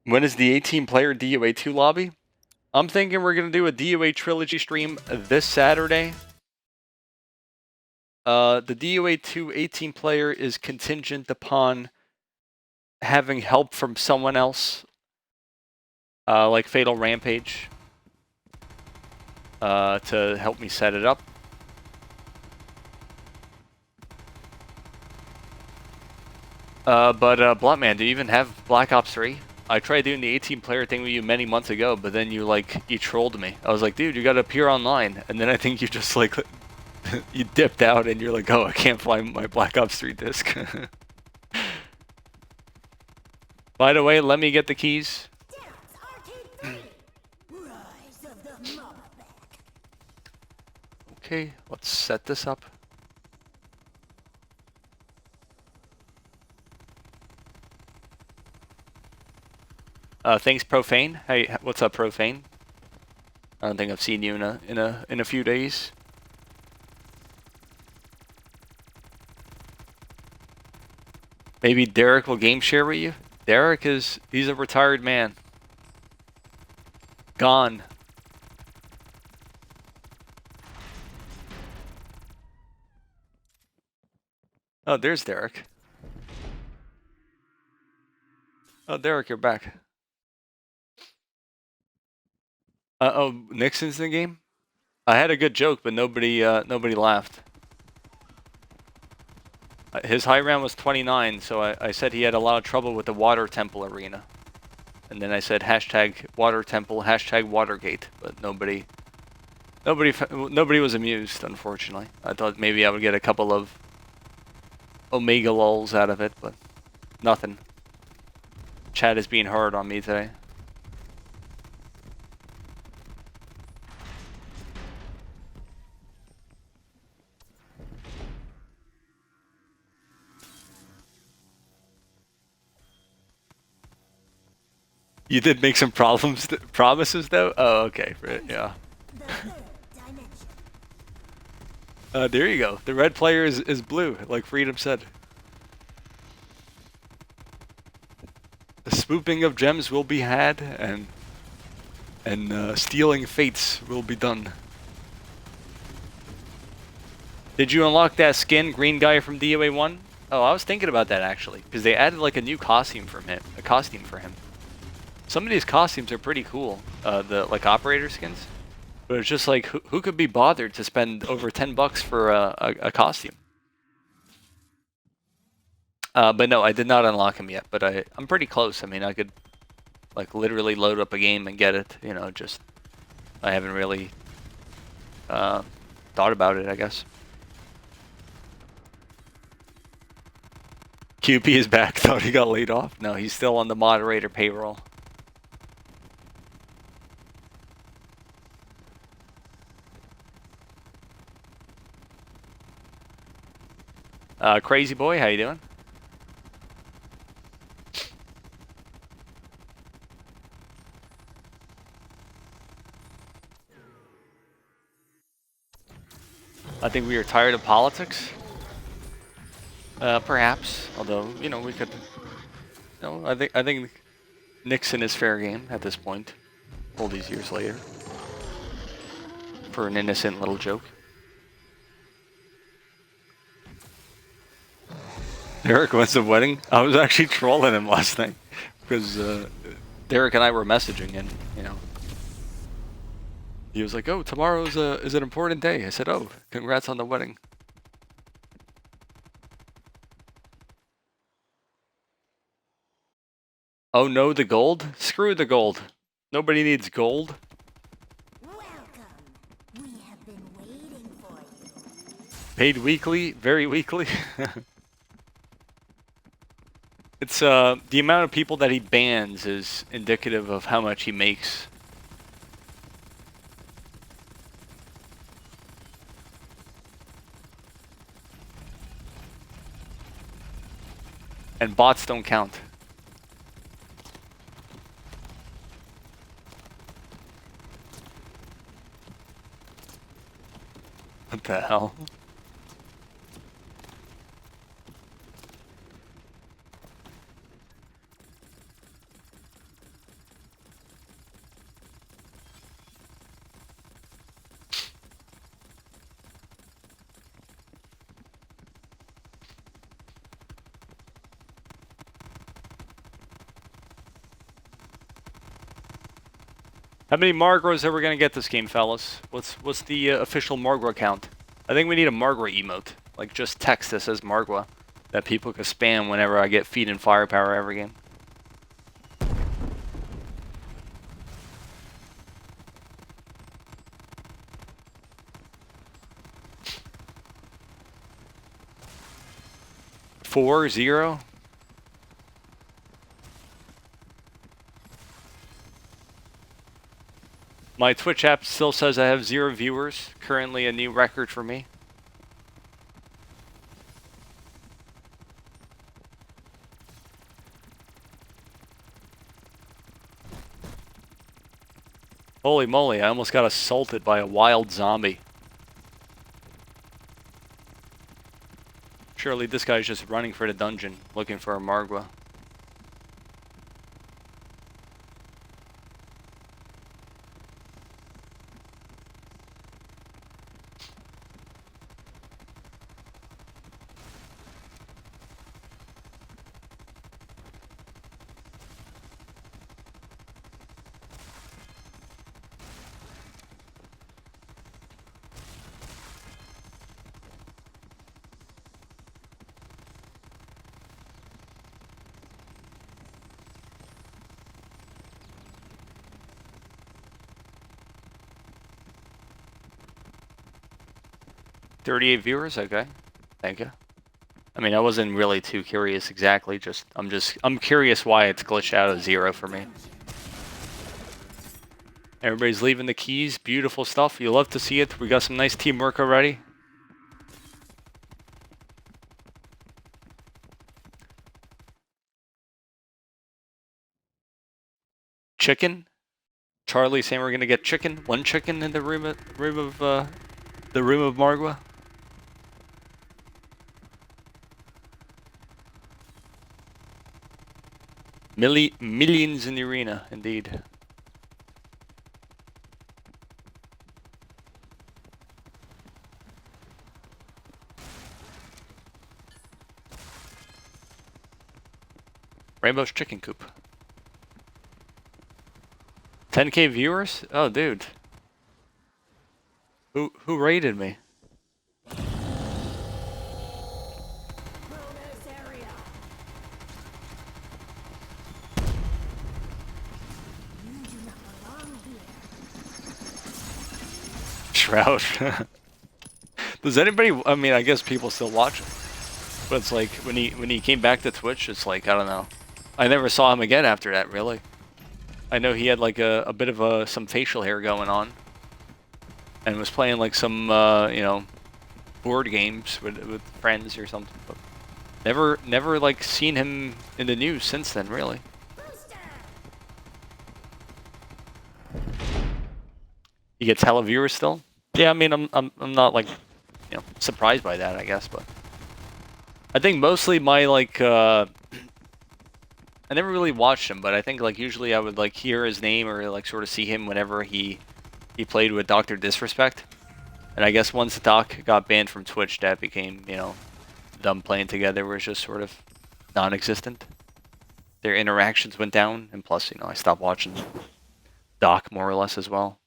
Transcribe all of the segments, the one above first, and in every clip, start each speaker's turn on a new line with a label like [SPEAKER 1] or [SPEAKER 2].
[SPEAKER 1] When is the 18-player DOA2 lobby? I'm thinking we're going to do a DOA trilogy stream this Saturday. The DOA2 18-player is contingent upon having help from someone else, like Fatal Rampage, to help me set it up. But Bluntman, do you even have Black Ops 3? I tried doing the 18-player thing with you many months ago, but then you trolled me. I was like, dude, you gotta appear online. And then I think you just like, you dipped out and you're like, oh, I can't find my Black Ops 3 disc. By the way, let me get the keys. Okay, let's set this up. Thanks, Profane. Hey, what's up, Profane? I don't think I've seen you in a few days. Maybe Derek will game share with you. Derek he's a retired man. Gone. Oh, there's Derek. Oh, Derek, you're back. Oh, Nixon's in the game? I had a good joke, but nobody laughed. His high round was 29, so I said he had a lot of trouble with the water temple arena. And then I said hashtag water temple, hashtag Watergate, but nobody was amused, unfortunately. I thought maybe I would get a couple of Omega lulls out of it, but nothing. Chat is being hard on me today. You did make some promises though? Oh, okay. Yeah. There you go. The red player is blue, like Freedom said. The swooping of gems will be had, and stealing fates will be done. Did you unlock that skin, green guy from DOA1? Oh, I was thinking about that actually, because they added like a new costume for him. Some of these costumes are pretty cool, the like operator skins. But it's just like, who could be bothered to spend over $10 for a costume? But no, I did not unlock him yet, but I'm pretty close. I mean, I could like literally load up a game and get it, you know, just I haven't really thought about it, I guess. QP is back. Thought he got laid off. No, he's still on the moderator payroll. Crazy boy, how you doing? I think we are tired of politics. Perhaps, although you know we could. No, I think Nixon is fair game at this point. All these years later, for an innocent little joke. Derek wants a wedding. I was actually trolling him last night because Derek and I were messaging, and you know, he was like, "Oh, tomorrow is an important day." I said, "Oh, congrats on the wedding." Oh no, the gold? Screw the gold. Nobody needs gold.
[SPEAKER 2] Welcome. We have been waiting for you.
[SPEAKER 1] Paid weekly, very weekly. It's the amount of people that he bans is indicative of how much he makes. And bots don't count. What the hell? How many Margros are we gonna get this game, fellas? What's the official Margro count? I think we need a Margro emote. Like, just text that says Margwa. That people can spam whenever I get feed and firepower every game. Four, zero? My Twitch app still says I have 0 viewers. Currently a new record for me. Holy moly, I almost got assaulted by a wild zombie. Surely this guy's just running for the dungeon, looking for a Margwa. .38 viewers, okay. Thank you. I mean, I wasn't really too curious exactly, I'm curious why it's glitched out of 0 for me. Everybody's leaving the keys, beautiful stuff. You love to see it. We got some nice teamwork already. Chicken? Charlie saying we're gonna get chicken. 1 chicken in the room of Margwa. Millions in the arena, indeed. Rainbow's Chicken Coop. 10K viewers? Oh, dude. Who raided me? Shroud. Does anybody? I mean, I guess people still watch it, but it's like when he came back to Twitch, it's like I don't know. I never saw him again after that. Really, I know he had like a bit of some facial hair going on, and was playing like some you know, board games with friends or something. But never like seen him in the news since then. Really. He gets hella viewers still. Yeah, I mean, I'm not like, you know, surprised by that, I guess, but I think mostly my like I never really watched him, but I think like usually I would like hear his name or like sort of see him whenever he played with Dr. Disrespect. And I guess once Doc got banned from Twitch, that became, you know, them playing together was just sort of non-existent. Their interactions went down, and plus, you know, I stopped watching Doc more or less as well.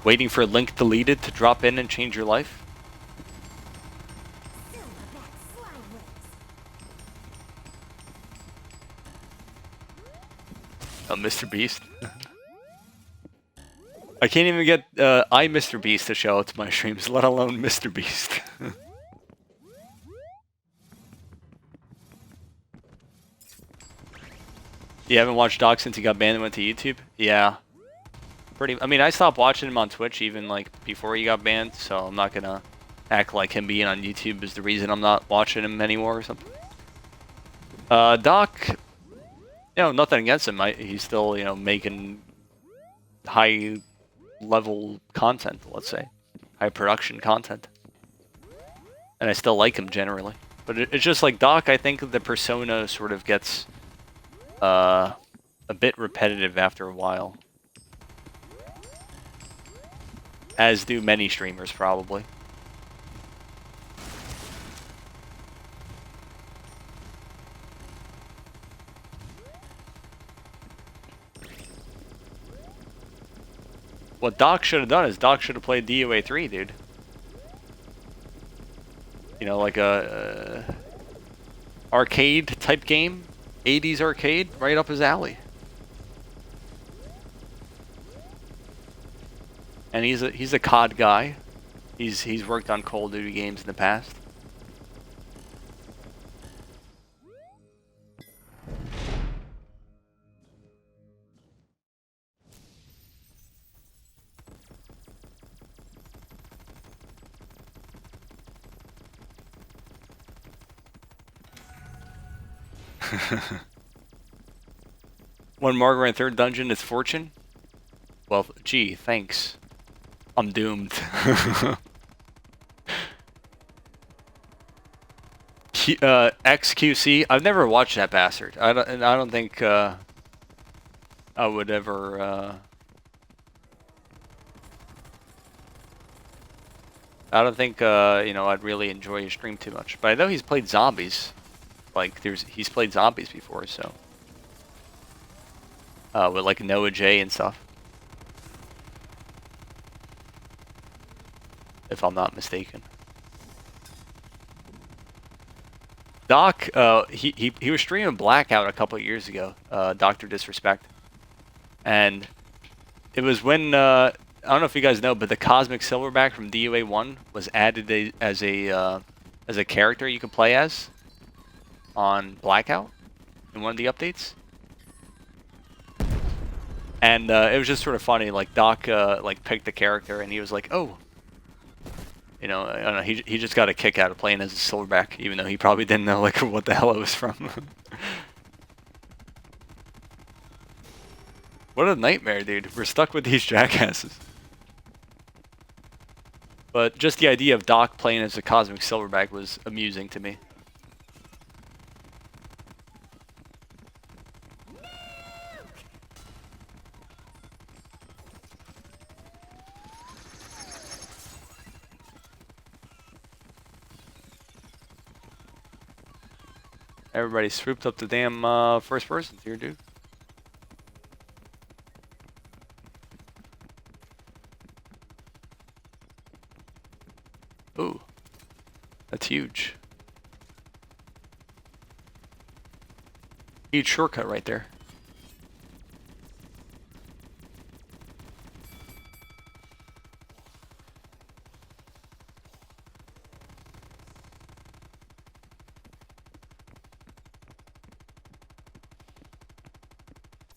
[SPEAKER 1] Waiting for a link deleted to drop in and change your life? Oh, Mr. Beast. I can't even get Mr. Beast to show up to my streams, let alone Mr. Beast. You haven't watched Doc since he got banned and went to YouTube? Yeah. I mean, I stopped watching him on Twitch even like before he got banned, so I'm not gonna act like him being on YouTube is the reason I'm not watching him anymore or something. Doc, you know, nothing against him. He's still, you know, making high level content, let's say. High production content. And I still like him generally. But it's just like Doc, I think the persona sort of gets a bit repetitive after a while. As do many streamers, probably. What Doc should have done is Doc should have played DOA3, dude. You know, like a arcade type game, 80s arcade, right up his alley. And he's a COD guy. He's worked on Call of Duty games in the past. One Margaret and third dungeon is fortune. Well, gee, thanks. I'm doomed. XQC. I've never watched that bastard. I don't think I would ever. I don't think you know, I'd really enjoy his stream too much. But I know he's played zombies. Like he's played zombies before, so with like Noah J and stuff, if I'm not mistaken. Doc, he was streaming Blackout a couple of years ago, Dr. Disrespect, and it was when I don't know if you guys know, but the Cosmic Silverback from DOA1 was added as a character you can play as on Blackout in one of the updates. And it was just sort of funny, like Doc like picked the character and he was like, oh, you know, I don't know, he just got a kick out of playing as a Silverback, even though he probably didn't know like what the hell it was from. What a nightmare, dude. We're stuck with these jackasses. But just the idea of Doc playing as a Cosmic Silverback was amusing to me. Everybody swooped up the damn first persons here, dude. Ooh, that's huge. Huge shortcut right there.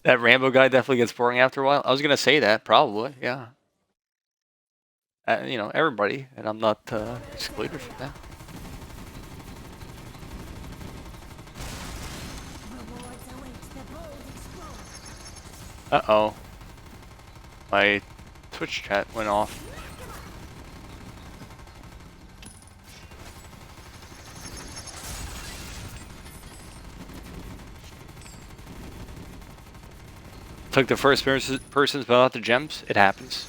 [SPEAKER 1] That Rambo guy definitely gets boring after a while. I was gonna say that, probably, yeah. You know, everybody, and I'm not excluded from that. Uh-oh. My Twitch chat went off. Took the first person's but not the gems. It happens.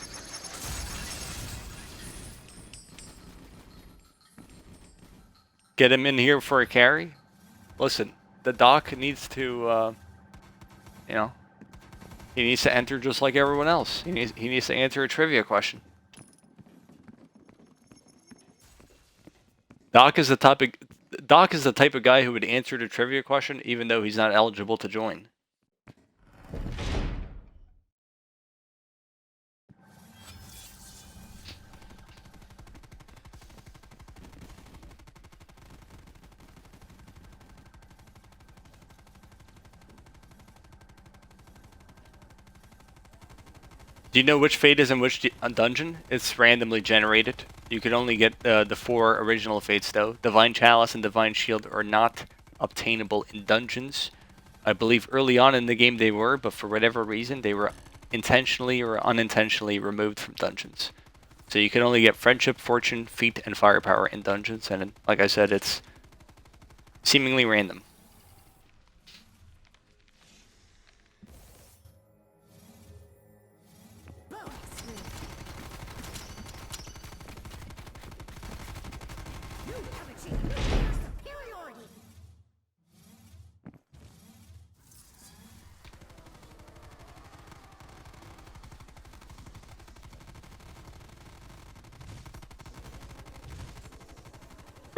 [SPEAKER 1] Get him in here for a carry. Listen, the Doc needs to, you know, he needs to enter just like everyone else. He needs to answer a trivia question. Doc is the type of guy who would answer the trivia question even though he's not eligible to join. Do you know which fate is in which dungeon? It's randomly generated. You can only get the 4 original fates though. Divine Chalice and Divine Shield are not obtainable in dungeons. I believe early on in the game they were, but for whatever reason they were intentionally or unintentionally removed from dungeons. So you can only get Friendship, Fortune, Feat, and Firepower in dungeons, and like I said, it's seemingly random.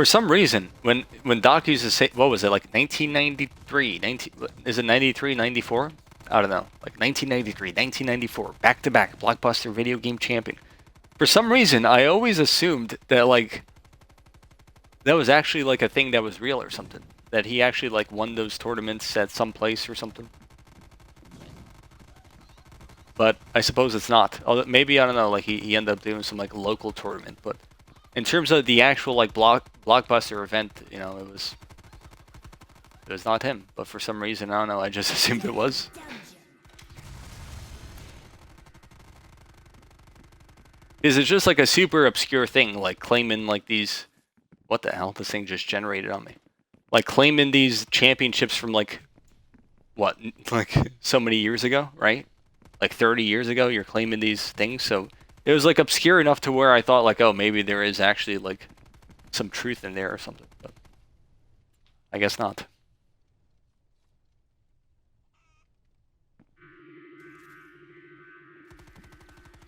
[SPEAKER 1] For some reason, when Doc used to say, what was it, like 1993, 19, is it 93, 94? I don't know, like 1993, 1994, back-to-back blockbuster video game champion. For some reason, I always assumed that like that was actually like a thing that was real or something. That he actually like won those tournaments at some place or something. But I suppose it's not. Although maybe, I don't know, like he ended up doing some like local tournament, but in terms of the actual like blockbuster event, you know, it was not him. But for some reason, I don't know, I just assumed it was. Because it's just like a super obscure thing, like claiming like these, what the hell, this thing just generated on me. Like claiming these championships from like, what, like so many years ago, right? Like 30 years ago, you're claiming these things, so it was like obscure enough to where I thought like, oh, maybe there is actually like some truth in there or something, but I guess not.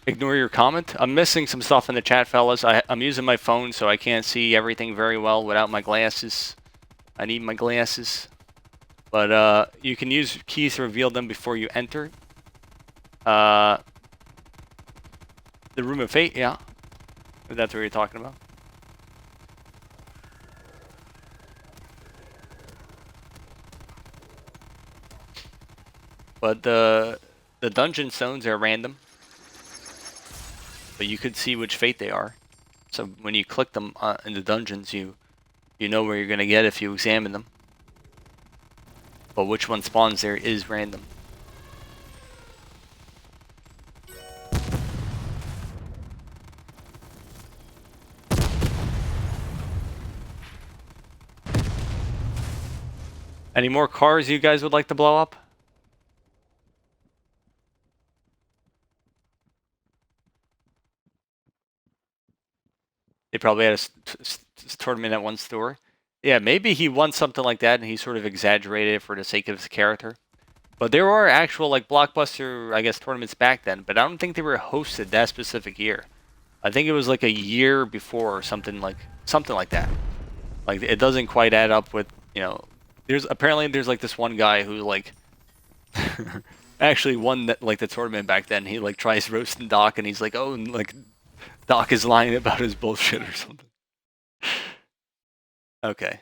[SPEAKER 1] Ignore your comment. I'm missing some stuff in the chat, fellas. I'm using my phone, so I can't see everything very well without my glasses. I need my glasses. But you can use keys to reveal them before you enter. The Room of Fate, yeah. If that's what you're talking about. But the dungeon stones are random. But you could see which fate they are. So when you click them in the dungeons, you know where you're going to get if you examine them. But which one spawns there is random. Any more cars you guys would like to blow up? They probably had a tournament at one store. Yeah, maybe he won something like that and he sort of exaggerated it for the sake of his character. But there were actual like blockbuster, I guess, tournaments back then, but I don't think they were hosted that specific year. I think it was like a year before or something like that. Like it doesn't quite add up with, you know, there's like this one guy who like actually won that, like the tournament back then. He like tries roasting Doc and he's like, "Oh, like Doc is lying about his bullshit or something." Okay.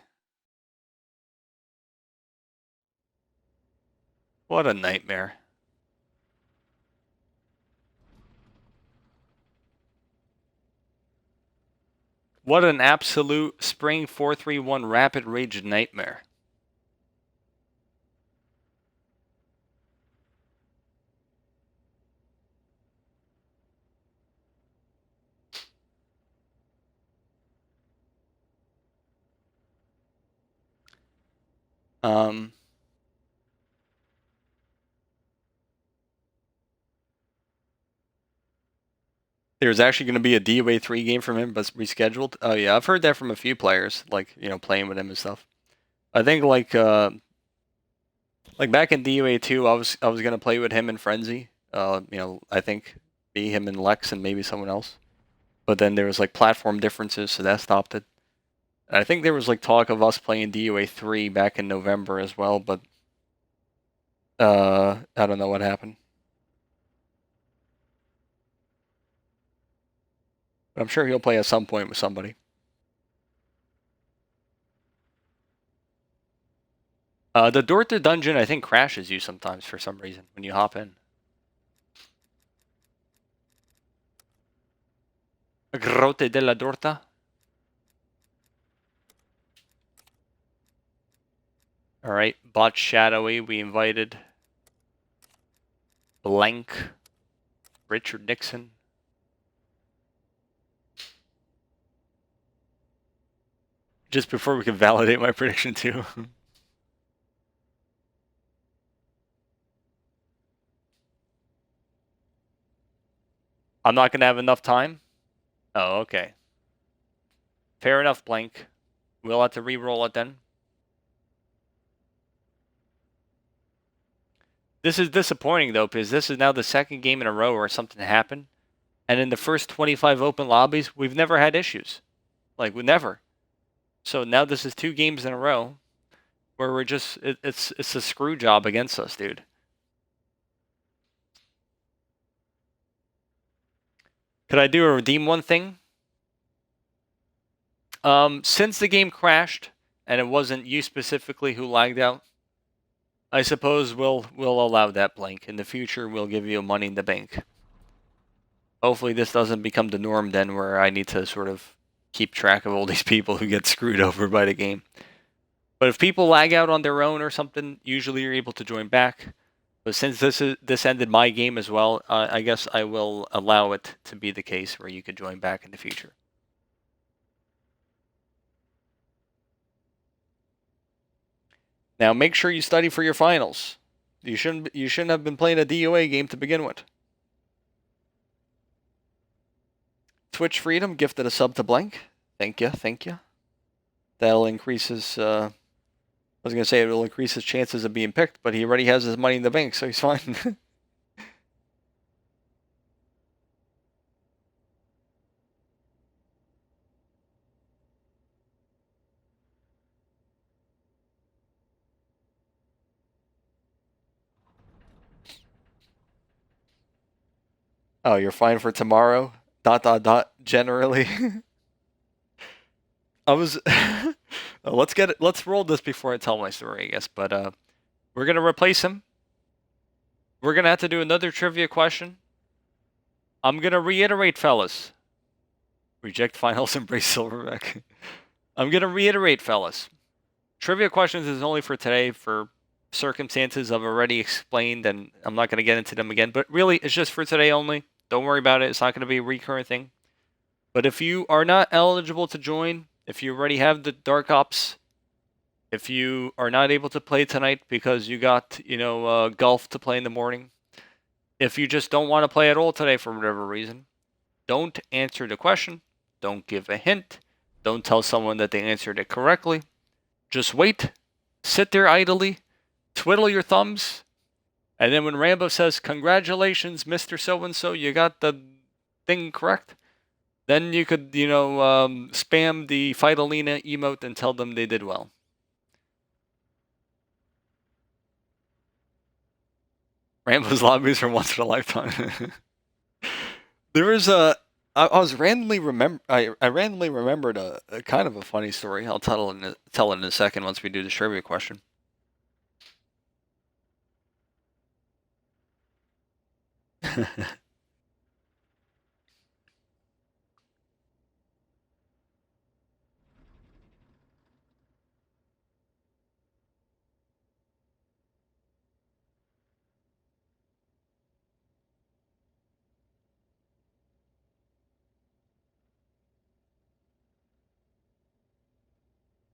[SPEAKER 1] What a nightmare. What an absolute Spring 431 Rapid Rage nightmare. There's actually going to be a DOA3 game from him, but it's rescheduled. Oh yeah, I've heard that from a few players, like, you know, playing with him and stuff. I think like back in DOA2, I was going to play with him in Frenzy. You know, I think me, him, and Lex, and maybe someone else. But then there was like platform differences, so that stopped it. And I think there was like talk of us playing DOA3 back in November as well, but I don't know what happened. But I'm sure he'll play at some point with somebody. The Dorta Dungeon, I think, crashes you sometimes for some reason when you hop in. Grotte della Dorta. Alright, Bot Shadowy, we invited Blank, Richard Nixon. Just before we can validate my prediction too. I'm not going to have enough time? Oh, okay. Fair enough, Blank. We'll have to re-roll it then. This is disappointing, though, because this is now the second game in a row where something happened. And in the first 25 open lobbies, we've never had issues. Like, we never. So now this is 2 games in a row where we're just it's a screw job against us, dude. Could I do a redeem one thing? Since the game crashed and it wasn't you specifically who lagged out, I suppose we'll allow that blank. In the future, we'll give you money in the bank. Hopefully this doesn't become the norm then, where I need to sort of keep track of all these people who get screwed over by the game. But if people lag out on their own or something, usually you're able to join back. But since this ended my game as well, I guess I will allow it to be the case where you could join back in the future. Now make sure you study for your finals. You shouldn't have been playing a DOA game to begin with. Twitch Freedom gifted a sub to Blank. Thank you. That'll increase his. I was gonna say it'll increase his chances of being picked, but he already has his money in the bank, so he's fine. Oh, you're fine for tomorrow. ... Generally. I was. Let's get it. Let's roll this before I tell my story, I guess. But we're gonna replace him. We're gonna have to do another trivia question. I'm gonna reiterate, fellas. Reject finals, embrace silverback. I'm gonna reiterate, fellas. Trivia questions is only for today for circumstances I've already explained, and I'm not gonna get into them again. But really, it's just for today only. Don't worry about it. It's not gonna be a recurrent thing. But if you are not eligible to join, if you already have the Dark Ops, if you are not able to play tonight because you got, golf to play in the morning, if you just don't want to play at all today for whatever reason, don't answer the question. Don't give a hint. Don't tell someone that they answered it correctly. Just wait. Sit there idly. Twiddle your thumbs. And then when Rambo says, "Congratulations, Mr. So-and-so, you got the thing correct," then you could, spam the Fidolina emote and tell them they did well. Rambo's lobbies are once in a lifetime. There was a. I was randomly I randomly remembered a kind of a funny story. I'll tell it in a second once we do the trivia question.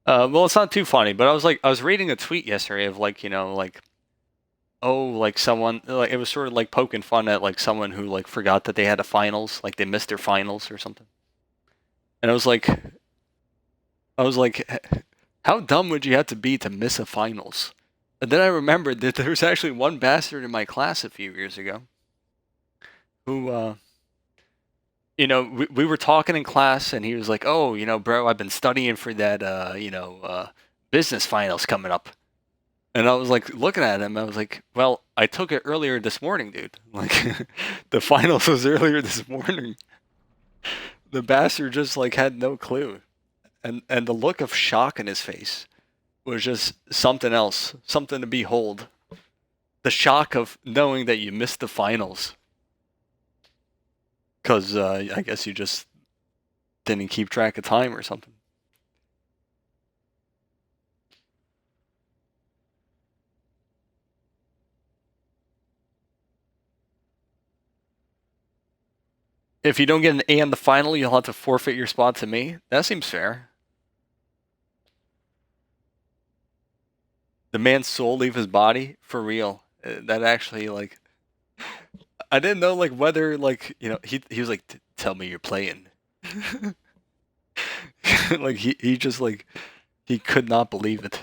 [SPEAKER 1] Well, it's not too funny, but I was reading a tweet yesterday of someone, like, it was sort of like poking fun at like someone who like forgot that they had a finals, like they missed their finals or something. And I was like, how dumb would you have to be to miss a finals? And then I remembered that there was actually one bastard in my class a few years ago who, we were talking in class, and he was like, "Oh, bro, I've been studying for that, business finals coming up." And I was like, looking at him, I was like, "Well, I took it earlier this morning, dude. Like, the finals was earlier this morning." The bastard just like had no clue, and the look of shock in his face was just something else, something to behold. The shock of knowing that you missed the finals. Because I guess you just didn't keep track of time or something. If you don't get an A on the final, you'll have to forfeit your spot to me. That seems fair. The man's soul leave his body? For real. That actually, like... I didn't know, like, whether, like, he was like, "Tell me you're playing." Like, he just, like, he could not believe it.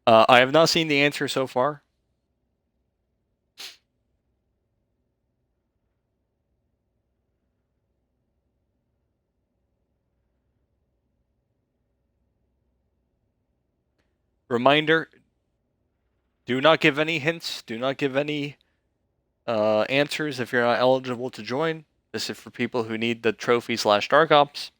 [SPEAKER 1] I have not seen the answer so far. Reminder, do not give any hints. Do not give any answers if you're not eligible to join. This is for people who need the trophy/Dark Ops.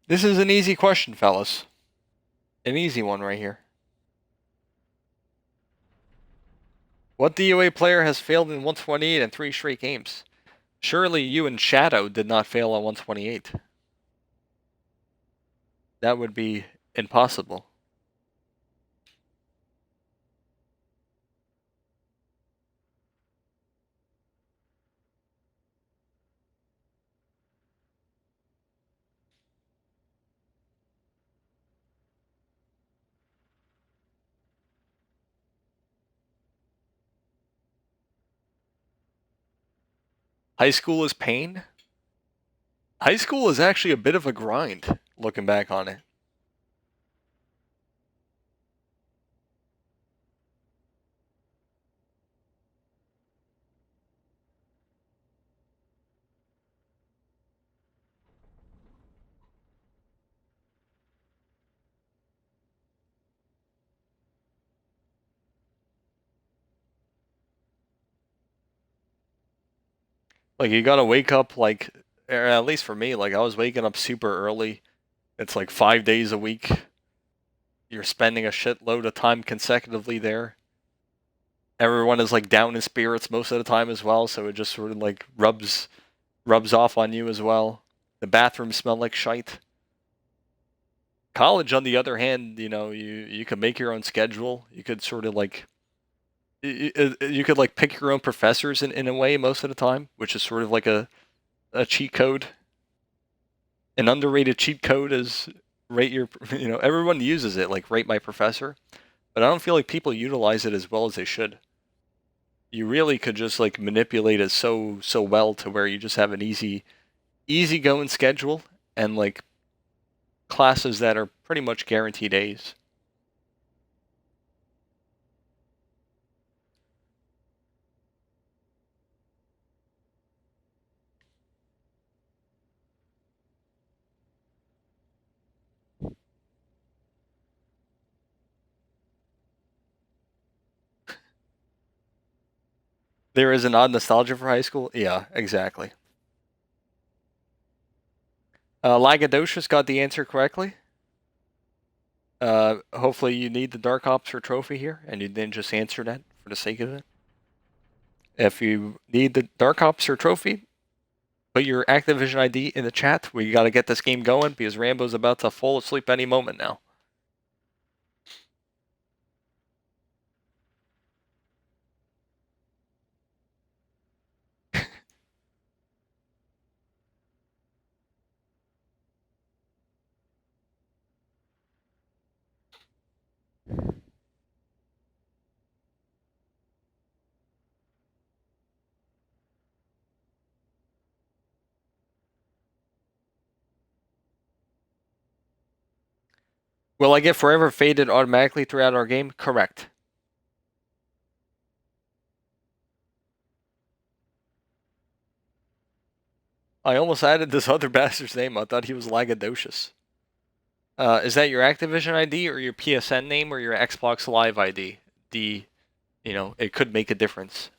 [SPEAKER 1] This is an easy question, fellas. An easy one right here. What DOA player has failed in 128 in 3 straight games? Surely you and Shadow did not fail on 128. That would be impossible. High school is pain? High school is actually a bit of a grind, looking back on it. Like, you gotta wake up, like, or at least for me, like, I was waking up super early. It's like 5 days a week. You're spending a shitload of time consecutively there. Everyone is, like, down in spirits most of the time as well, so it just sort of, like, rubs off on you as well. The bathrooms smell like shite. College, on the other hand, you know, you could make your own schedule. You could sort of, like, you could, like, pick your own professors in a way most of the time, which is sort of like a cheat code. An underrated cheat code is rate your, you know, everyone uses it, like rate my professor, but I don't feel like people utilize it as well as they should. You really could just like manipulate it so well to where you just have an easy going schedule and like classes that are pretty much guaranteed A's. There is an odd nostalgia for high school. Yeah, exactly. Lagadocious got the answer correctly. Hopefully you need the Dark Ops or trophy here, and you didn't just answer that for the sake of it. If you need the Dark Ops or trophy, put your Activision ID in the chat. We got to get this game going because Rambo's about to fall asleep any moment now. Will I get Forever Faded automatically throughout our game? Correct. I almost added this other bastard's name. I thought he was Lagadocious. Is that your Activision ID or your PSN name or your Xbox Live ID? You know, it could make a difference.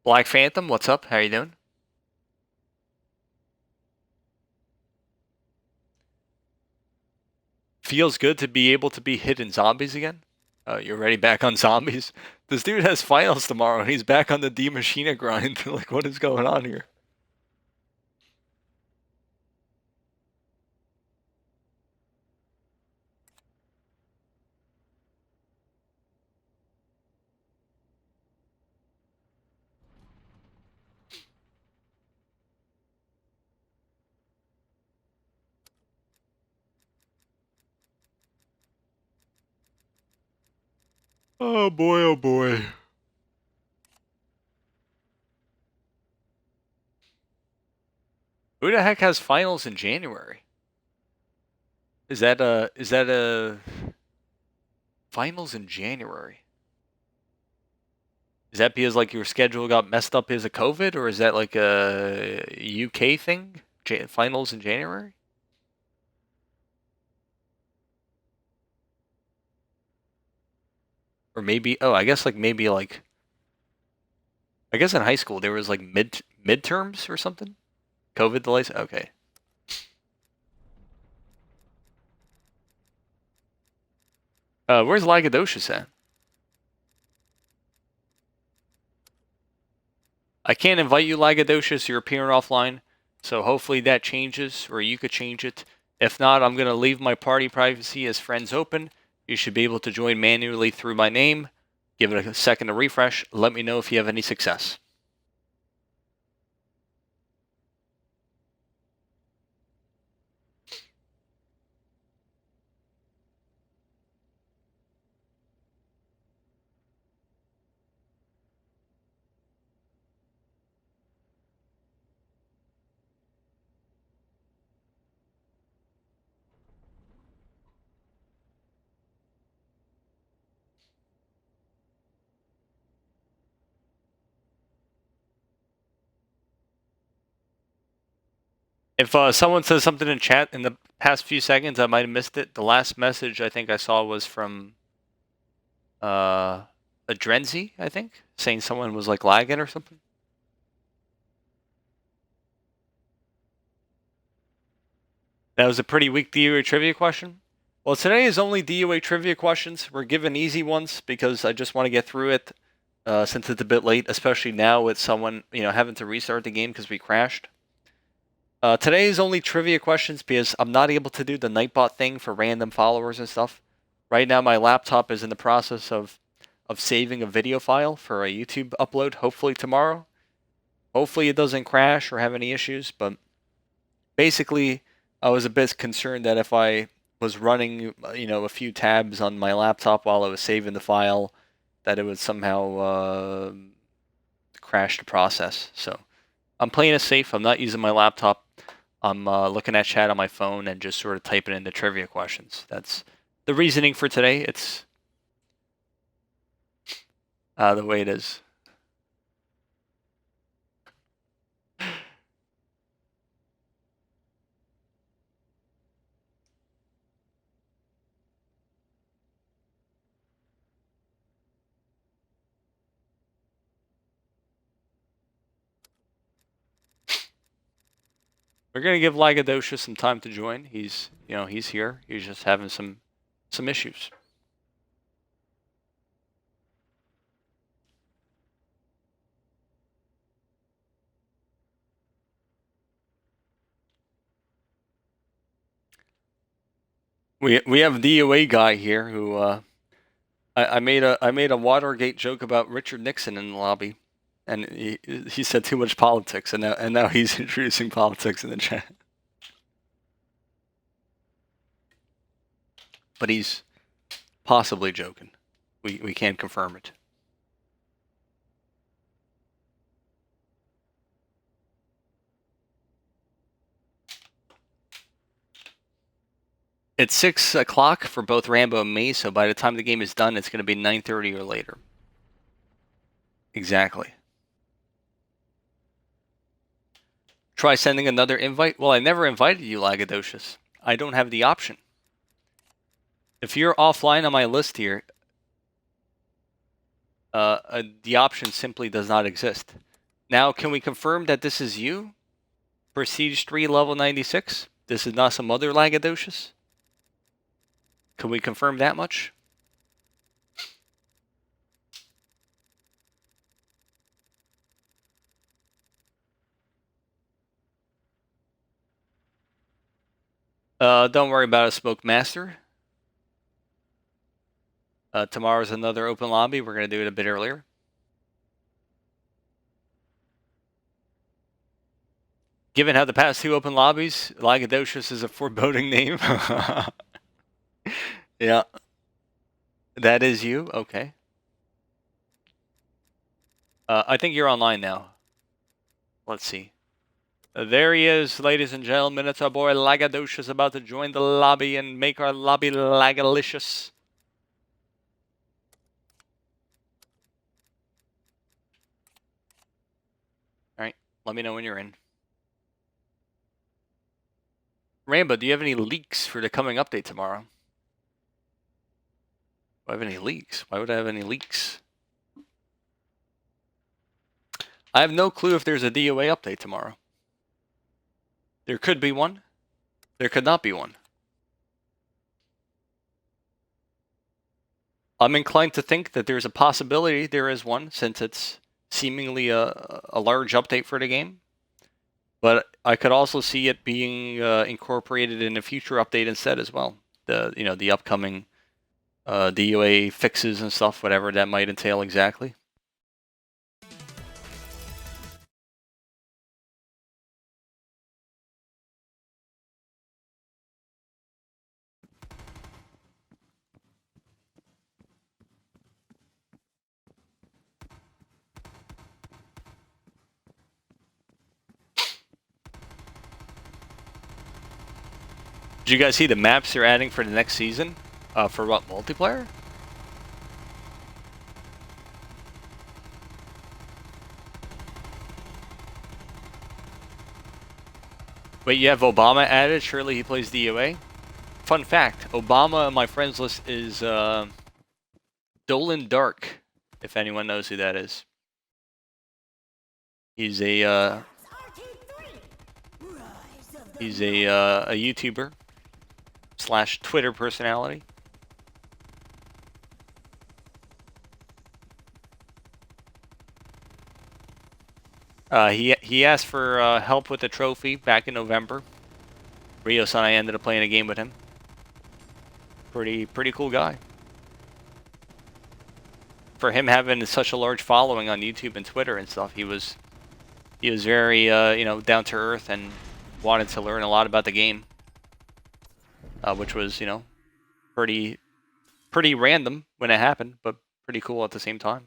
[SPEAKER 1] Black Phantom, what's up? How you doing? Feels good to be able to be hitting zombies again. You're already back on zombies. This dude has finals tomorrow, and he's back on the D Machina grind. Like, what is going on here? Oh boy, oh boy. Who the heck has finals in January? Is that a finals in January? Is that because like your schedule got messed up because of COVID, or is that like a UK thing? Finals in January? Or maybe I guess like maybe like I guess in high school there was like midterms or something. COVID delays. Okay. Where's lagadocious at? I can't invite you, lagadocious. You're appearing offline, so hopefully that changes, or you could change it. If not, I'm gonna leave my party privacy as friends open. You should be able to join manually through my name. Give it a second to refresh. Let me know if you have any success. If someone says something in chat in the past few seconds, I might have missed it. The last message I think I saw was from a Drenzy, I think, saying someone was like lagging or something. That was a pretty weak DOA trivia question. Well, today is only DOA trivia questions. We're given easy ones because I just want to get through it since it's a bit late, especially now with someone having to restart the game because we crashed. Today is only trivia questions because I'm not able to do the Nightbot thing for random followers and stuff. Right now, my laptop is in the process of saving a video file for a YouTube upload, hopefully tomorrow. Hopefully it doesn't crash or have any issues, but basically, I was a bit concerned that if I was running, a few tabs on my laptop while I was saving the file, that it would somehow crash the process. So I'm playing it safe. I'm not using my laptop. I'm looking at chat on my phone and just sort of typing in the trivia questions. That's the reasoning for today. It's the way it is. We're gonna give lagadocious some time to join. He's here. He's just having some issues. We have a DOA guy here who I made a Watergate joke about Richard Nixon in the lobby, and he said too much politics, and now he's introducing politics in the chat. But he's possibly joking. We can't confirm it. It's 6 o'clock for both Rambo and me, so by the time the game is done, it's going to be 9:30 or later. Exactly. Try sending another invite? Well, I never invited you, lagadocious. I don't have the option. If you're offline on my list here, the option simply does not exist. Now, can we confirm that this is you? Prestige 3, level 96? This is not some other lagadocious? Can we confirm that much? Don't worry about it, Smoke Master. Tomorrow's another open lobby. We're going to do it a bit earlier. Given how the past 2 open lobbies, lagadocious is a foreboding name. Yeah. That is you? Okay. I think you're online now. Let's see. There he is, ladies and gentlemen. It's our boy Lagadocious about to join the lobby and make our lobby lagalicious. Alright, let me know when you're in. Rainbow, do you have any leaks for the coming update tomorrow? Do I have any leaks? Why would I have any leaks? I have no clue if there's a DOA update tomorrow. There could be one. There could not be one. I'm inclined to think that there's a possibility there is one, since it's seemingly a large update for the game. But I could also see it being incorporated in a future update instead as well. The upcoming DOA fixes and stuff, whatever that might entail exactly. Did you guys see the maps they're adding for the next season? For what, multiplayer? Wait, you have Obama added? Surely he plays DOA? Fun fact, Obama on my friends list is Dolan Dark, if anyone knows who that is. He's a YouTuber / Twitter personality. He asked for help with the trophy back in November. Rios and I ended up playing a game with him. Pretty cool guy. For him having such a large following on YouTube and Twitter and stuff, he was very down to earth and wanted to learn a lot about the game, which was pretty random when it happened, but pretty cool at the same time.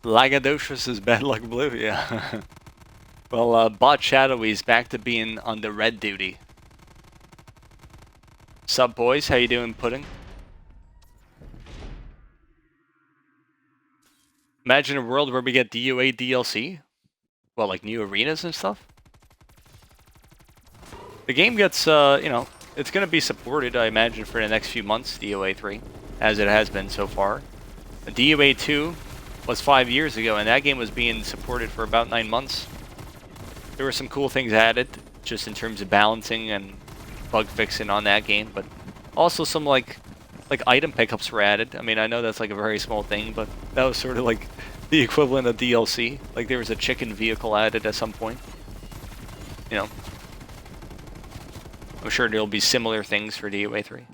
[SPEAKER 1] Lagadocious is bad luck blue, yeah. Well, Bot Shadowy's back to being on the red duty. Sup, boys? How you doing, Pudding? Imagine a world where we get DOA DLC? Well, like new arenas and stuff? The game gets, it's going to be supported, I imagine, for the next few months, DOA3, as it has been so far. DOA2 was 5 years ago, and that game was being supported for about 9 months. There were some cool things added, just in terms of balancing and bug fixing on that game, but also some like item pickups were added. I mean, I know that's like a very small thing, but that was sort of like the equivalent of DLC. Like there was a chicken vehicle added at some point. I'm sure there'll be similar things for DOA3.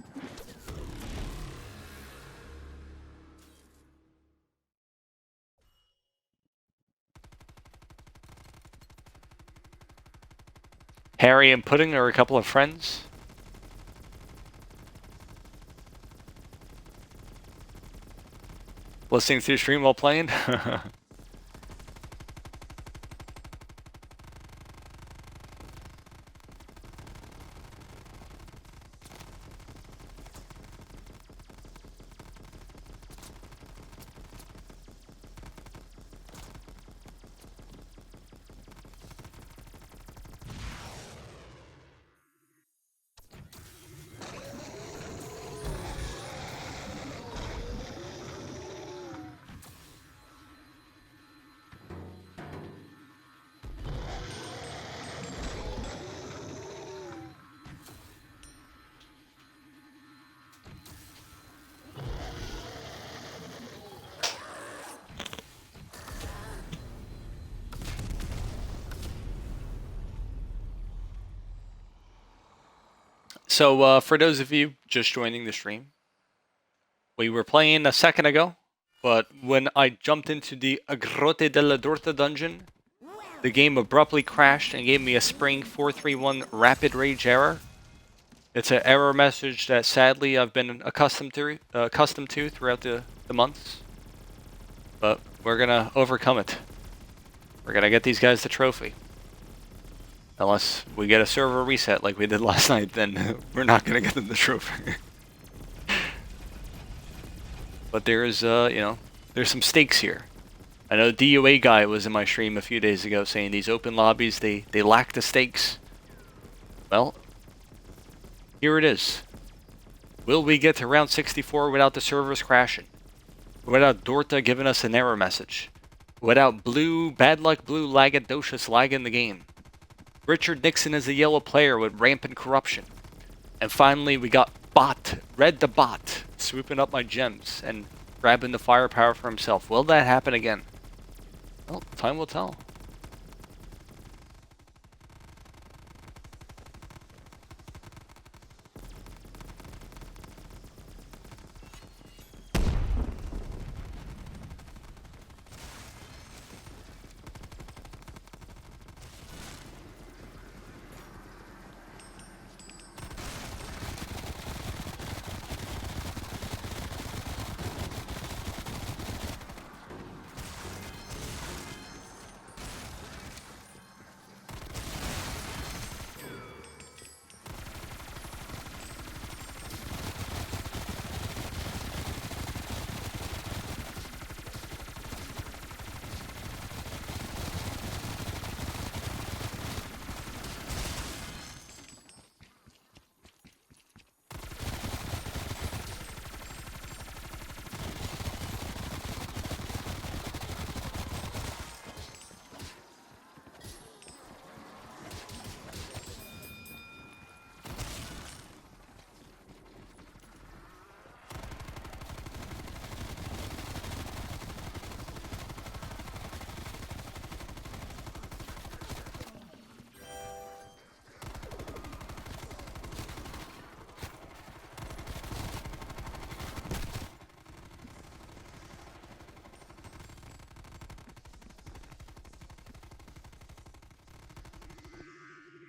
[SPEAKER 1] Harry and Pudding are a couple of friends. Listening to the stream while playing. So, for those of you just joining the stream, we were playing a second ago, but when I jumped into the Grotte della Dorta Dungeon, the game abruptly crashed and gave me a Spring 431 Rapid Rage error. It's an error message that sadly I've been accustomed to throughout the months. But we're gonna overcome it. We're gonna get these guys the trophy. Unless we get a server reset like we did last night, then we're not gonna get them the trophy. But there's, there's some stakes here. I know the DOA guy was in my stream a few days ago saying these open lobbies, they lack the stakes. Well, here it is. Will we get to round 64 without the servers crashing? Without Dorta giving us an error message? Without bad luck blue lagadocious lagging the game? Richard Nixon is a yellow player with rampant corruption. And finally we got Red the Bot, swooping up my gems and grabbing the firepower for himself. Will that happen again? Well, time will tell.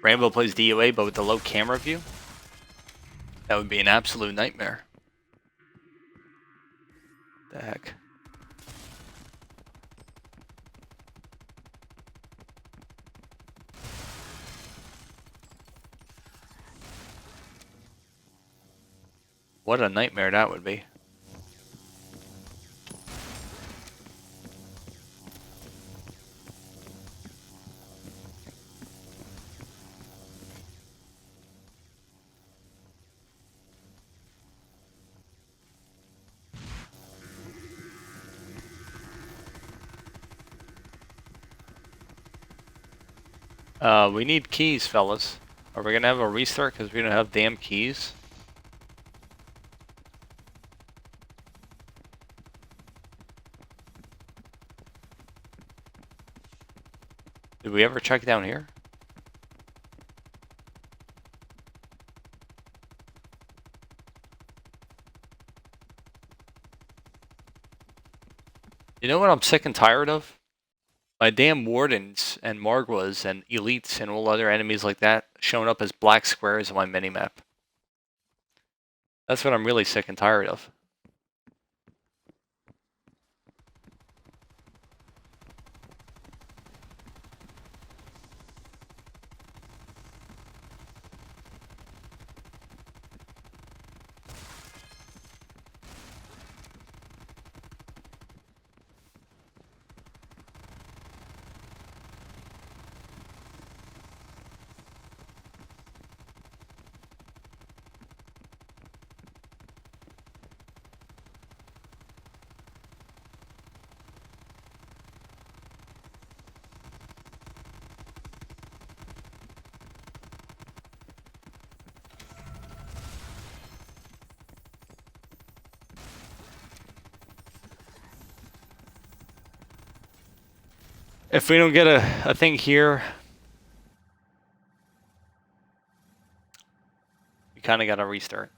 [SPEAKER 1] Rambo plays DOA, but with the low camera view? That would be an absolute nightmare. The heck? What a nightmare that would be. We need keys, fellas. Are we gonna have a restart because we don't have damn keys? Did we ever check down here? You know what I'm sick and tired of? My damn wardens and Margwas and elites and all other enemies like that showing up as black squares on my minimap. That's what I'm really sick and tired of. If we don't get a thing here, we kind of got to restart.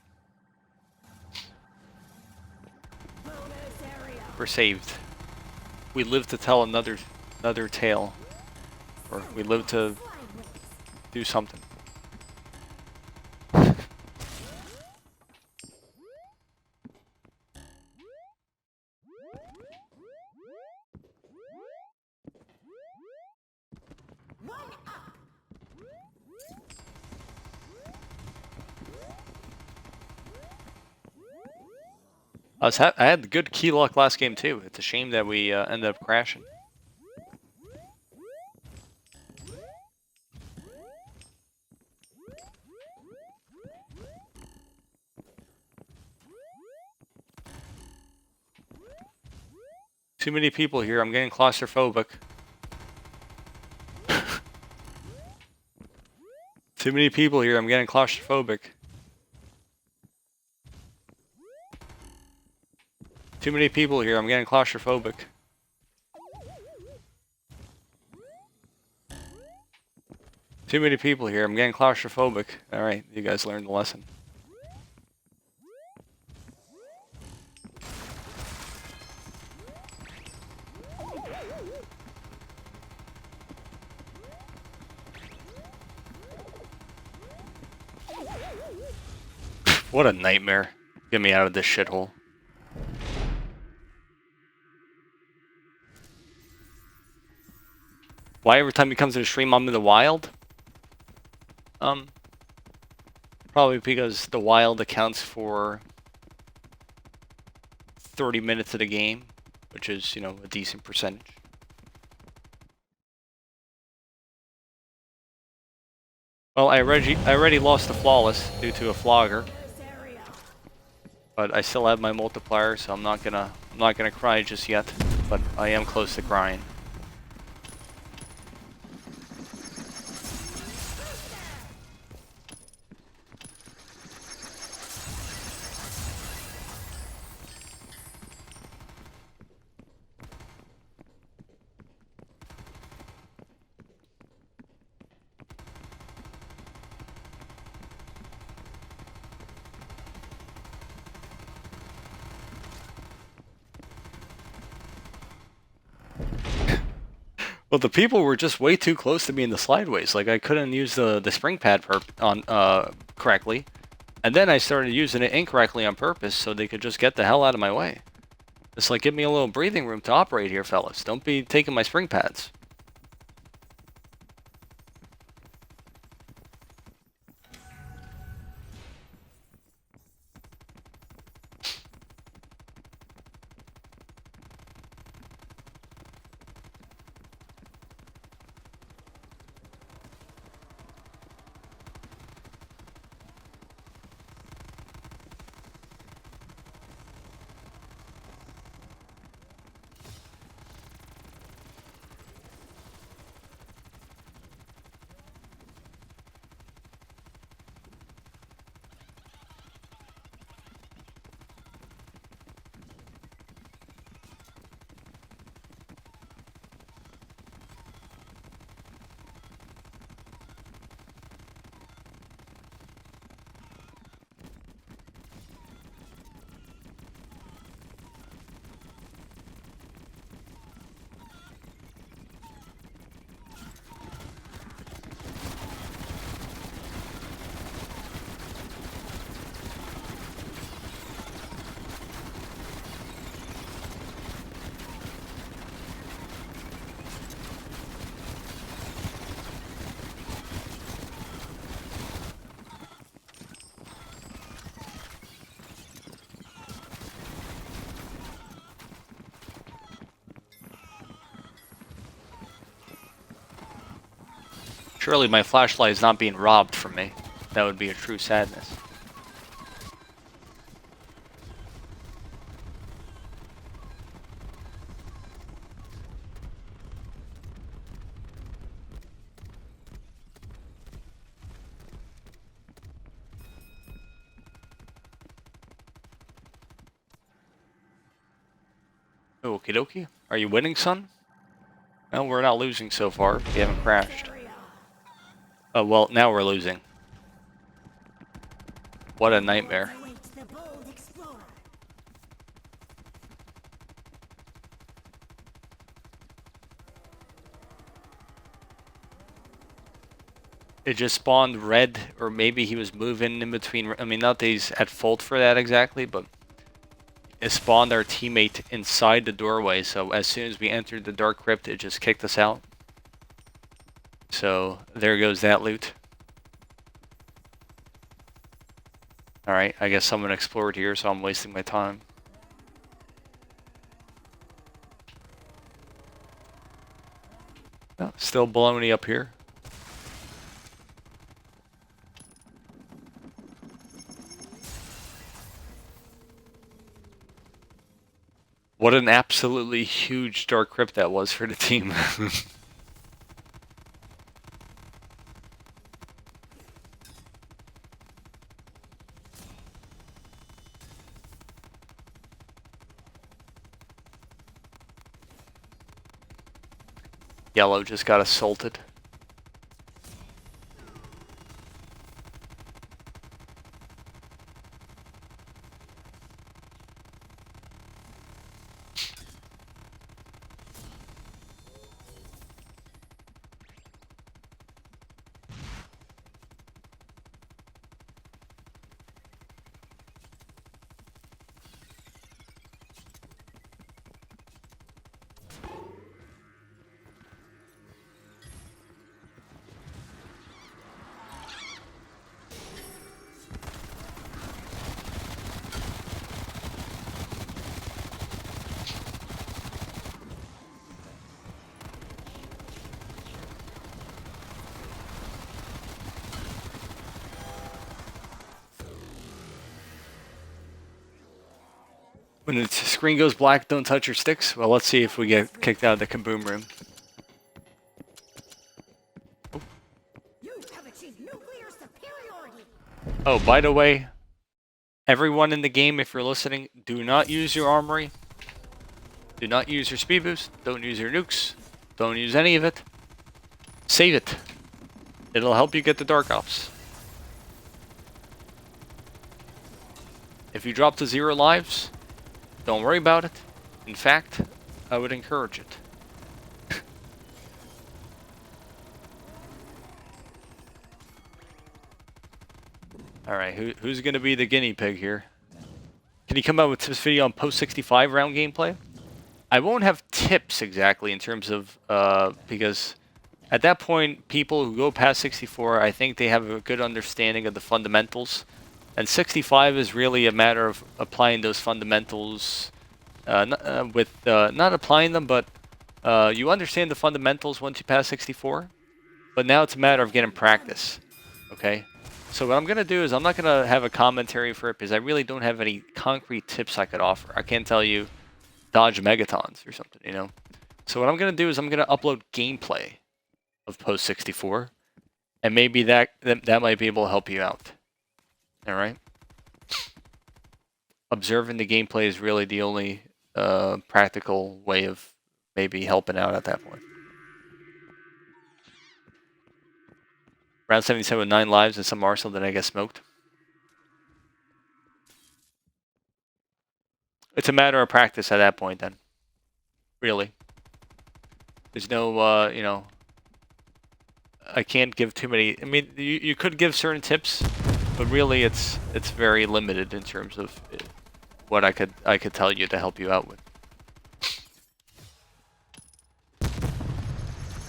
[SPEAKER 1] We're saved. We live to tell another tale. Or we live to do something. I had good key luck last game too. It's a shame that we ended up crashing. Too many people here. I'm getting claustrophobic. Too many people here. I'm getting claustrophobic. Too many people here. I'm getting claustrophobic. Too many people here. I'm getting claustrophobic. Alright, you guys learned the lesson. What a nightmare. Get me out of this shithole. Why every time he comes to the stream I'm in the wild? Probably because the wild accounts for 30 minutes of the game, which is, you know, a decent percentage. Well, I already lost the flawless due to a flogger. But I still have my multiplier, so I'm not gonna cry just yet, but I am close to crying. Well, the people were just way too close to me in the slideways. Like, I couldn't use the spring pad correctly. And then I started using it incorrectly on purpose so they could just get the hell out of my way. It's like, give me a little breathing room to operate here, fellas. Don't be taking my spring pads. Surely my flashlight is not being robbed from me. That would be a true sadness. Okie dokie. Are you winning, son? No, we're not losing so far. We haven't crashed. Oh, well, now we're losing. What a nightmare. it just spawned red, or maybe he was moving in between. I mean, not that he's at fault for that exactly, but it spawned our teammate inside the doorway. So as soon as we entered the dark crypt, it just kicked us out. So there goes that loot. Alright, I guess someone explored here, so I'm wasting my time. Oh, still baloney up here. What an absolutely huge dark crypt that was for the team. Yellow just got assaulted. When the screen goes black, don't touch your sticks. Well, let's see if we get kicked out of the kaboom room.
[SPEAKER 2] You have achieved nuclear superiority.
[SPEAKER 1] Oh, by the way, everyone in the game, if you're listening, do not use your armory. Do not use your speed boost. Don't use your nukes. Don't use any of it. Save it. It'll help you get the Dark Ops. If you drop to 0 lives, don't worry about it. In fact, I would encourage it. Alright, who's going to be the guinea pig here? Can you come out with this video on post-65 round gameplay? I won't have tips exactly in terms of, because at that point, people who go past 64, I think they have a good understanding of the fundamentals. And 65 is really a matter of applying those fundamentals, not applying them, but you understand the fundamentals once you pass 64. But now it's a matter of getting practice, okay? So what I'm going to do is I'm not going to have a commentary for it because I really don't have any concrete tips I could offer. I can't tell you dodge megatons or something, you know? So what I'm going to do is I'm going to upload gameplay of Post 64, and maybe that might be able to help you out. All right. Observing the gameplay is really the only practical way of maybe helping out at that point. Round 77 with 9 lives and some arsenal that I get smoked. It's a matter of practice at that point then. Really. There's no, you know, I can't give too many. I mean, you could give certain tips, but really it's very limited in terms of what I could tell you to help you out with.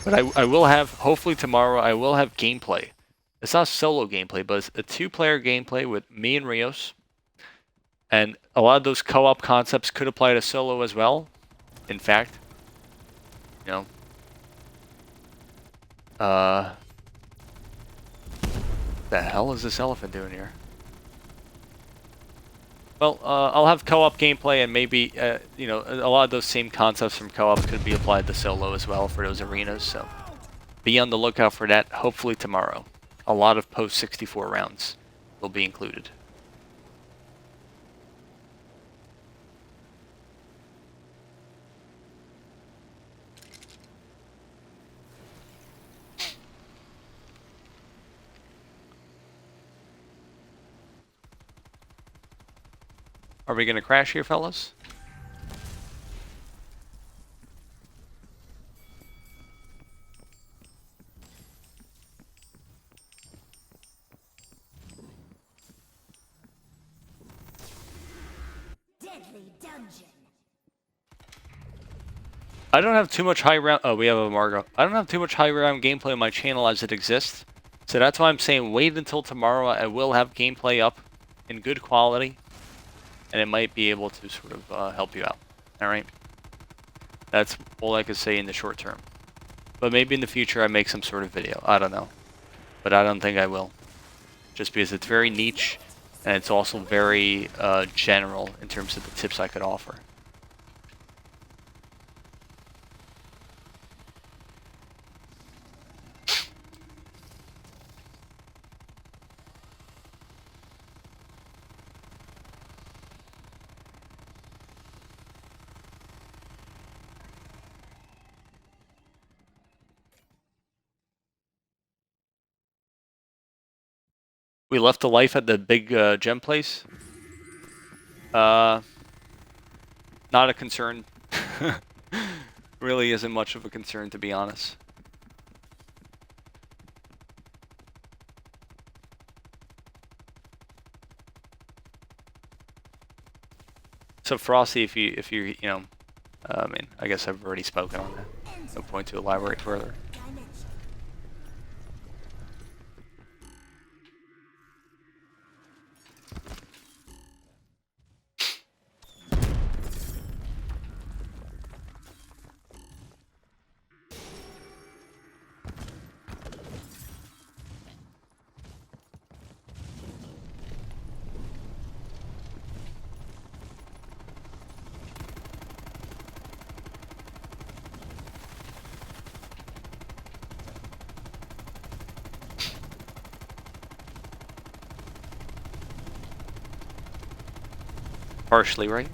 [SPEAKER 1] But I will have, hopefully tomorrow, I will have gameplay. It's not solo gameplay, but it's a 2-player gameplay with me and Rios. And a lot of those co-op concepts could apply to solo as well. In fact, you know. The hell is this elephant doing here? Well, I'll have co-op gameplay, and maybe, you know, a lot of those same concepts from co-op could be applied to solo as well for those arenas, so be on the lookout for that, hopefully tomorrow. A lot of post-64 rounds will be included. Are we going to crash here, fellas? I don't have too much high round. Oh, we have a Margo. I don't have too much high round gameplay on my channel as it exists. So that's why I'm saying wait until tomorrow. I will have gameplay up in good quality. And it might be able to sort of help you out. Alright? That's all I could say in the short term. But maybe in the future I make some sort of video. I don't know. But I don't think I will. Just because it's very niche. And it's also very general in terms of the tips I could offer. We left the life at the big gem place. Not a concern. Really isn't much of a concern, to be honest. So Frosty, if you know, I mean, I guess I've already spoken on that. No point to elaborate further. Partially, right?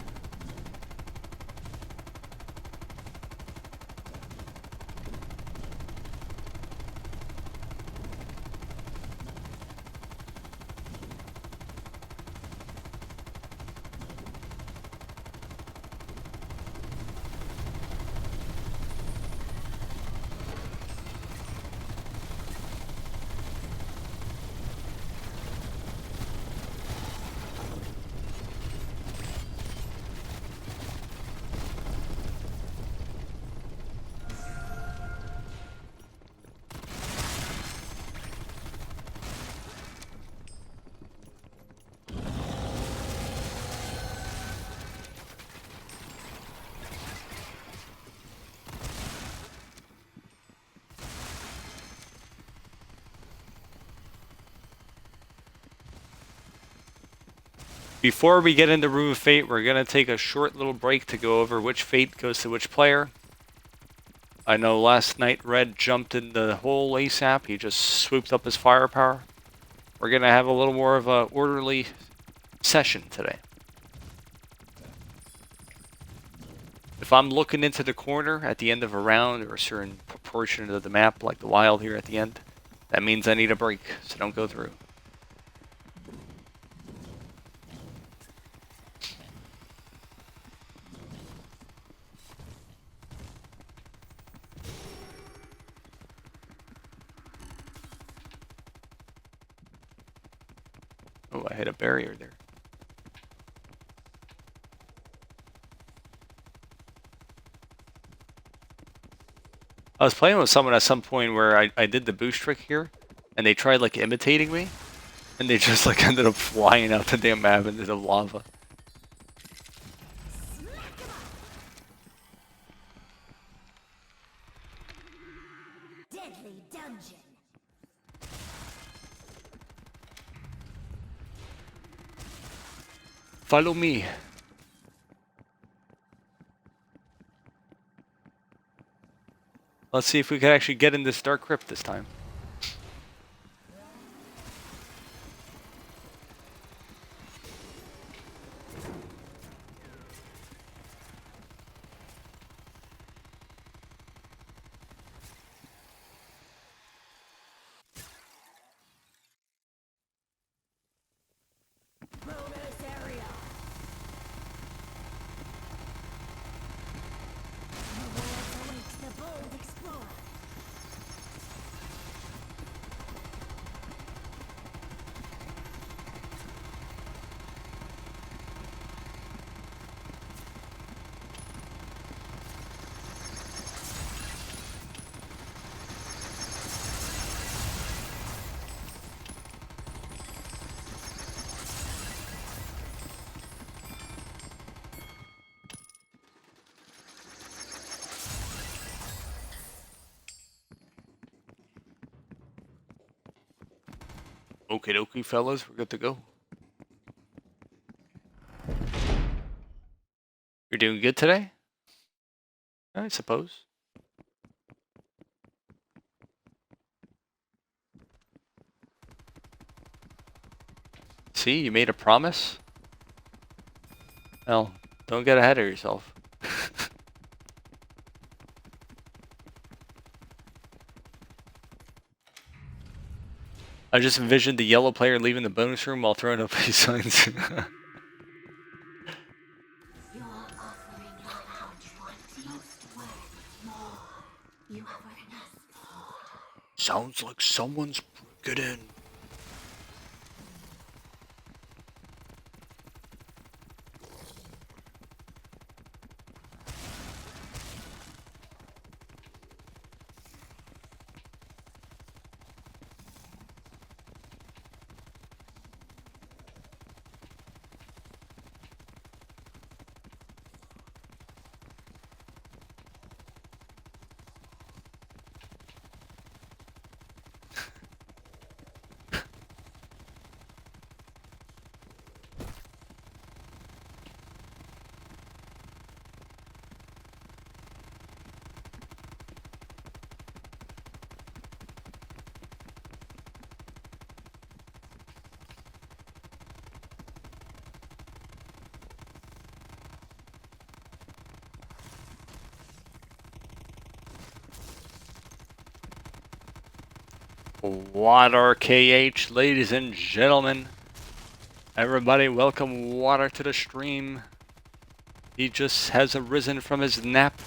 [SPEAKER 1] Before we get into Room of Fate, we're going to take a short little break to go over which fate goes to which player. I know last night Red jumped in the hole ASAP. He just swooped up his firepower. We're going to have a little more of a orderly session today. If I'm looking into the corner at the end of a round or a certain proportion of the map, like the wild here at the end, that means I need a break, so don't go through. Oh, I hit a barrier there. I was playing with someone at some point where I did the boost trick here, and they tried like imitating me, and they just like ended up flying out the damn map into the lava.
[SPEAKER 2] Deadly Dungeon.
[SPEAKER 1] Follow me. Let's see if we can actually get in this dark crypt this time.
[SPEAKER 2] Bonus area. Rewards await the bold explorer.
[SPEAKER 1] Okie dokie, fellas, we're good to go. You're doing good today? I suppose. See, you made a promise? Well, don't get ahead of yourself. I just envisioned the yellow player leaving the bonus room while throwing up peace signs.
[SPEAKER 2] You're offering about 20 worth more. You have enough.
[SPEAKER 1] Sounds like someone's breaking in. Water KH, ladies and gentlemen. Everybody, welcome Water to the stream. He just has arisen from his nap.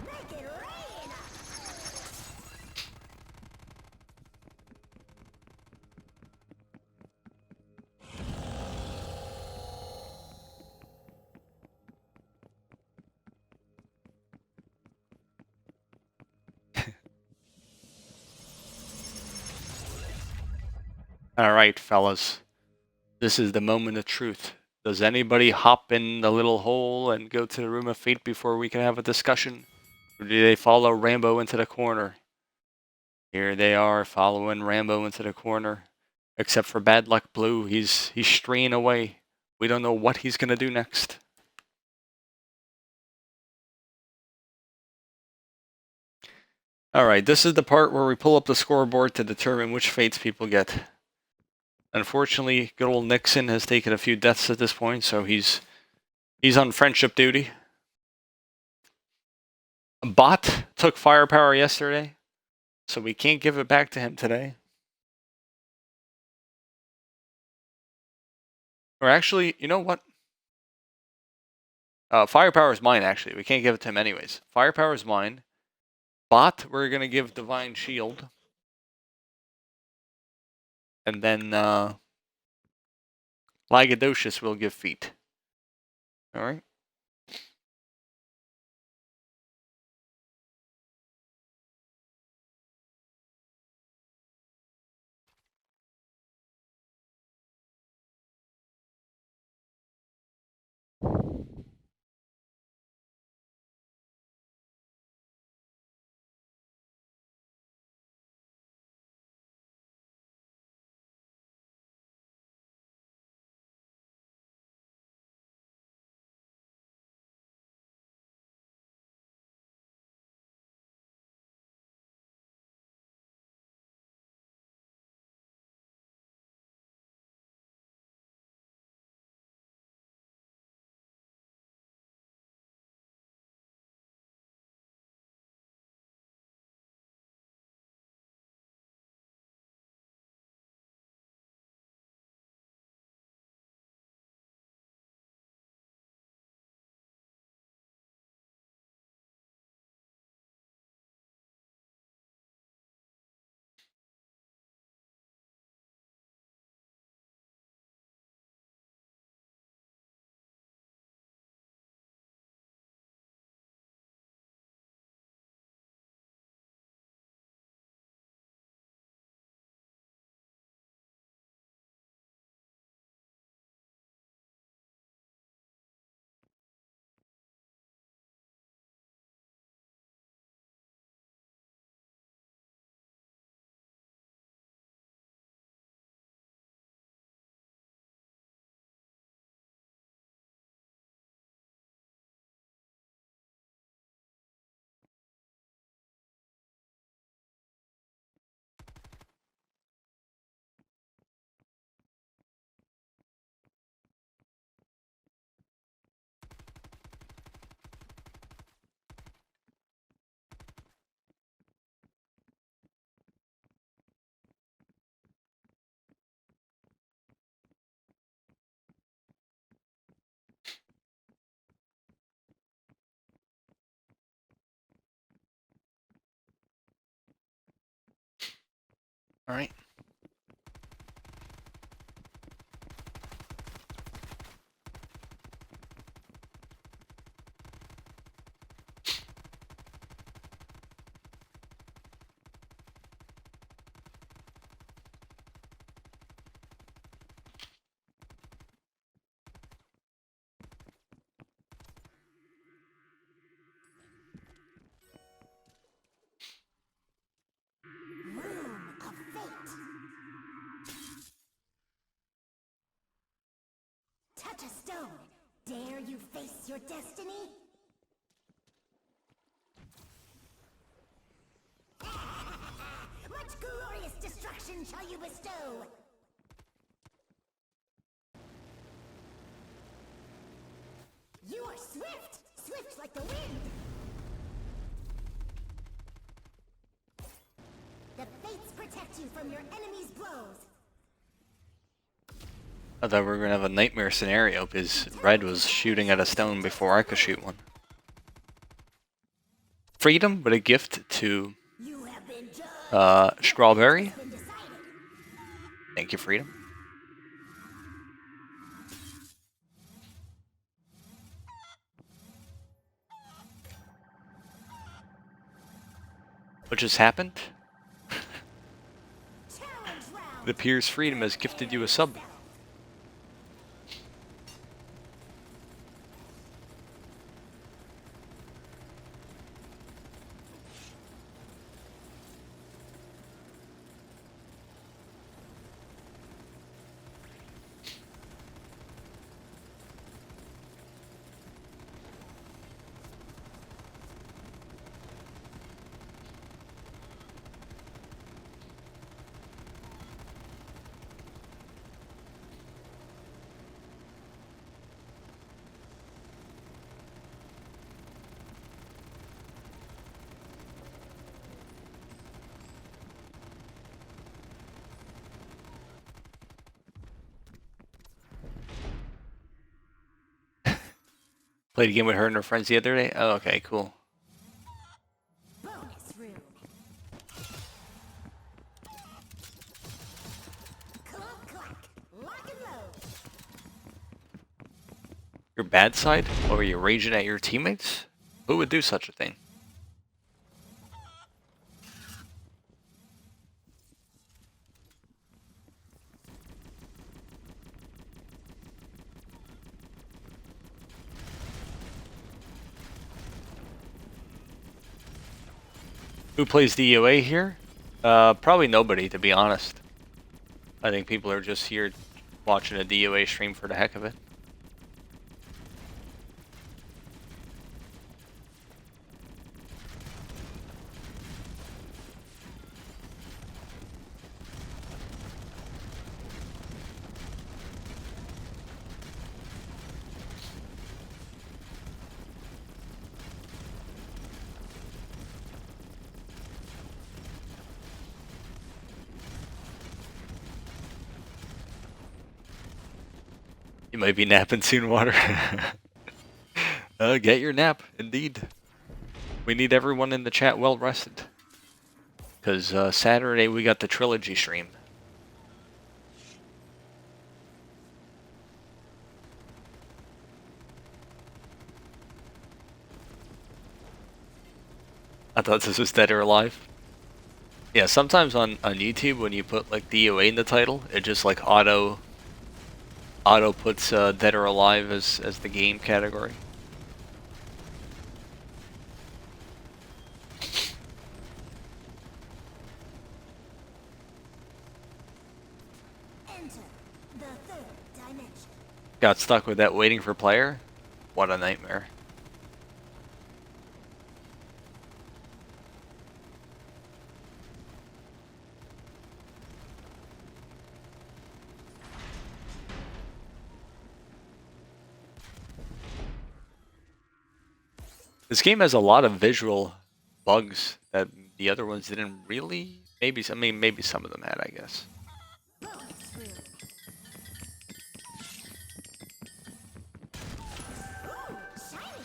[SPEAKER 2] Make it rain!
[SPEAKER 1] Alright, fellas. This is the moment of truth. Does anybody hop in the little hole and go to the room of fate before we can have a discussion? Or do they follow Rambo into the corner? Here they are, following Rambo into the corner. Except for Bad Luck Blue, he's straying away. We don't know what he's gonna do next. Alright, this is the part where we pull up the scoreboard to determine which fates people get. Unfortunately, good old Nixon has taken a few deaths at this point, so he's on friendship duty. Bot took firepower yesterday, so we can't give it back to him today. Or actually, you know what? Firepower is mine, actually. We can't give it to him anyways. Firepower is mine. Bot, we're going to give Divine Shield. And then Lagadocious will give Feet. Alright? All right.
[SPEAKER 2] Room of fate. Touch a stone. Dare you face your destiny? What glorious destruction shall you bestow? You are swift, swift like the wind. The fates protect you from your enemy's blows.
[SPEAKER 1] I thought we were gonna have a nightmare scenario because Red was shooting at a stone before I could shoot one. Freedom, but a gift to
[SPEAKER 2] You have been judged.
[SPEAKER 1] Strawberry.
[SPEAKER 2] Been decided.
[SPEAKER 1] Thank you, Freedom. What just happened?
[SPEAKER 2] Challenge round.
[SPEAKER 1] It appears Freedom has gifted you a sub. Played a game with her and her friends the other day. Oh, okay, cool.
[SPEAKER 2] Bonus room. Clunk clack. Lock and load.
[SPEAKER 1] Your bad side? Or were you raging at your teammates? Who would do such a thing? Who plays DOA here? Probably nobody, to be honest. I think people are just here watching a DOA stream for the heck of it. You might be napping soon, Water. Get your nap, indeed. We need everyone in the chat well rested. Because Saturday we got the trilogy stream. I thought this was Dead or Alive. Yeah, sometimes on YouTube when you put like DOA in the title, it just like auto puts Dead or Alive as the game category.
[SPEAKER 2] Enter the third dimension.
[SPEAKER 1] Got stuck with that waiting for player? What a nightmare. This game has a lot of visual bugs that the other ones didn't really. Maybe maybe some of them had, I guess.
[SPEAKER 2] Bonus room. Ooh, shiny.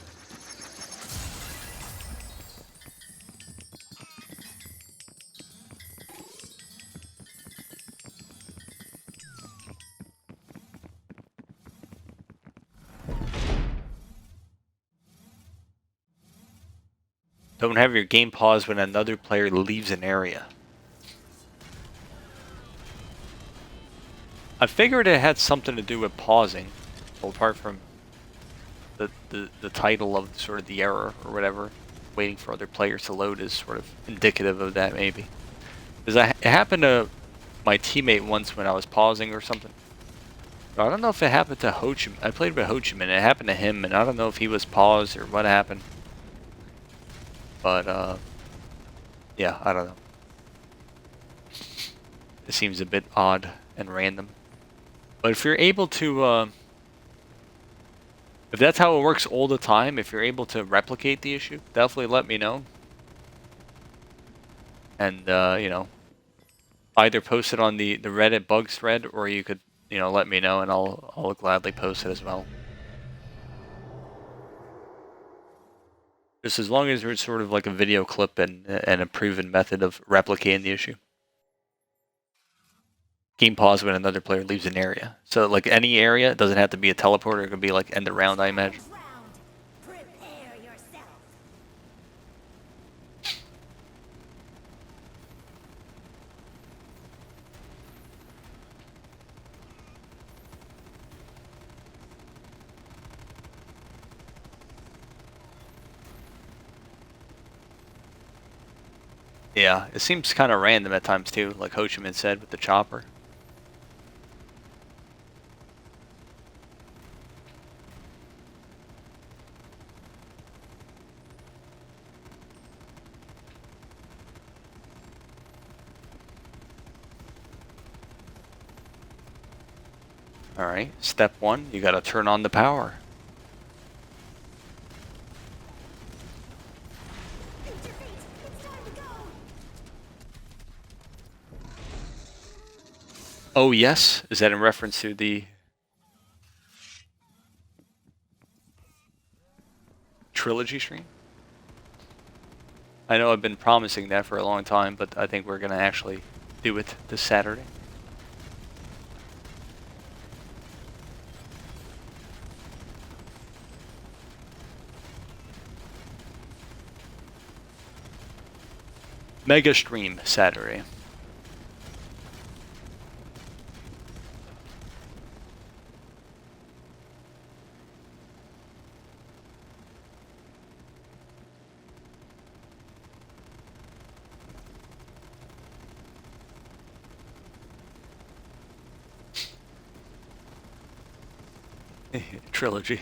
[SPEAKER 1] Don't have your game pause when another player leaves an area. I figured it had something to do with pausing, well, apart from the title of sort of the error or whatever. Waiting for other players to load is sort of indicative of that, maybe. Because it happened to my teammate once when I was pausing or something. I don't know if it happened to Ho Chi Minh. I played with Ho Chi Minh, and it happened to him, and I don't know if he was paused or what happened. But, yeah, I don't know. It seems a bit odd and random. But if you're able to, if that's how it works all the time, if you're able to replicate the issue, definitely let me know. And, you know, either post it on the Reddit bugs thread, or you could, you know, let me know, and I'll gladly post it as well. Just as long as there's sort of like a video clip and a proven method of replicating the issue. Game pause when another player leaves an area. So like any area, it doesn't have to be a teleporter. It could be like end of round, I imagine.
[SPEAKER 2] Prepare yourself.
[SPEAKER 1] Yeah, it seems kind of random at times too, like Ho Chi Minh said with the chopper. Alright, step one, you gotta turn on the power.
[SPEAKER 2] Beat your feet. It's time to go.
[SPEAKER 1] Oh yes? Is that in reference to the trilogy stream? I know I've been promising that for a long time, but I think we're gonna actually do it this Saturday. Mega stream Saturday. Trilogy.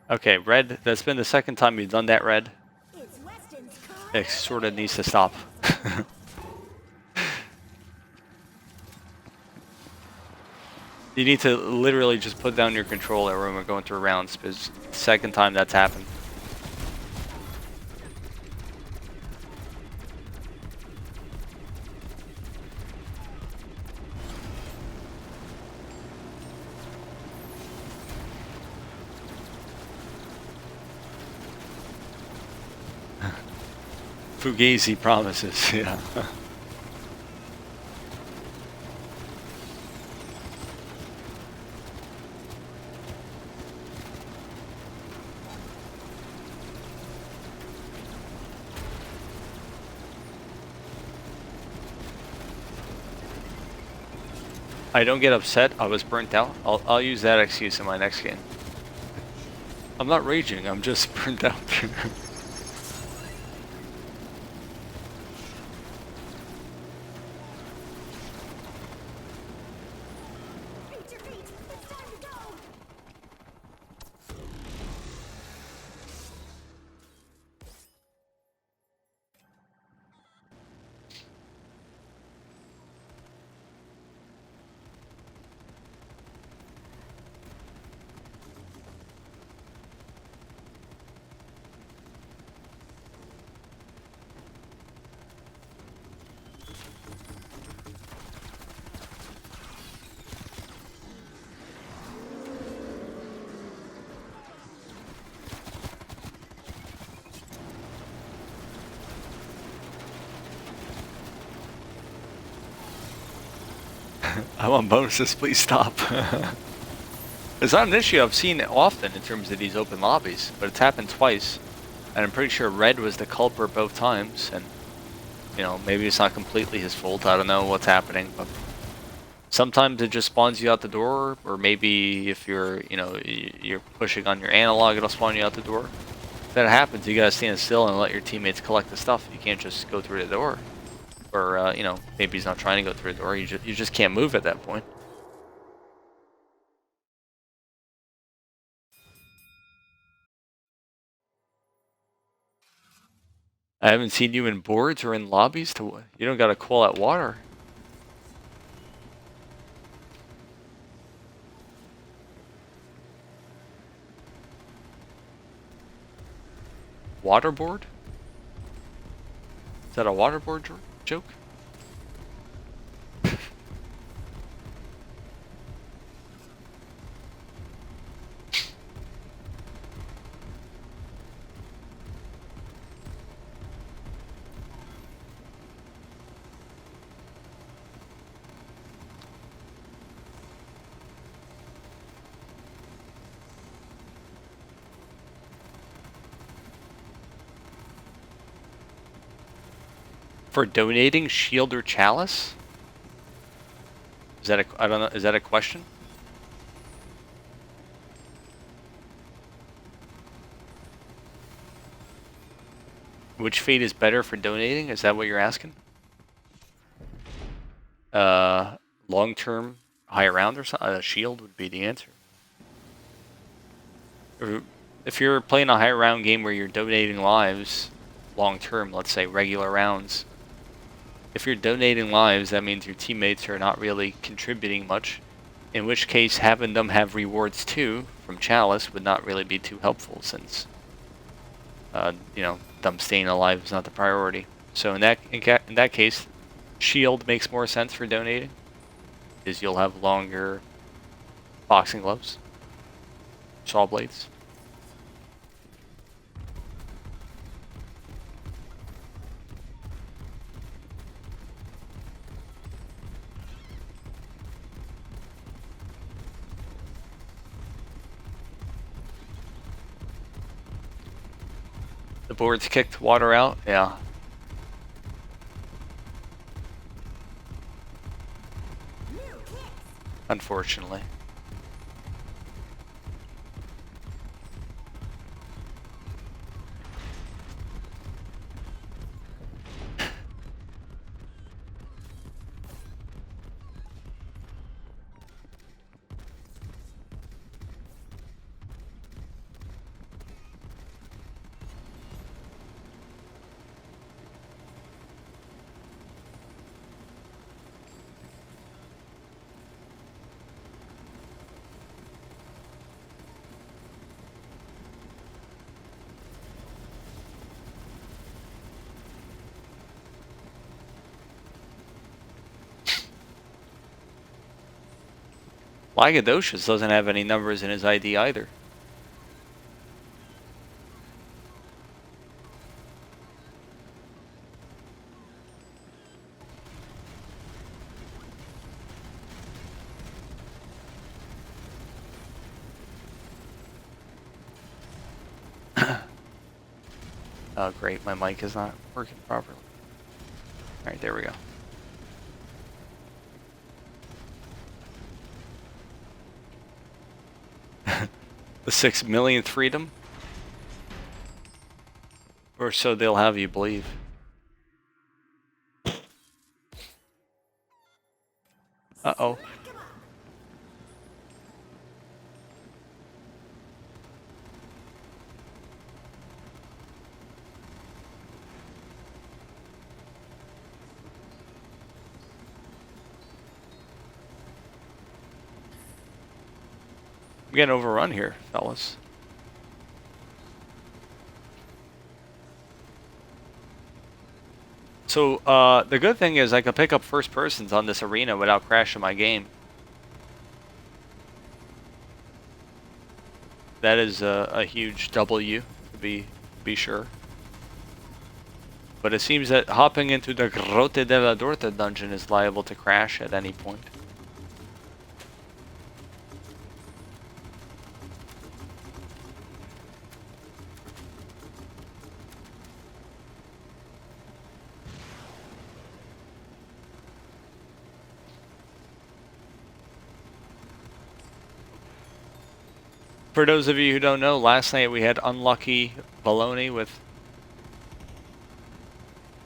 [SPEAKER 1] Okay, Red, that's been the second time you've done that, Red.
[SPEAKER 2] It's Weston's
[SPEAKER 1] It sort of needs to stop. You need to literally just put down your controller when we're going through rounds, because the second time that's happened. Fugazi promises, yeah. I don't get upset. I was burnt out. I'll use that excuse in my next game. I'm not raging. I'm just burnt out.
[SPEAKER 2] Beat your feet. It's time to go.
[SPEAKER 1] I want bonuses, please stop. It's not an issue I've seen often in terms of these open lobbies, but it's happened twice. And I'm pretty sure Red was the culprit both times, and, you know, maybe it's not completely his fault, I don't know what's happening, but sometimes it just spawns you out the door, or maybe if you're, you know, you're pushing on your analog, it'll spawn you out the door. If that happens, you gotta stand still and let your teammates collect the stuff. You can't just go through the door. Or, you know, maybe he's not trying to go through the door, you just can't move at that point. I haven't seen you in boards or in lobbies to. You don't gotta call out water. Waterboard? Is that a waterboard joke? For donating shield or chalice? Is that I don't know, is that a question? Which fate is better for donating? Is that what you're asking? Long-term high round or something? Shield would be the answer. If you're playing a high round game where you're donating lives long-term, let's say regular rounds, if you're donating lives, that means your teammates are not really contributing much, in which case having them have rewards too from Chalice would not really be too helpful, since you know, them staying alive is not the priority. So in that case, Shield makes more sense for donating, because you'll have longer boxing gloves, saw blades. The board's kicked water out, yeah. Unfortunately. Lagadocious doesn't have any numbers in his ID either. Oh great, my mic is not working properly. Alright, there we go. The 6 millionth freedom? Or so they'll have you believe. Uh-oh. I'm getting overrun here, fellas. So, the good thing is I can pick up first persons on this arena without crashing my game. That is a huge W, to be sure. But it seems that hopping into the Grotte della Dorta dungeon is liable to crash at any point. For those of you who don't know, last night we had unlucky baloney with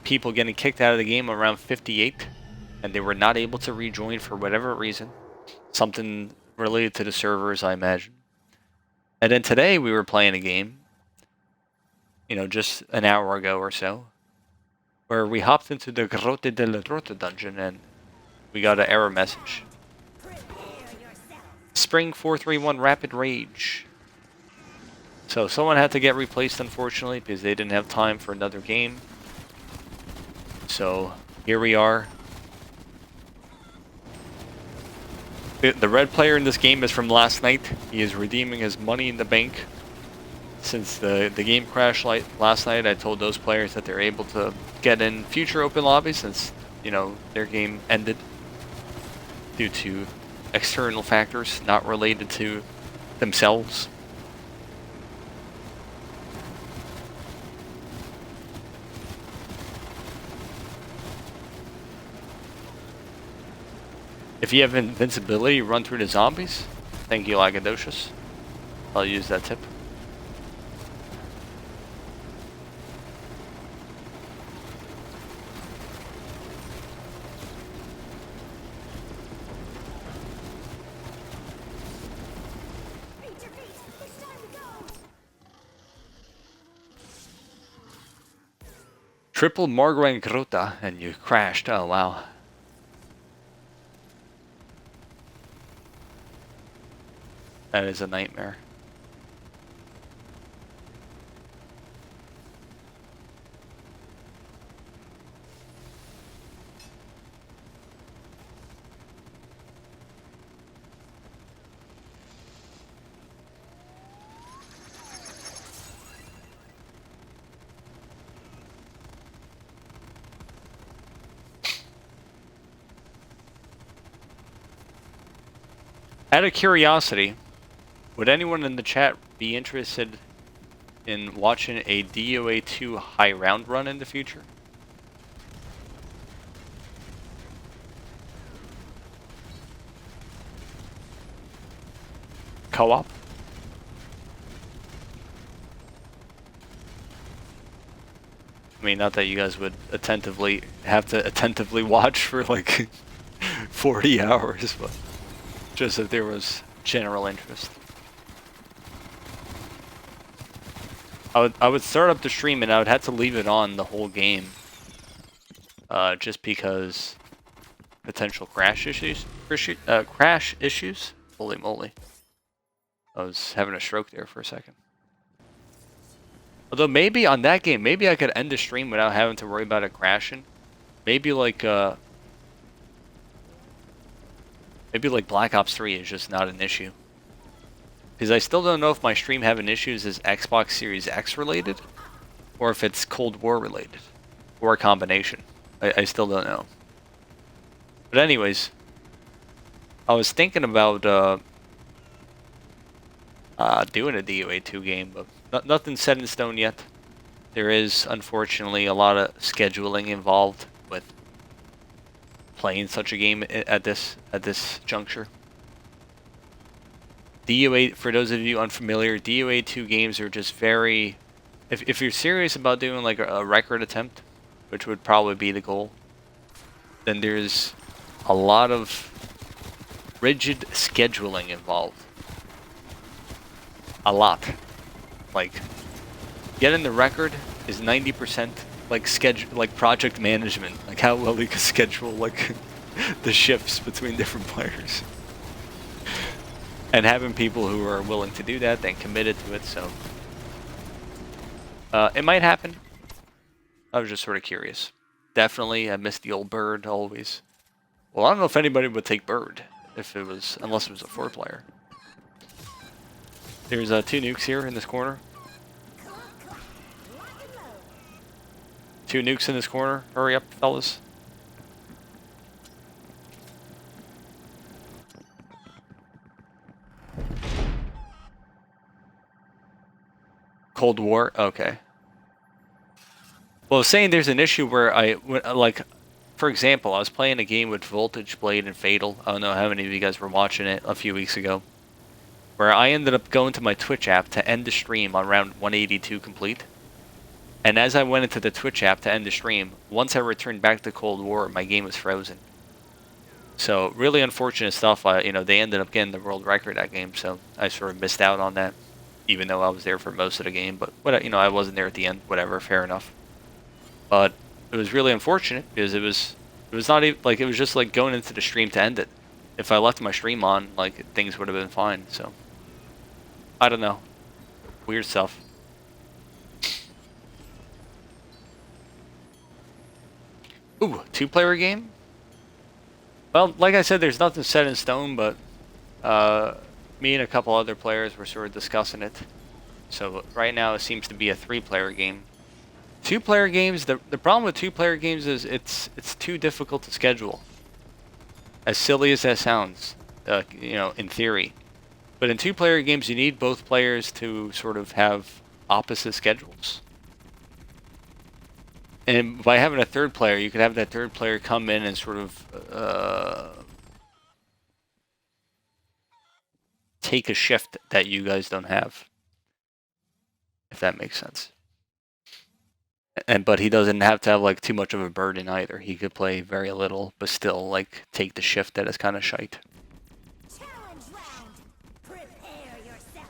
[SPEAKER 1] people getting kicked out of the game around 58, and they were not able to rejoin for whatever reason. Something related to the servers, I imagine. And then today we were playing a game, you know, just an hour ago or so, where we hopped into the Grotte Deadly Dungeon and we got an error message. Spring 431 Rapid Rage. So someone had to get replaced, unfortunately, because they didn't have time for another game. So here we are. The red player in this game is from last night. He is redeeming his money in the bank. Since the game crashed last night, I told those players that they're able to get in future open lobbies since, you know, their game ended due to external factors not related to themselves. If you have invincibility, run through the zombies. Thank you, lagadocious. I'll use that tip. Triple Margwang Grotta and you crashed. Oh wow. That is a nightmare. Out of curiosity, would anyone in the chat be interested in watching a DOA2 high round run in the future? Co-op? I mean, not that you guys would have to attentively watch for like 40 hours, but just if there was general interest. I would start up the stream and I would have to leave it on the whole game, just because potential crash issues. Crash issues. Holy moly! I was having a stroke there for a second. Although maybe on that game, maybe I could end the stream without having to worry about it crashing. Maybe like Black Ops 3 is just not an issue. Because I still don't know if my stream having issues is Xbox Series X related, or if it's Cold War related, or a combination. I still don't know. But anyways, I was thinking about doing a DOA2 game, but nothing's set in stone yet. There is, unfortunately, a lot of scheduling involved with playing such a game at this juncture. DOA, for those of you unfamiliar, DOA2 games are just very... If you're serious about doing like a record attempt, which would probably be the goal, then there's a lot of rigid scheduling involved. A lot. Like, getting the record is 90% like project management, like how well you can schedule like the shifts between different players. And having people who are willing to do that and committed to it, so it might happen. I was just sort of curious. Definitely, I miss the old bird always. Well, I don't know if anybody would take bird unless it was a 4-player. There's 2 nukes here in this corner. 2 nukes in this corner. Hurry up, fellas. Cold War? Okay. Well, I was saying there's an issue where for example, I was playing a game with Voltage Blade and Fatal. I don't know how many of you guys were watching it a few weeks ago. where I ended up going to my Twitch app to end the stream on round 182 complete. And as I went into the Twitch app to end the stream, once I returned back to Cold War, my game was frozen. So really unfortunate stuff. You know, they ended up getting the world record that game, so I sort of missed out on that, even though I was there for most of the game. But what, you know, I wasn't there at the end. Whatever, fair enough. But it was really unfortunate because it was not even like, it was just like going into the stream to end it. If I left my stream on, like, things would have been fine. So I don't know, weird stuff. Ooh, 2-player game? Well, like I said, there's nothing set in stone, but me and a couple other players were sort of discussing it. So right now it seems to be a 3-player game. 2-player games, the problem with 2-player games is it's too difficult to schedule. As silly as that sounds, you know, in theory. But in 2-player games, you need both players to sort of have opposite schedules. And by having a third player, you could have that third player come in and sort of take a shift that you guys don't have, if that makes sense. But he doesn't have to have like too much of a burden either. He could play very little, but still like take the shift that is kind of shite.
[SPEAKER 2] Challenge round. Prepare yourself.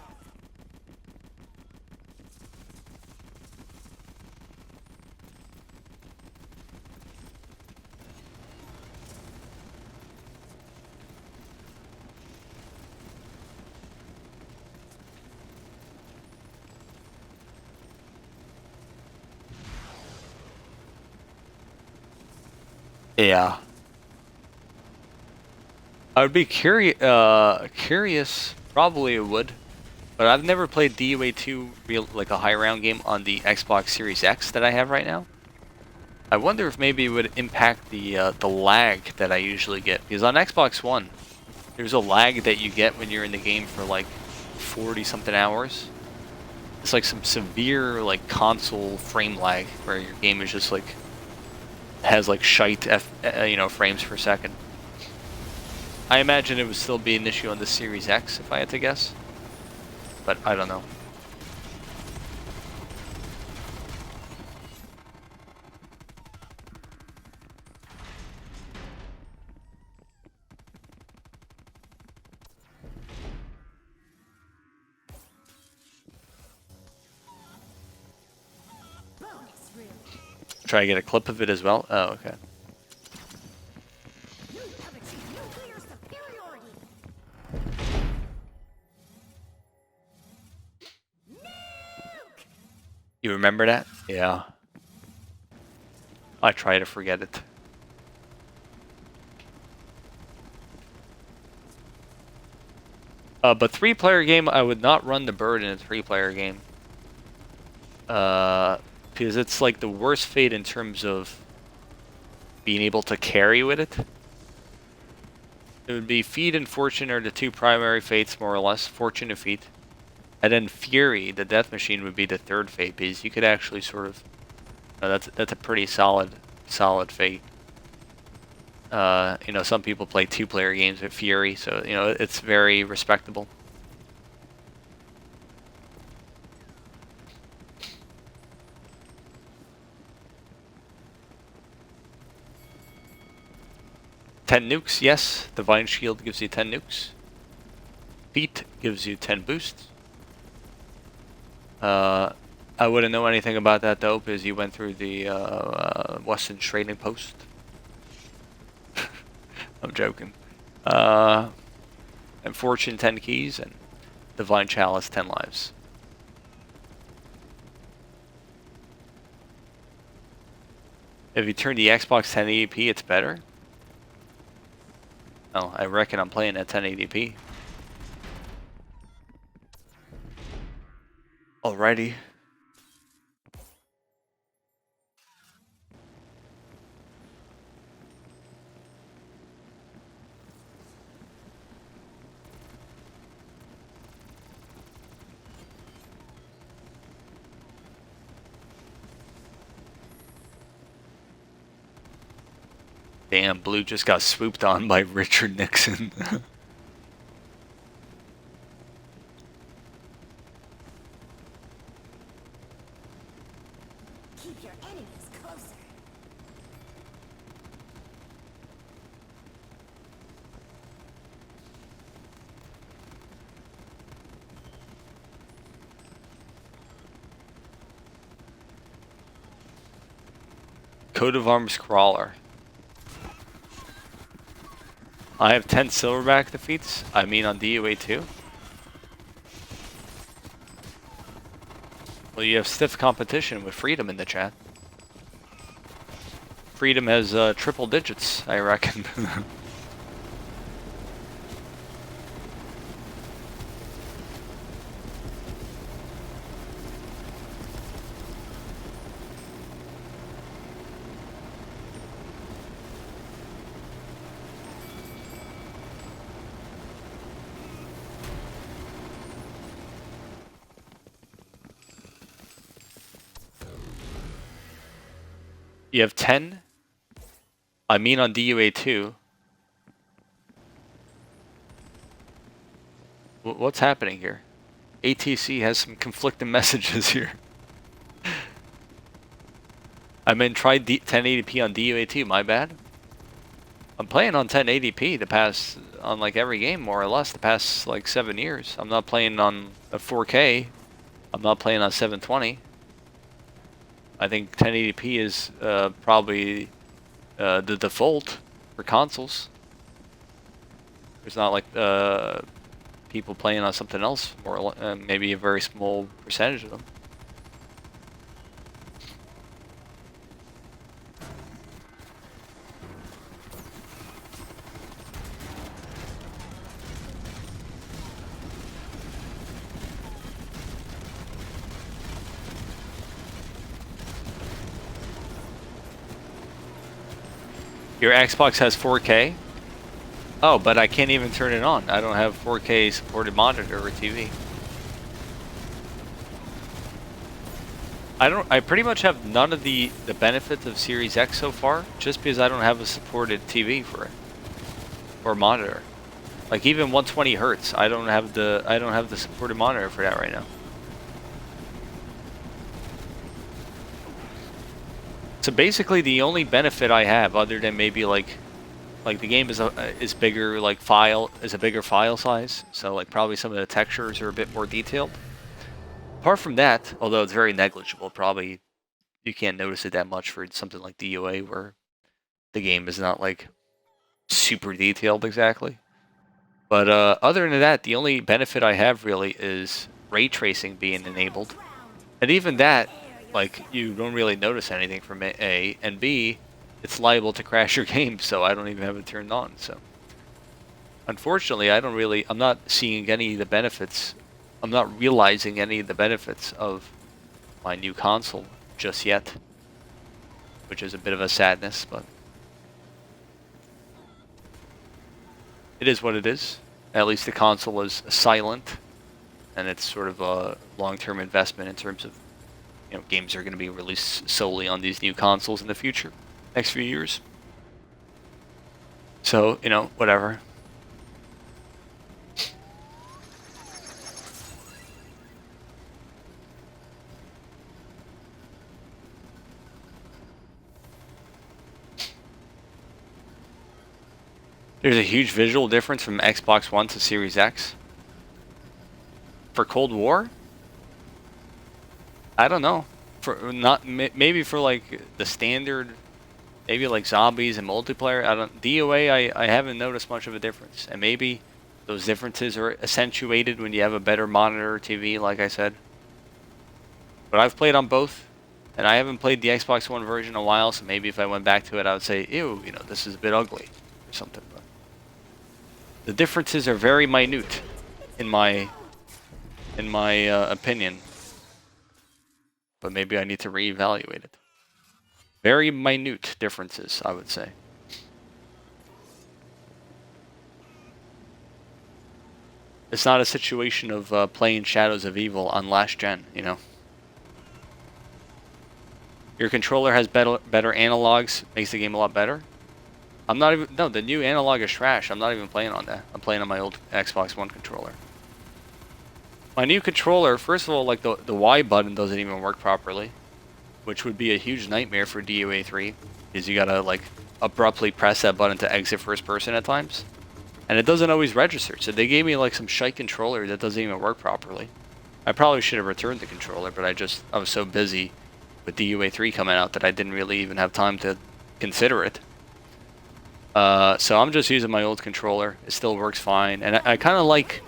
[SPEAKER 1] Yeah. I would be curious, probably it would, but I've never played DOA2 real, like a high round game on the Xbox Series X that I have right now. I wonder if maybe it would impact the lag that I usually get, because on Xbox One, there's a lag that you get when you're in the game for like 40 something hours. It's like some severe like console frame lag where your game is just like has like shite you know, frames per second. I imagine it would still be an issue on the Series X if I had to guess, but I don't know.
[SPEAKER 2] Bonus room.
[SPEAKER 1] Try to get a clip of it as well. Oh, okay.
[SPEAKER 2] You have achieved nuclear superiority. Nuke!
[SPEAKER 1] You remember that? Yeah. I try to forget it. But 3-player game, I would not run the bird in a 3-player game. Because it's like the worst fate in terms of being able to carry with it. It would be Feed and Fortune are the two primary fates, more or less. Fortune and Feed. And then Fury, the Death Machine, would be the third fate, because you could actually sort of... that's a pretty solid fate. You know, some people play 2-player games with Fury, so, you know, it's very respectable. Ten nukes, yes. Divine Shield gives you 10 nukes. Feet gives you 10 boosts. I wouldn't know anything about that though, because you went through the Western Trading Post. I'm joking. And Fortune 10 keys, and Divine Chalice 10 lives. If you turn the Xbox 1080p, it's better. Oh, I reckon I'm playing at 1080p. Alrighty. Damn, Blue just got swooped on by Richard Nixon. Coat of Arms Crawler. I have 10 silverback defeats. I mean on DOA2. Well, you have stiff competition with Freedom in the chat. Freedom has triple digits, I reckon. You have 10? I mean on DOA2. What's happening here? ATC has some conflicting messages here. I mean, try 1080p on DOA2, my bad. I'm playing on 1080p on like every game, more or less, the past like 7 years. I'm not playing on a 4K. I'm not playing on 720. I think 1080p is probably the default for consoles. There's not like people playing on something else, or maybe a very small percentage of them. Your Xbox has 4K? Oh, but I can't even turn it on. I don't have 4K supported monitor or TV. I pretty much have none of the benefits of Series X so far, just because I don't have a supported TV for it. Or monitor. Like even 120 Hertz, I don't have the supported monitor for that right now. So basically, the only benefit I have, other than maybe like the game is bigger, like is a bigger file size, so like probably some of the textures are a bit more detailed. Apart from that, although it's very negligible, probably you can't notice it that much for something like DOA, where the game is not like super detailed exactly. But other than that, the only benefit I have really is ray tracing being enabled, and even that, like, you don't really notice anything from A, and B, it's liable to crash your game, so I don't even have it turned on. So unfortunately, I'm not seeing any of the benefits. I'm not realizing any of the benefits of my new console just yet, which is a bit of a sadness, but it is what it is. At least the console is silent, and it's sort of a long-term investment in terms of, you know, games are going to be released solely on these new consoles in the future, next few years. So, you know, whatever. There's a huge visual difference from Xbox One to Series X. For Cold War? I don't know. Maybe for like the standard, maybe like zombies and multiplayer. DOA, I haven't noticed much of a difference, and maybe those differences are accentuated when you have a better monitor or TV, like I said. But I've played on both, and I haven't played the Xbox One version in a while, so maybe if I went back to it, I would say, ew, you know, this is a bit ugly or something. But the differences are very minute, in my opinion. But maybe I need to reevaluate it. Very minute differences, I would say. It's not a situation of playing Shadows of Evil on last gen, you know. Your controller has better analogs, makes the game a lot better. I'm not even, no, the new analog is trash. I'm not even playing on that. I'm playing on my old Xbox One controller. My new controller, first of all, like the Y button doesn't even work properly, which would be a huge nightmare for DOA3, because you gotta like abruptly press that button to exit first person at times, and it doesn't always register. So they gave me like some shite controller that doesn't even work properly. I probably should have returned the controller, but I was so busy with DOA3 coming out that I didn't really even have time to consider it. So I'm just using my old controller. It still works fine, and I kind of like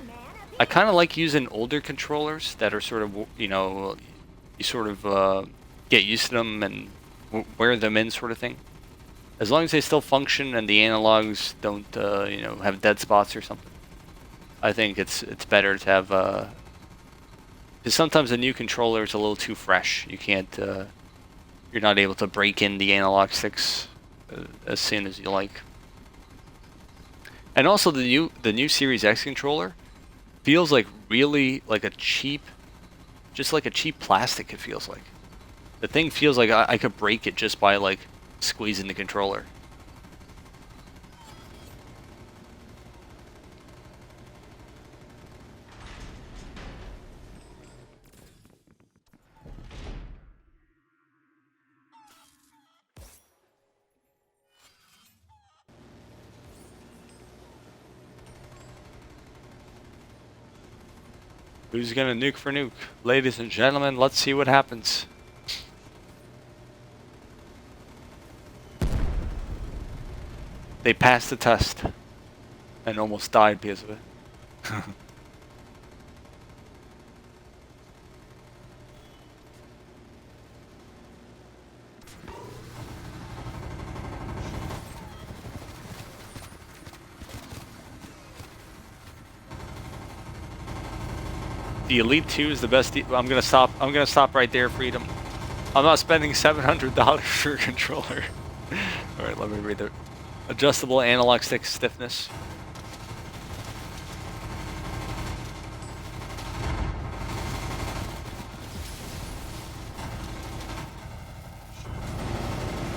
[SPEAKER 1] using older controllers that are sort of, you know, you sort of get used to them and wear them in, sort of thing. As long as they still function and the analogs don't, you know, have dead spots or something. I think it's better to have, because sometimes a new controller is a little too fresh. You can't, you're not able to break in the analog sticks as soon as you like. And also the new Series X controller feels like really like a cheap, just like a cheap plastic. It feels like the thing feels like I could break it just by like squeezing the controller. Who's gonna nuke for nuke? Ladies and gentlemen, let's see what happens. They passed the test and almost died because of it. The Elite 2 is the best. I'm gonna stop right there, Freedom. I'm not spending $700 for a controller. All right, let me read it. Adjustable analog stick stiffness.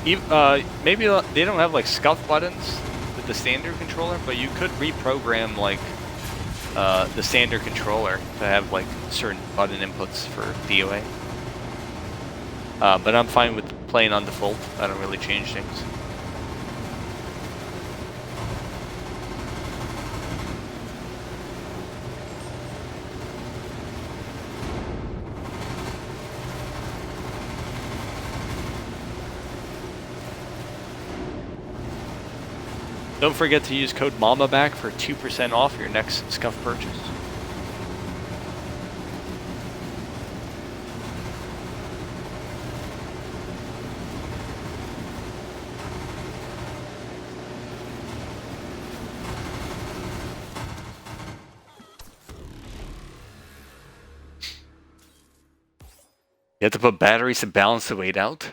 [SPEAKER 1] Maybe they don't have like scuff buttons with the standard controller, but you could reprogram like the standard controller to have like certain button inputs for DOA. But I'm fine with playing on default. I don't really change things. Don't forget to use code MAMABACK for 2% off your next scuff purchase. You have to put batteries to balance the weight out.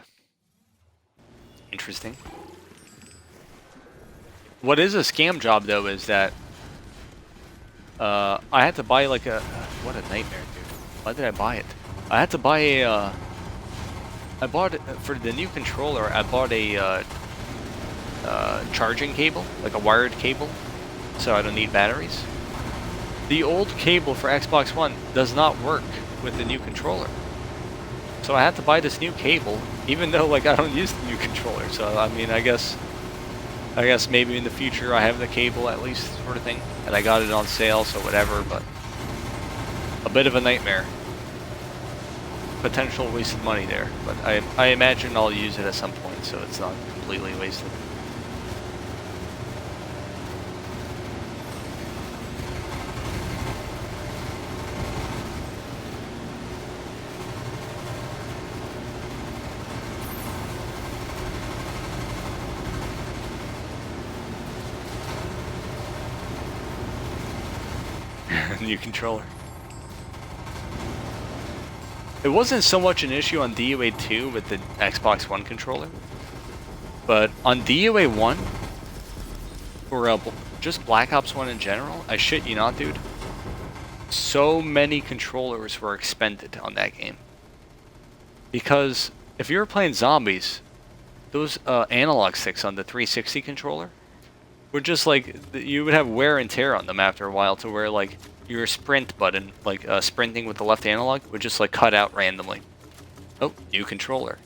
[SPEAKER 1] Interesting. What is a scam job though is that I had to buy like a what a nightmare, dude. Why did I buy it? I had to buy a I bought it for the new controller. I bought a charging cable, like a wired cable, so I don't need batteries. The old cable for Xbox One does not work with the new controller, so I had to buy this new cable, even though like I don't use the new controller. So I mean, I guess maybe in the future I have the cable at least, sort of thing, and I got it on sale, so whatever, but a bit of a nightmare. Potential wasted money there, but I imagine I'll use it at some point, so it's not completely wasted. New controller. It wasn't so much an issue on DOA2 with the Xbox One controller, but on DOA1, or just Black Ops 1 in general, I shit you not, dude, so many controllers were expended on that game. Because if you were playing zombies, those analog sticks on the 360 controller were just like, you would have wear and tear on them after a while, to where like your sprint button, like sprinting with the left analog, would just like cut out randomly. Oh, new controller.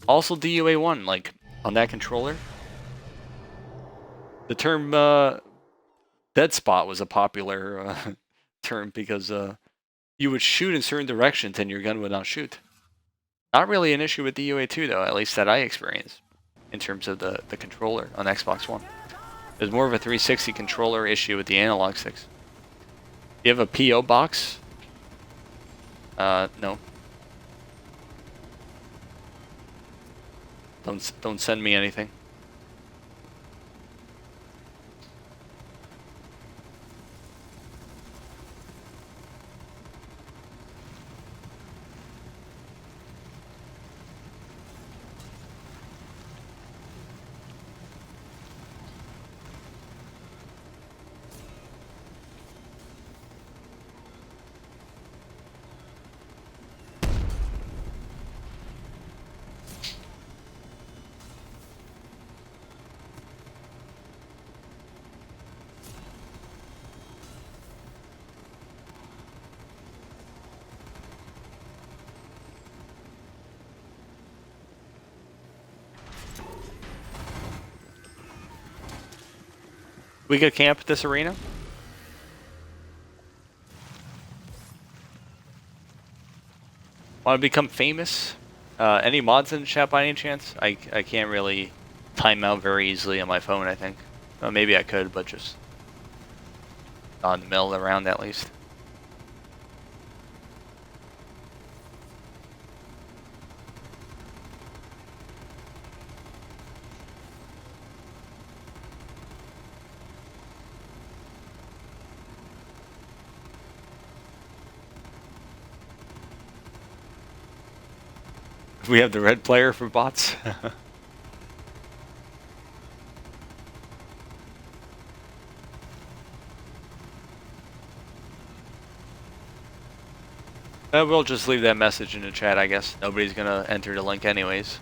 [SPEAKER 1] Also DOA1, like on that controller, the term dead spot was a popular term, because you would shoot in certain directions and your gun would not shoot. Not really an issue with DOA2 though, at least that I experienced, in terms of the controller on Xbox One. There's more of a 360 controller issue with the analog sticks. Do you have a PO box? No. Don't send me anything. We could camp at this arena. Want to become famous? Any mods in the chat by any chance? I can't really time out very easily on my phone, I think. Maybe I could, but just not mill around at least. We have the red player for bots. We'll just leave that message in the chat, I guess. Nobody's gonna enter the link anyways.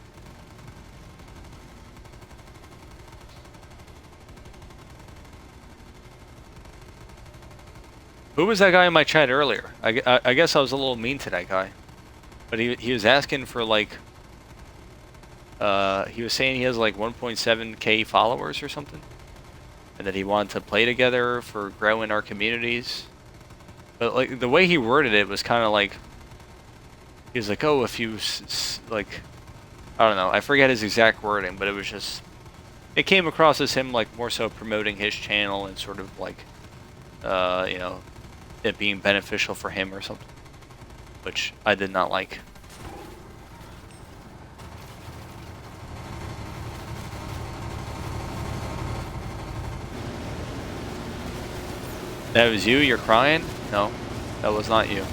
[SPEAKER 1] Who was that guy in my chat earlier? I guess I was a little mean to that guy. But he was asking for like... he was saying he has like 1.7k followers or something. And that he wanted to play together for growing our communities. But like the way he worded it was kind of like... He was like, oh, if you... like... I don't know, I forget his exact wording, but it was just... It came across as him like more so promoting his channel and sort of like... you know... it being beneficial for him or something. Which I did not like. That was you? You're crying? No, that was not you.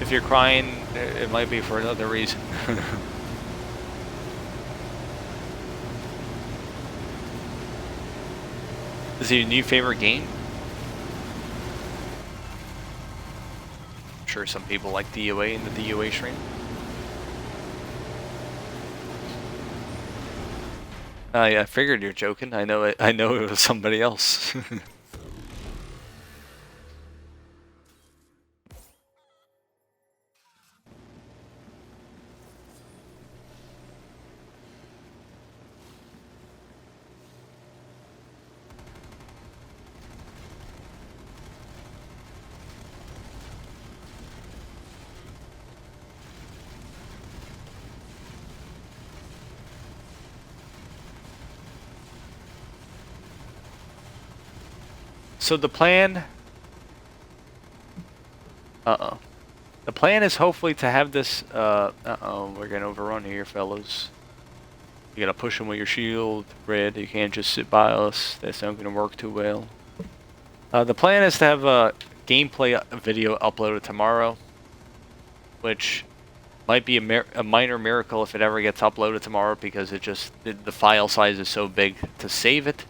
[SPEAKER 1] If you're crying, it might be for another reason. Is it your new favorite game? I'm sure some people like DOA in the DOA stream. I figured you're joking. I know it. I know it was somebody else. So the plan... Uh-oh. The plan is hopefully to have this... Uh-oh, we're getting overrun here, fellas. You gotta push them with your shield, Red. You can't just sit by us. That's not gonna work too well. The plan is to have a gameplay video uploaded tomorrow. Which might be a minor miracle if it ever gets uploaded tomorrow, because it just... the file size is so big to save it.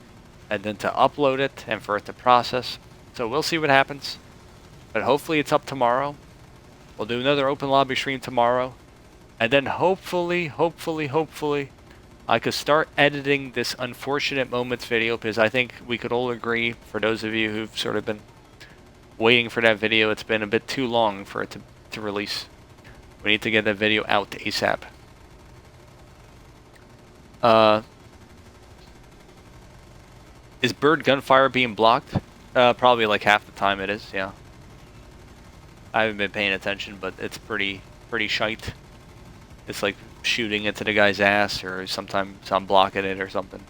[SPEAKER 1] And then to upload it, and for it to process. So we'll see what happens. But hopefully it's up tomorrow. We'll do another open lobby stream tomorrow. And then hopefully, I could start editing this Unfortunate Moments video, because I think we could all agree, for those of you who've sort of been waiting for that video, it's been a bit too long for it to release. We need to get that video out ASAP. Is bird gunfire being blocked? Probably like half the time it is, yeah. I haven't been paying attention, but it's pretty shite. It's like shooting into the guy's ass, or sometimes I'm blocking it or something.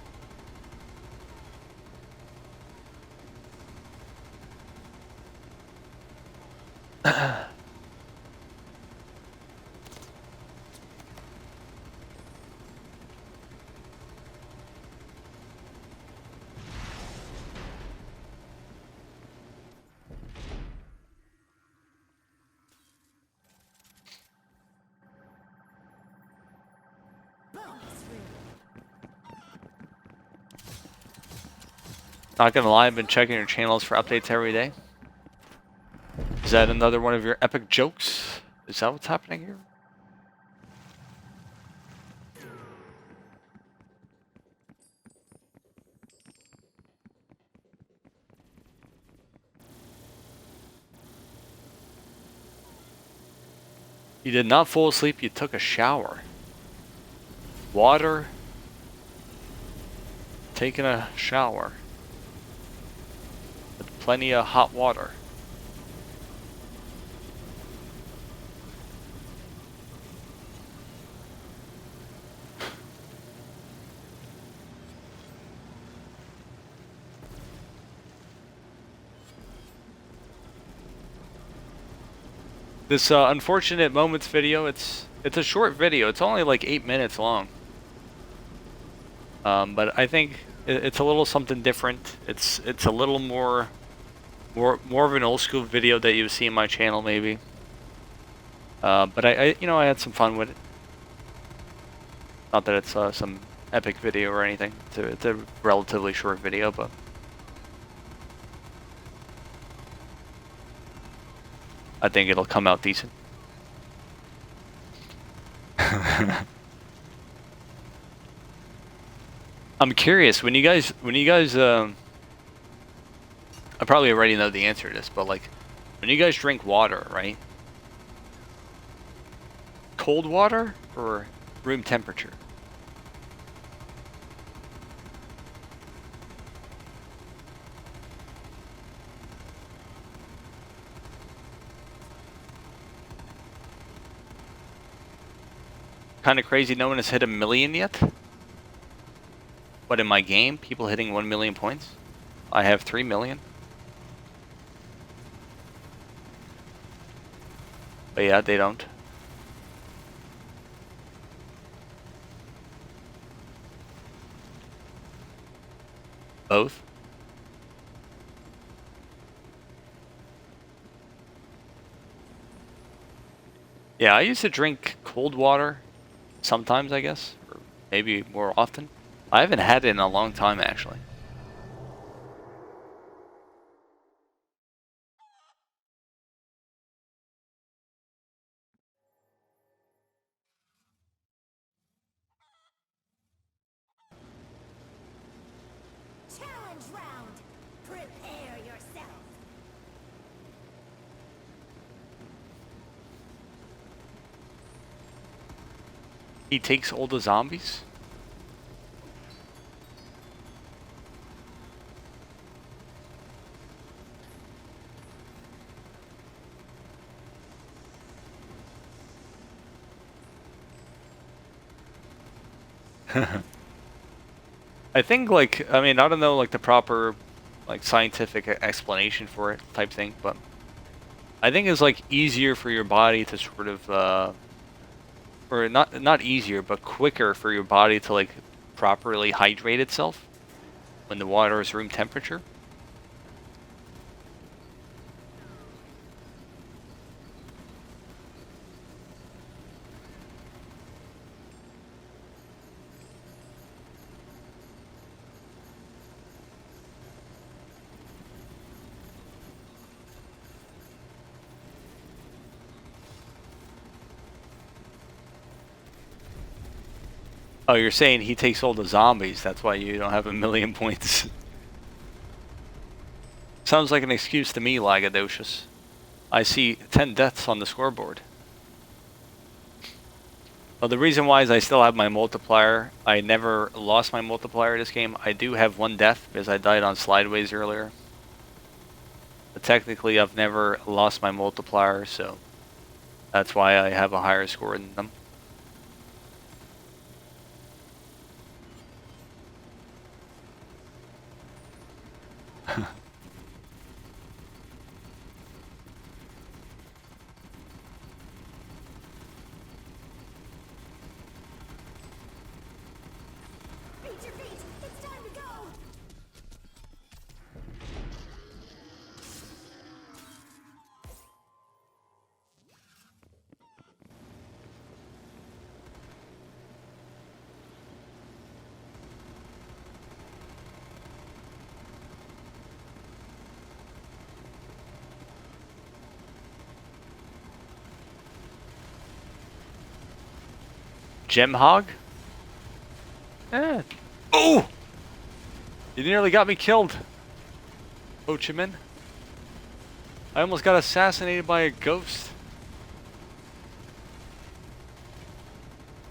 [SPEAKER 1] Not gonna lie, I've been checking your channels for updates every day. Is that another one of your epic jokes? Is that what's happening here? You did not fall asleep, you took a shower. Water. Taking a shower. With plenty of hot water. This unfortunate moments video, it's a short video. It's only like 8 minutes long. But I think it's a little something different. It's a little more of an old school video that you see in my channel maybe. But I I had some fun with it. Not that it's some epic video or anything. It's a relatively short video, but I think it'll come out decent. I'm curious, when you guys I probably already know the answer to this, but like when you guys drink water, right? Cold water or room temperature? Kind of crazy no one has hit 1 million yet. But in my game, people hitting 1 million points. I have 3 million. But yeah, they don't. Both. Yeah, I used to drink cold water sometimes, I guess, or maybe more often. I haven't had it in a long time, actually.
[SPEAKER 2] Challenge round. Prepare yourself.
[SPEAKER 1] He takes all the zombies? I think, like, I mean, I don't know, like, the proper, like, scientific explanation for it type thing, but I think it's, like, easier for your body to sort of, or not easier, but quicker for your body to, like, properly hydrate itself when the water is room temperature. Oh, you're saying he takes all the zombies, that's why you don't have 1 million points. Sounds like an excuse to me, lagadocious. I see 10 deaths on the scoreboard. Well, the reason why is I still have my multiplier. I never lost my multiplier this game. I do have 1 death because I died on slideways earlier. technically I've never lost my multiplier, so that's why I have a higher score than them.
[SPEAKER 2] Beat your feet. It's time to go.
[SPEAKER 1] Gem hog? Eh. Oh! You nearly got me killed, Ho Chi Minh. I almost got assassinated by a ghost.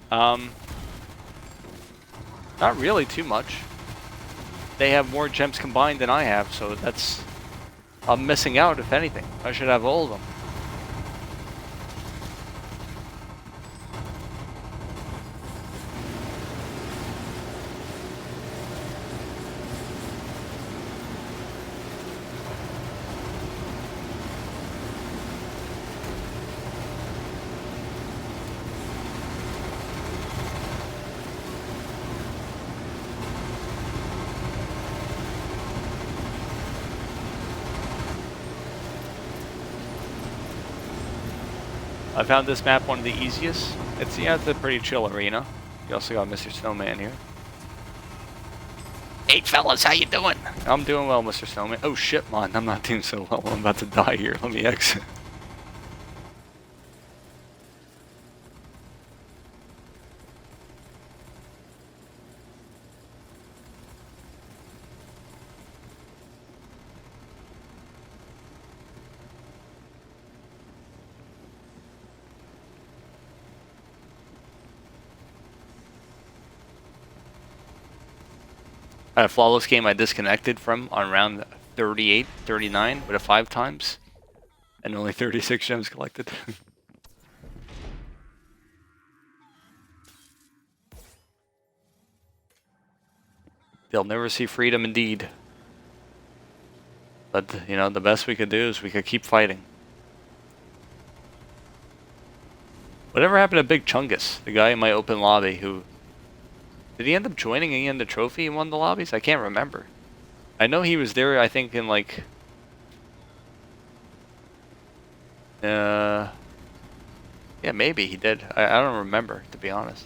[SPEAKER 1] Not really too much. They have more gems combined than I have, so that's... I'm missing out, if anything. I should have all of them. I found this map one of the easiest. It's a pretty chill arena. You also got Mr. Snowman here. Hey fellas, how you doing? I'm doing well, Mr. Snowman. Oh shit, man, I'm not doing so well. I'm about to die here. Let me exit. I had a flawless game I disconnected from on round 38, 39 with a 5 times. And only 36 gems collected. They'll never see freedom indeed. But, you know, the best we could do is we could keep fighting. Whatever happened to Big Chungus, the guy in my open lobby who... Did he end up joining and he the trophy in one of the lobbies? I can't remember. I know he was there, I think, in like... Yeah, maybe he did. I don't remember, to be honest.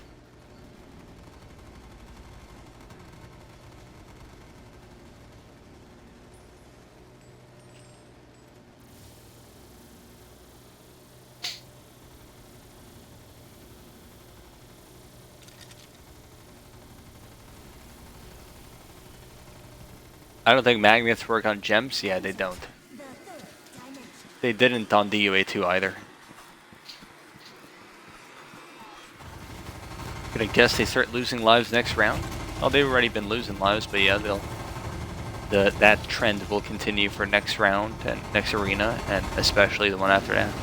[SPEAKER 1] I don't think magnets work on gems. Yeah, they don't. They didn't on DOA2 either. Gonna guess they start losing lives next round. Oh, they've already been losing lives, but yeah, that trend will continue for next round and next arena, and especially the one after that.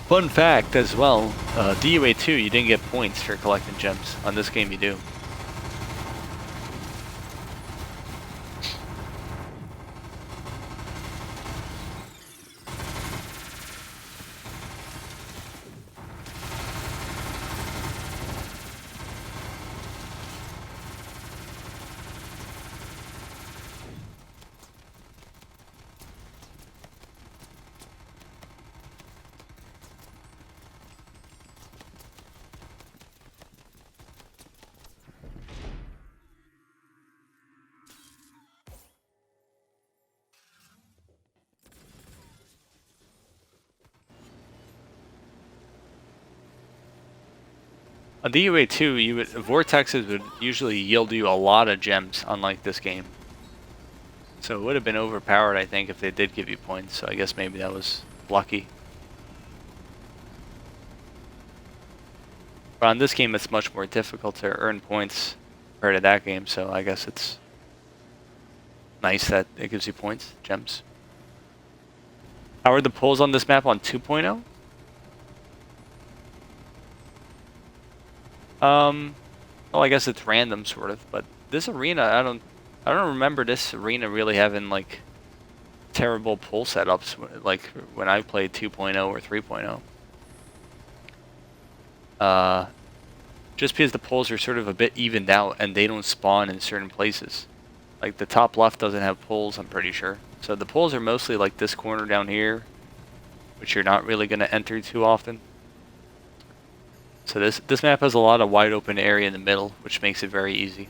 [SPEAKER 1] Fun fact as well, DOA2 you didn't get points for collecting gems. On this game you do. On DOA2, vortexes would usually yield you a lot of gems, unlike this game. So it would have been overpowered, I think, if they did give you points. So I guess maybe that was lucky. But on this game, it's much more difficult to earn points compared to that game. So I guess it's nice that it gives you points, gems. How are the pulls on this map on 2.0? Well, I guess it's random, sort of. But this arena, I don't remember this arena really having like terrible pull setups like when I played 2.0 or 3.0. Just because the pulls are sort of a bit evened out and they don't spawn in certain places. Like the top left doesn't have pulls, I'm pretty sure. So the pulls are mostly like this corner down here, which you're not really going to enter too often. So this map has a lot of wide open area in the middle, which makes it very easy.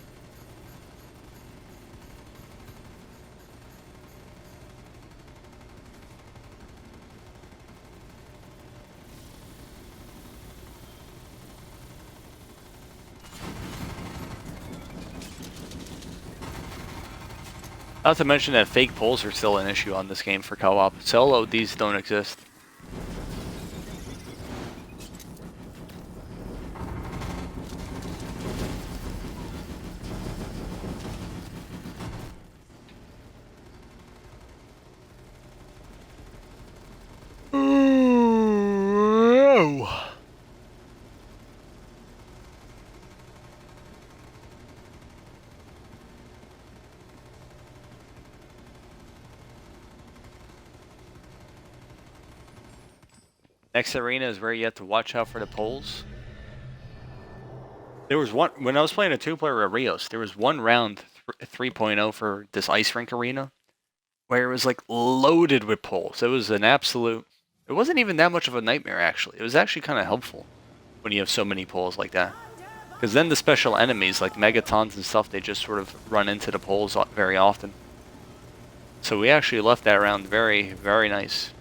[SPEAKER 1] Not to mention that fake pulls are still an issue on this game for co-op. Solo, these don't exist. Next arena is where you have to watch out for the poles. There was one, when I was playing a 2-player at Rios, there was one round 3.0 for this ice rink arena where it was like loaded with poles. It was an absolute, it wasn't even that much of a nightmare actually. It was actually kind of helpful when you have so many poles like that. Because then the special enemies like megatons and stuff, they just sort of run into the poles very often. So we actually left that round very, very nice.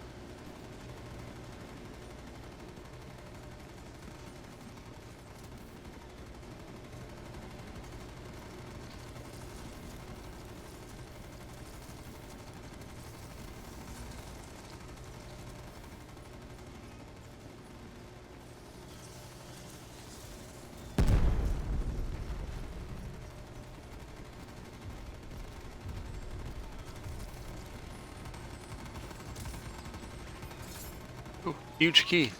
[SPEAKER 1] Ooh, huge key.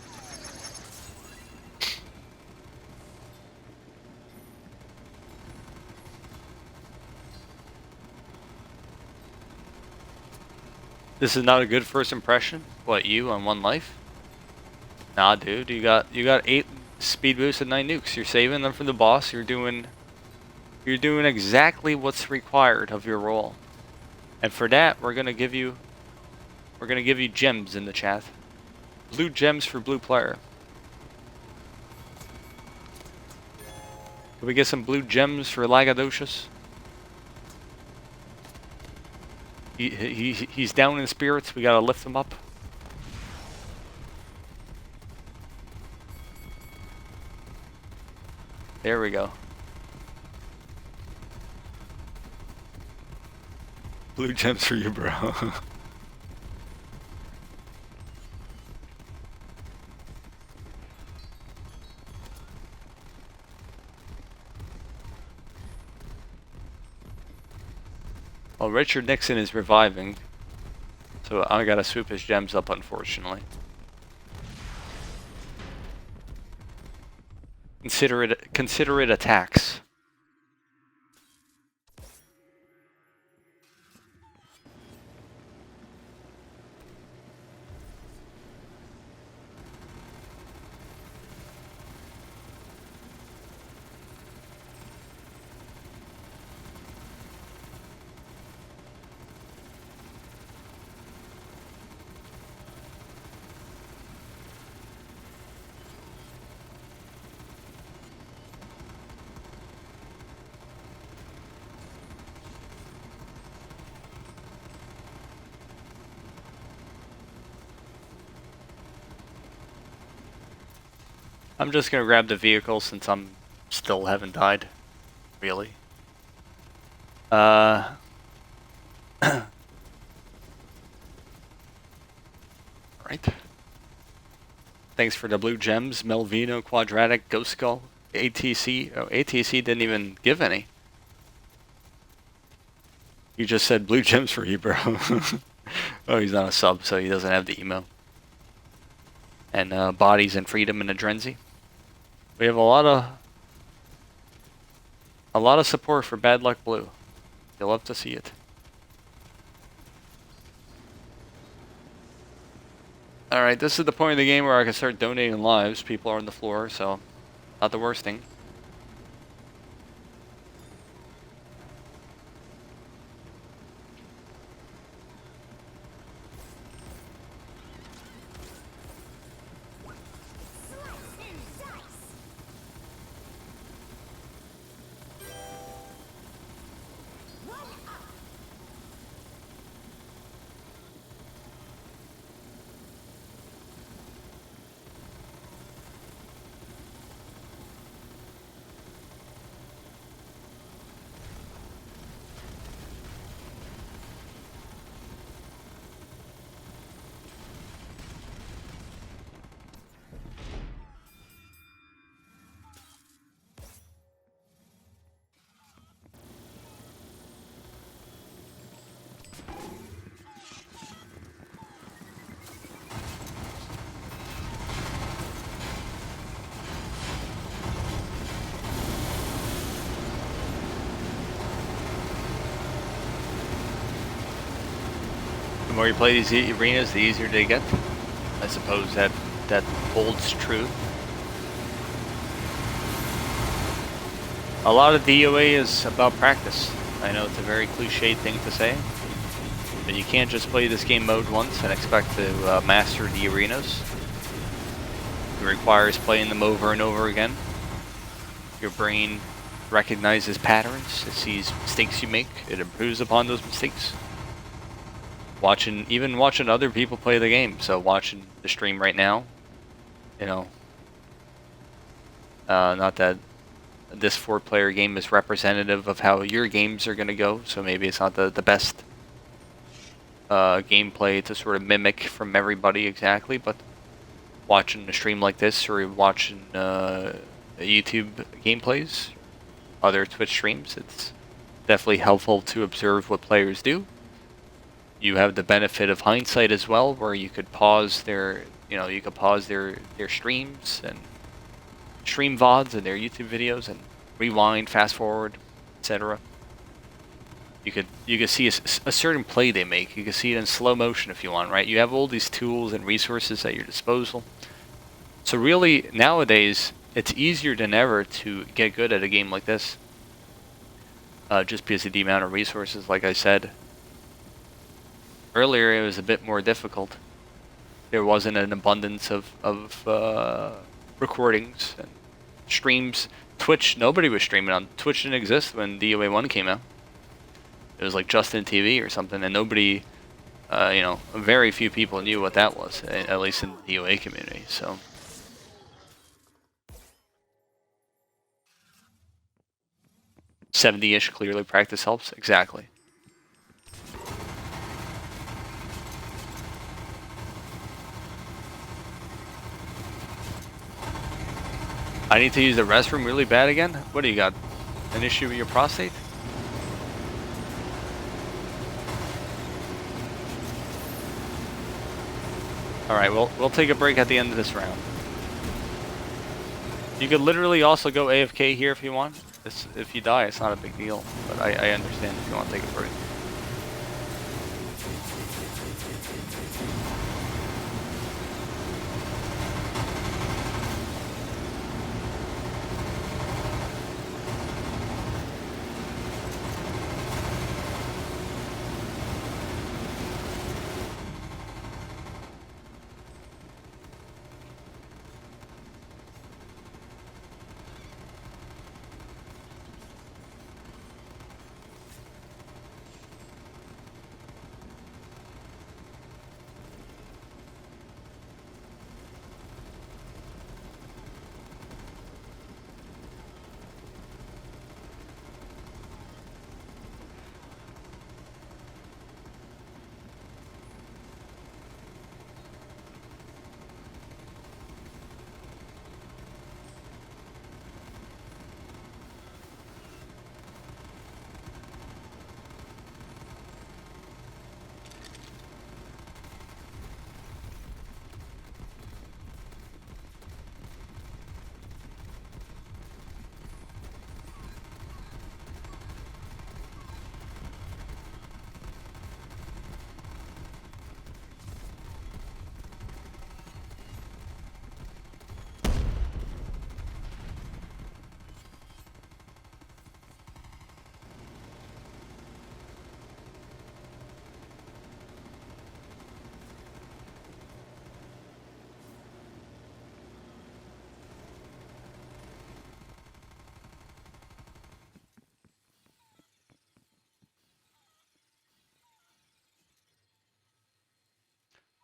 [SPEAKER 1] This is not a good first impression? What, you on 1 life? Nah, dude, you got 8 speed boosts and 9 nukes. You're saving them for the boss. You're doing exactly what's required of your role. And for that, we're gonna give you gems in the chat. Blue gems for blue player. Can we get some blue gems for lagadocious? He's down in spirits. We gotta lift him up. There we go. Blue gems for you, bro. Well, Richard Nixon is reviving, so I gotta swoop his gems up, unfortunately. Consider it a tax. I'm just gonna grab the vehicle since I'm still haven't died. Really. Right. Thanks for the blue gems, Melvino, Quadratic, Ghost Skull, ATC. Oh, ATC didn't even give any. You just said blue gems for you, bro. Oh, he's not a sub, so he doesn't have the emo. And Bodies and Freedom and Adrenzi. We have a lot of support for Bad Luck Blue. You'll love to see it. Alright, this is the point of the game where I can start donating lives. People are on the floor, so not the worst thing.
[SPEAKER 2] Slice and dice. One up.
[SPEAKER 1] The more you play these arenas, the easier they get. I suppose that holds true. A lot of DOA is about practice. I know it's a very cliched thing to say, but you can't just play this game mode once and expect to master the arenas. It requires playing them over and over again. Your brain recognizes patterns, it sees mistakes you make, it improves upon those mistakes. Even watching other people play the game, so watching the stream right now, you know, not that this 4-player game is representative of how your games are going to go, so maybe it's not the best gameplay to sort of mimic from everybody exactly, but watching a stream like this or watching YouTube gameplays, other Twitch streams, it's definitely helpful to observe what players do. You have the benefit of hindsight as well, where you could pause their streams and stream VODs and their YouTube videos and rewind, fast forward, etc. You could see a certain play they make. You can see it in slow motion if you want, right? You have all these tools and resources at your disposal. So really, nowadays, it's easier than ever to get good at a game like this. Just because of the amount of resources, like I said. Earlier, it was a bit more difficult. There wasn't an abundance of recordings and streams. Twitch, nobody was streaming on. Twitch didn't exist when DOA1 came out. It was like Justin TV or something, and nobody, very few people knew what that was, at least in the DOA community, so. $70-ish, clearly practice helps, exactly. I need to use the restroom really bad again? What do you got? An issue with your prostate? Alright, we'll take a break at the end of this round. You could literally also go AFK here if you want. If you die, it's not a big deal. But I understand if you want to take a break.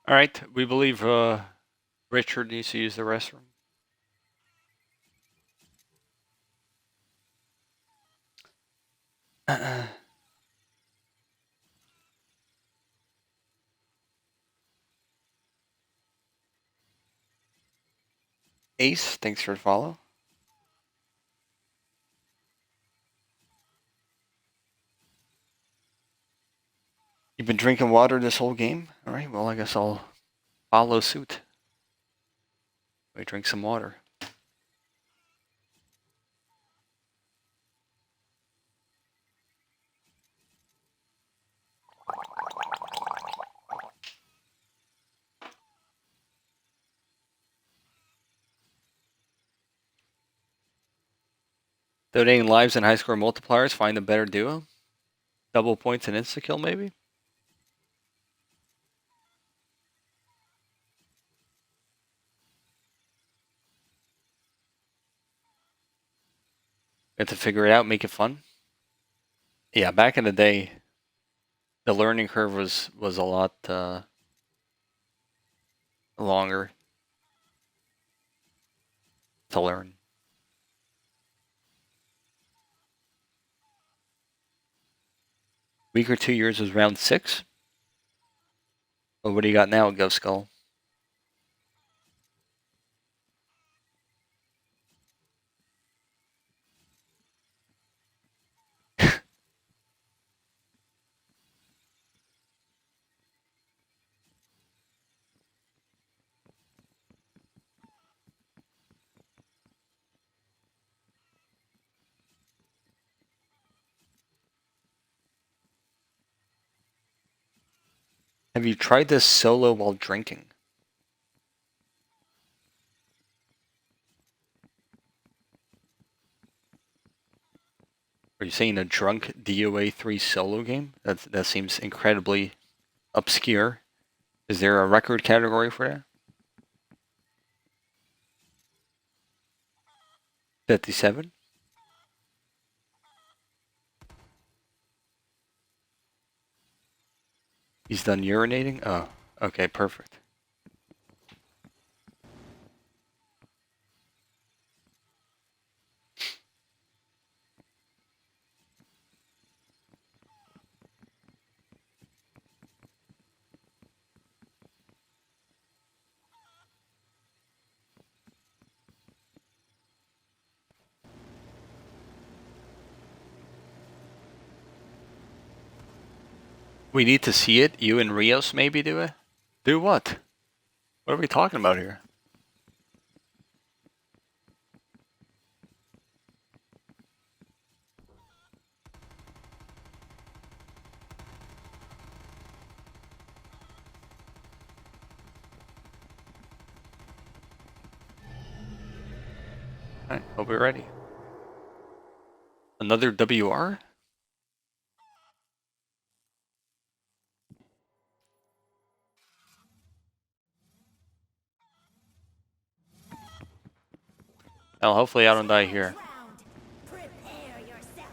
[SPEAKER 1] All right, we believe Richard needs to use the restroom. Ace, thanks for the follow. You've been drinking water this whole game? All right, well, I guess I'll follow suit. We drink some water. Donating lives and high score multipliers, find a better duo. Double points and insta-kill, maybe? Got to figure it out, make it fun. Yeah, back in the day, the learning curve was a lot longer to learn. Week or 2 years was round 6. Well, what do you got now, Gov Skull? Have you tried this solo while drinking? Are you saying a drunk DOA3 solo game? That seems incredibly obscure. Is there a record category for that? 57? He's done urinating? Oh, okay, perfect. We need to see it. You and Rios maybe do it? Do what? What are we talking about here? Alright, hope we're ready. Another WR? Well, hopefully I don't die here.
[SPEAKER 2] Round. Prepare yourself.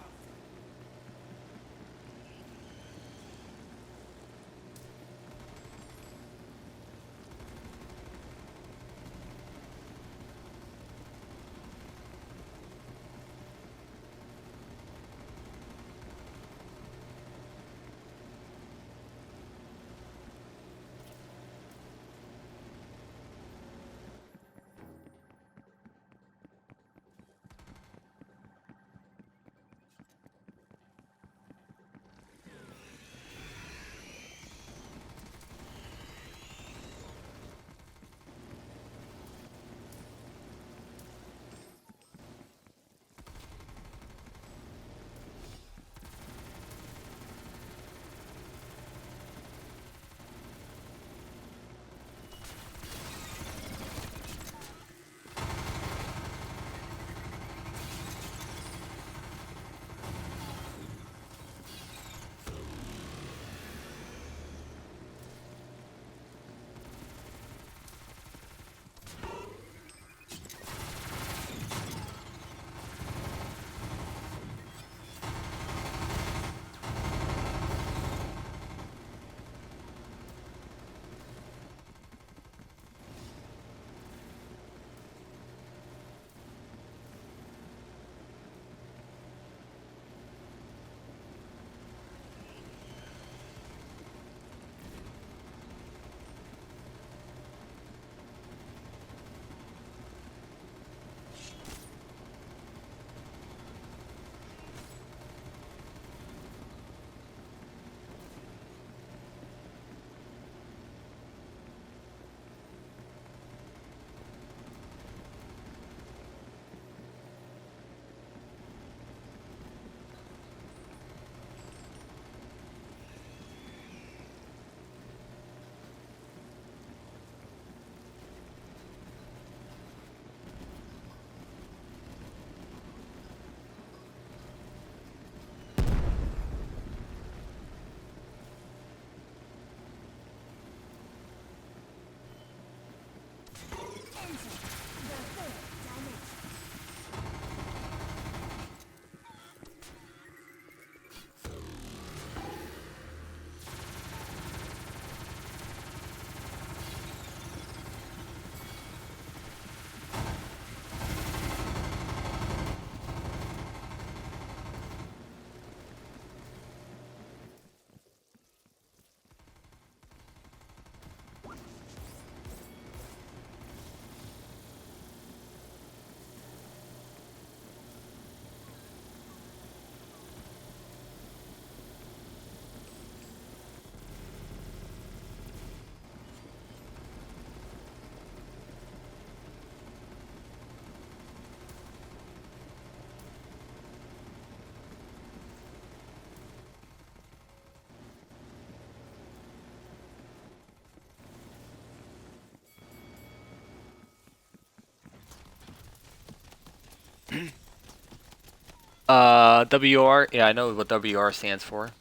[SPEAKER 1] WR, yeah, I know what WR stands for.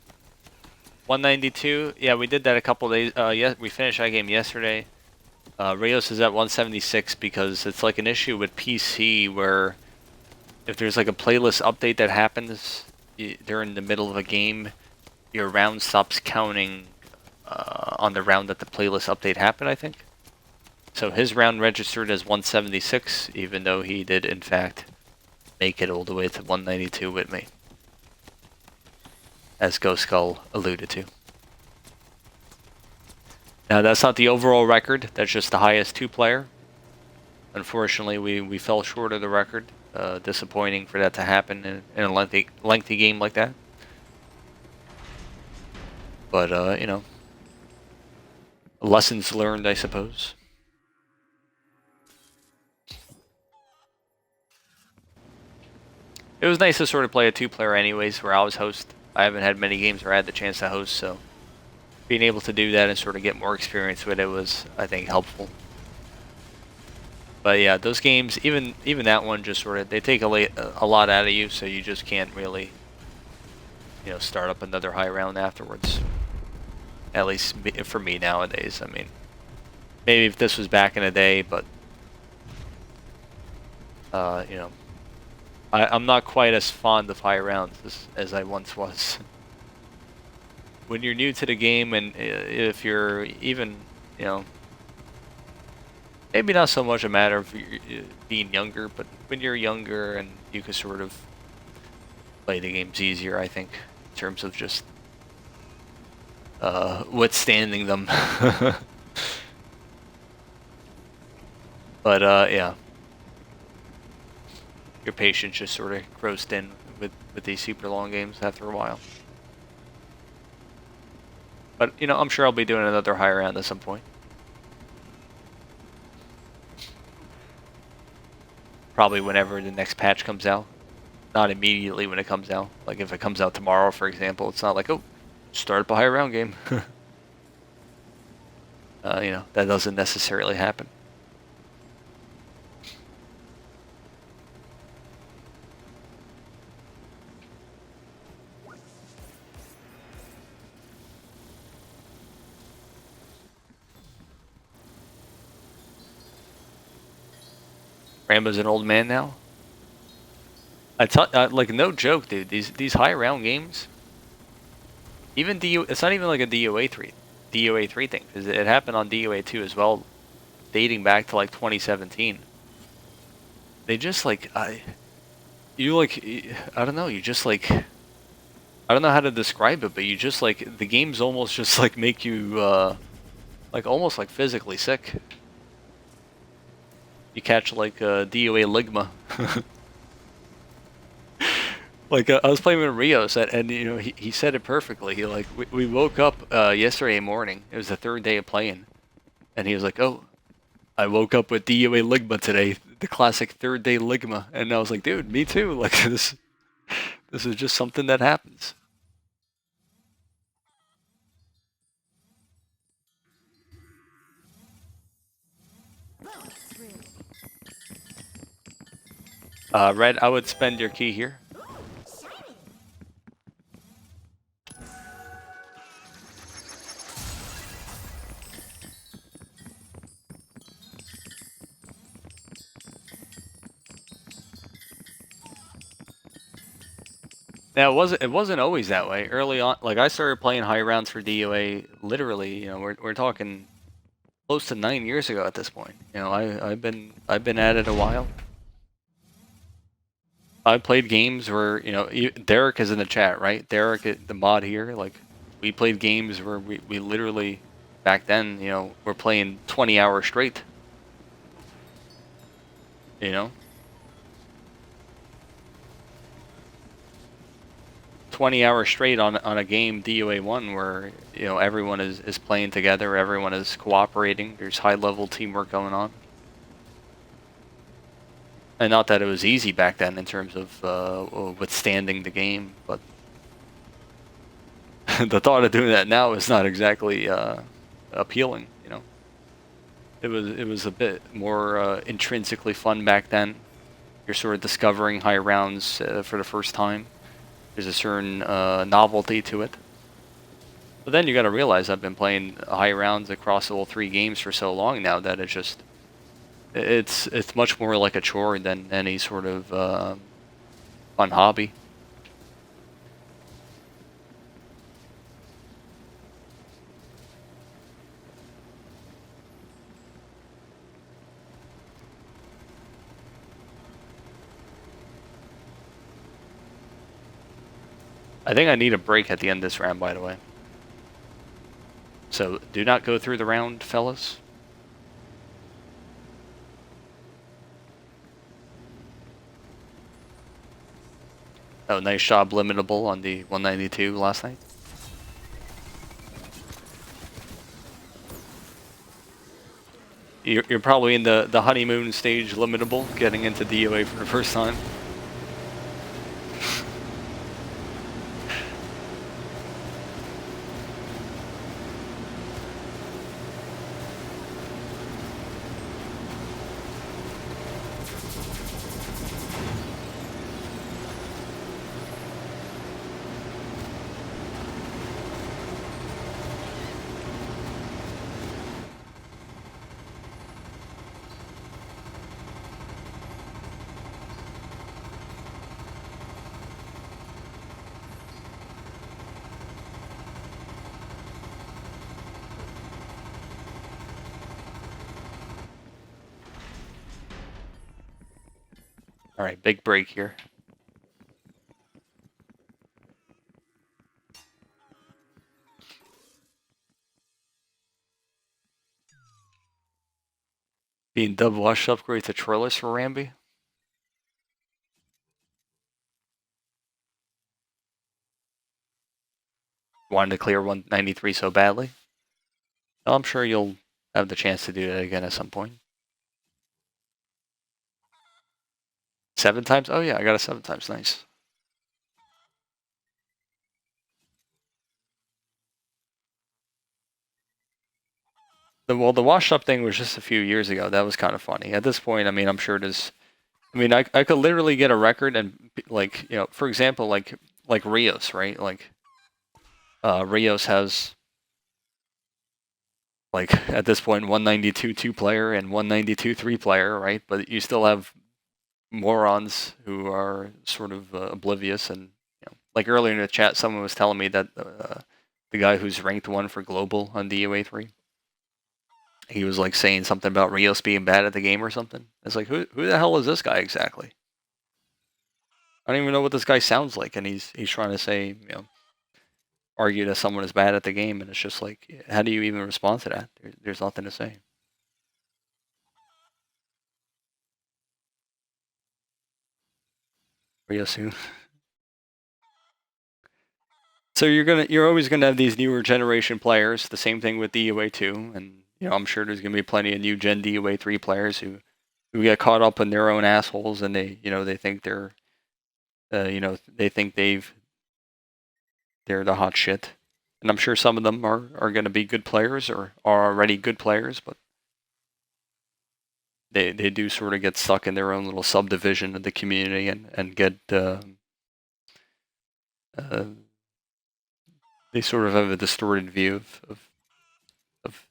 [SPEAKER 1] 192, yeah, we did that a couple days, yeah, we finished that game yesterday. Rios is at 176 because it's like an issue with PC where if there's like a playlist update that happens during the middle of a game, your round stops counting on the round that the playlist update happened, I think. So his round registered as 176, even though he did, in fact, make it all the way to 192 with me, as Ghost Skull alluded to. Now, that's not the overall record, that's just the highest two-player. Unfortunately, we fell short of the record. Disappointing for that to happen in a lengthy game like that. But, you know, lessons learned, I suppose. It was nice to sort of play a two-player anyways, where I was host. I haven't had many games where I had the chance to host, so being able to do that and sort of get more experience with it was, I think, helpful. But yeah, those games, even that one, just sort of, they take a lot out of you, so you just can't really, you know, start up another high round afterwards. At least for me nowadays. I mean, maybe if this was back in the day, but you know, I'm not quite as fond of high rounds as I once was. When you're new to the game, and if you're even, you know, maybe not so much a matter of being younger, but when you're younger and you can sort of play the games easier, I think, in terms of just withstanding them. But yeah, your patience just sort of grows thin with these super long games after a while. But you know, I'm sure I'll be doing another high round at some point. Probably whenever the next patch comes out. Not immediately when it comes out. Like if it comes out tomorrow, for example, it's not like, oh, start up a high round game. You know, that doesn't necessarily happen. Rambo's an old man now. Like, no joke, dude. These high round games, even it's not even like a DOA3 thing, because it happened on DOA2 as well, dating back to like 2017. They just like I don't know, you just like, I don't know how to describe it, but you just like, the games almost just like make you like almost like physically sick. You catch like DOA Ligma. Like I was playing with Rios, and you know, he said it perfectly. He like, we woke up yesterday morning. It was the third day of playing, and he was like, "Oh, I woke up with DOA Ligma today, the classic third day Ligma." And I was like, "Dude, me too. Like this is just something that happens." Red, I would spend your key here.
[SPEAKER 2] Shiny.
[SPEAKER 1] Now it wasn't always that way. Early on, like I started playing high rounds for DOA literally, you know, we're talking close to 9 years ago at this point. You know, I've been at it a while. I played games where, you know, Derek is in the chat, right? Derek, the mod here, like, we played games where we literally, back then, you know, we're playing 20 hours straight. You know? 20 hours straight on a game, DOA1, where, you know, everyone is playing together, everyone is cooperating, there's high-level teamwork going on. And not that it was easy back then in terms of withstanding the game, but the thought of doing that now is not exactly appealing. You know, it was a bit more intrinsically fun back then. you're sort of discovering high rounds for the first time. There's a certain novelty to it. But then you got to realize I've been playing high rounds across all 3 games for so long now that it's much more like a chore than any sort of fun hobby. I think I need a break at the end of this round, by the way. So do not go through the round, fellas. Oh, nice job, limitable on the 192 last night. You're probably in the honeymoon stage, limitable, getting into DOA for the first time. All right, big break here. Being double wash upgrade to Trillis for Ramby. Wanted to clear 193 so badly. Well, I'm sure you'll have the chance to do that again at some point. 7 times? Oh yeah, I got a 7 times. Nice. Well, the wash up thing was just a few years ago. That was kind of funny. At this point, I mean, I'm sure it is. I mean, I could literally get a record and like, you know, for example, like Rios, right? Like Rios has like at this point 192 2-player and 192 3-player, right? But you still have morons who are sort of oblivious. And you know, like earlier in the chat, someone was telling me that the guy who's ranked 1 for global on DOA3, he was like saying something about Rios being bad at the game or something. It's like, who the hell is this guy exactly? I don't even know what this guy sounds like, and he's trying to say, you know, argue that someone is bad at the game, and it's just like, how do you even respond to that? There's nothing to say. Rios who? So you're always gonna have these newer generation players. The same thing with DOA2, and you know I'm sure there's gonna be plenty of new gen DOA3 players who get caught up in their own assholes, and they think they're they think they're the hot shit. And I'm sure some of them are gonna be good players or are already good players, but they do sort of get stuck in their own little subdivision of the community and get they sort of have a distorted view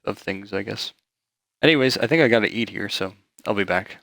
[SPEAKER 1] of things, I guess. Anyways, I think I gotta eat here, so I'll be back.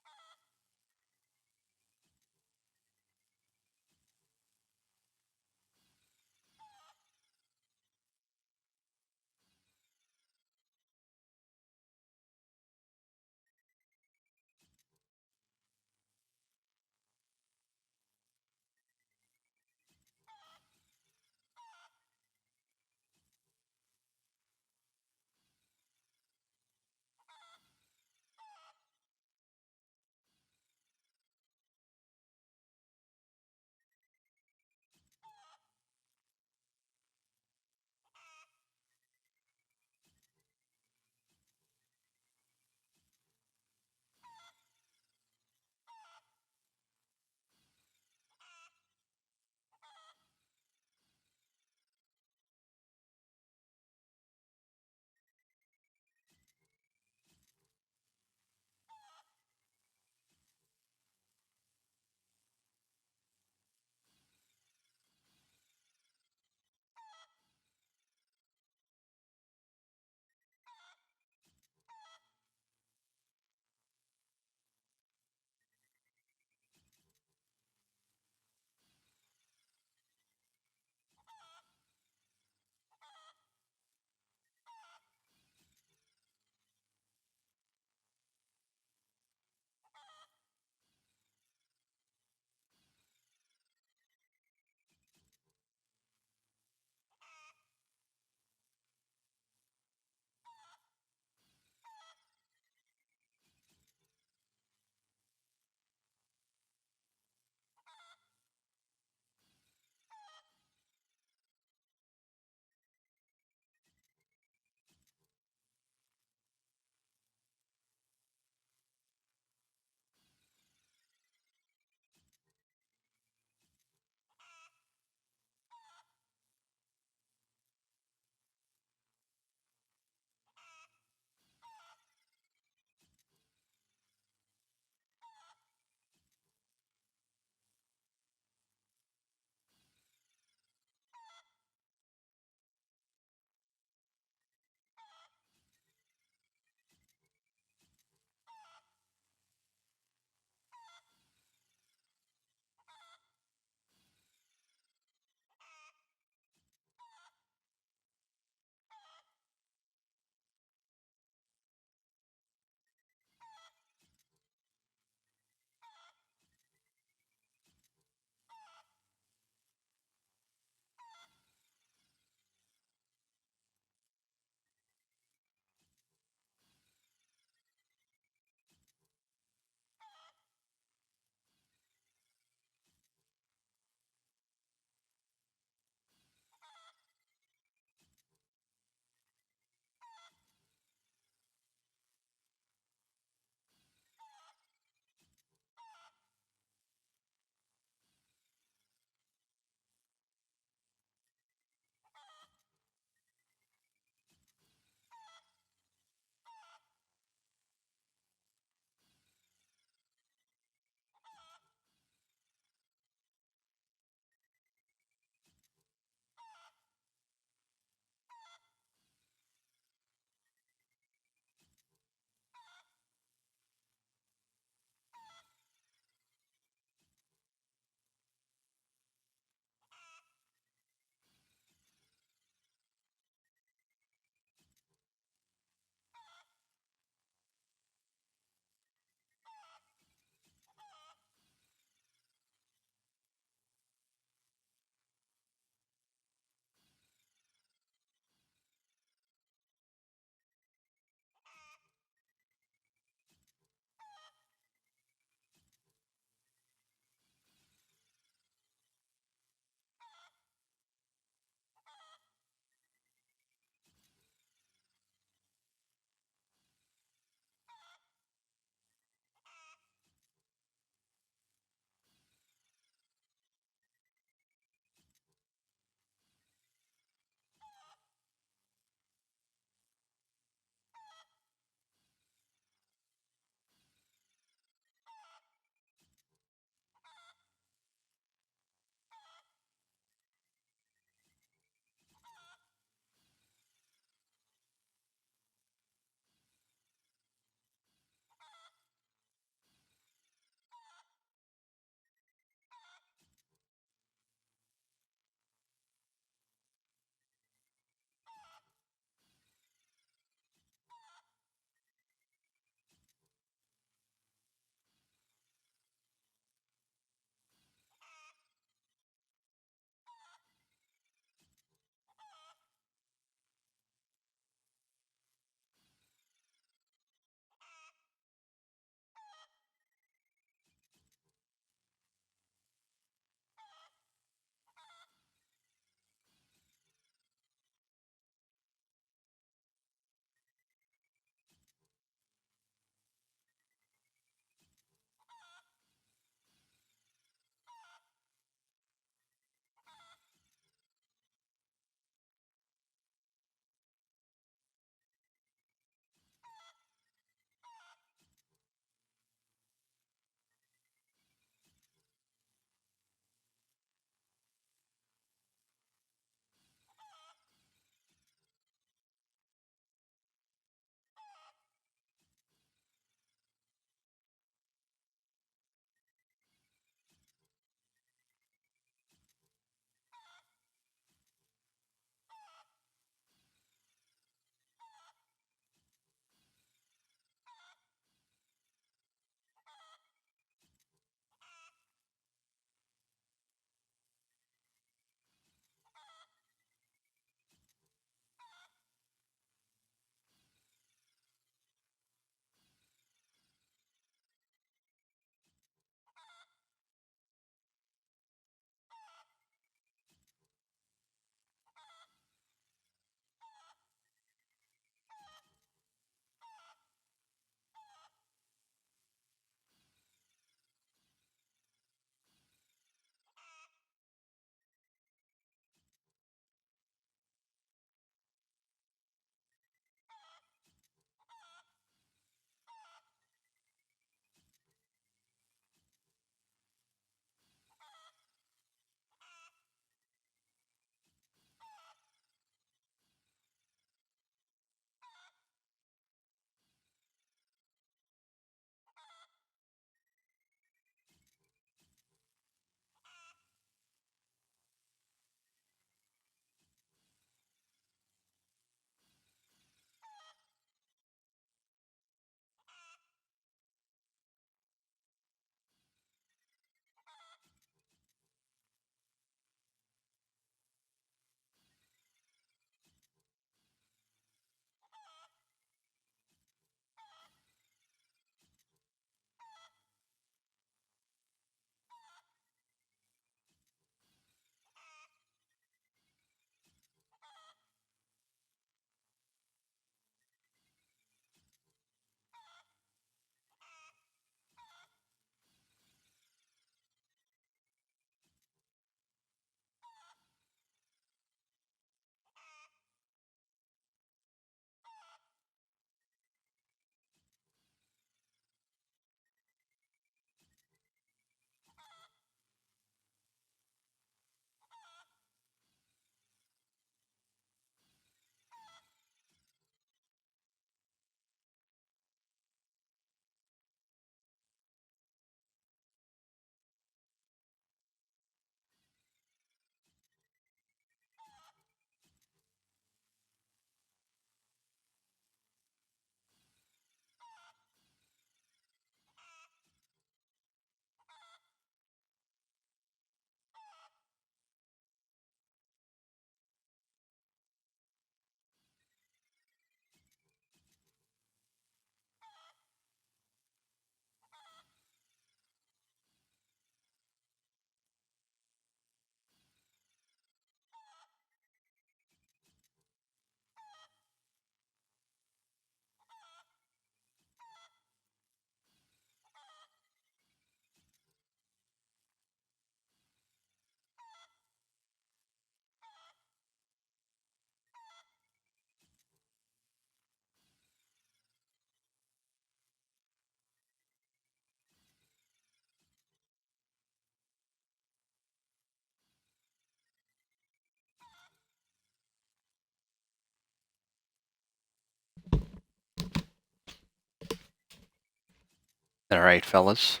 [SPEAKER 1] Alright, fellas.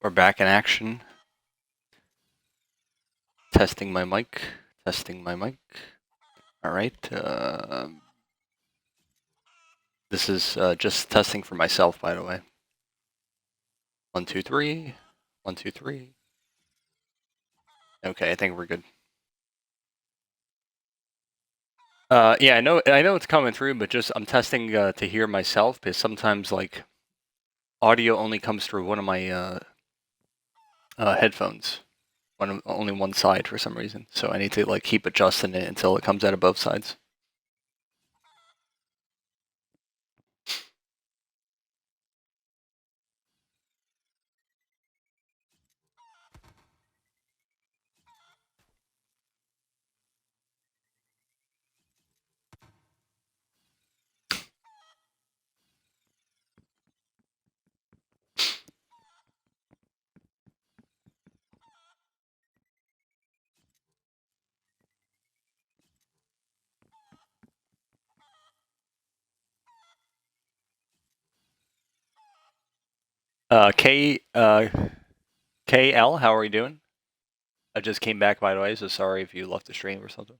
[SPEAKER 1] We're back in action. Testing my mic. Testing my mic. Alright. This is just testing for myself, by the way. 1, 2, 3. 1, 2, 3. Okay, I think we're good. Yeah, I know it's coming through, but just I'm testing to hear myself because sometimes like audio only comes through one of my headphones, only one side for some reason. So I need to like keep adjusting it until it comes out of both sides. KL, how are you doing? I just came back, by the way, so sorry if you left the stream or something.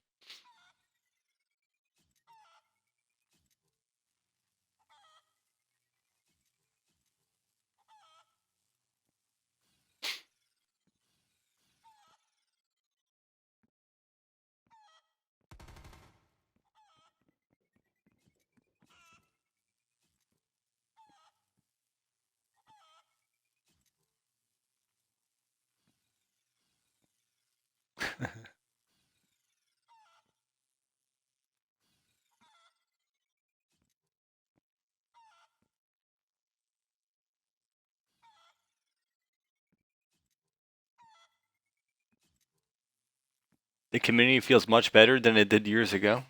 [SPEAKER 1] The community feels much better than it did years ago.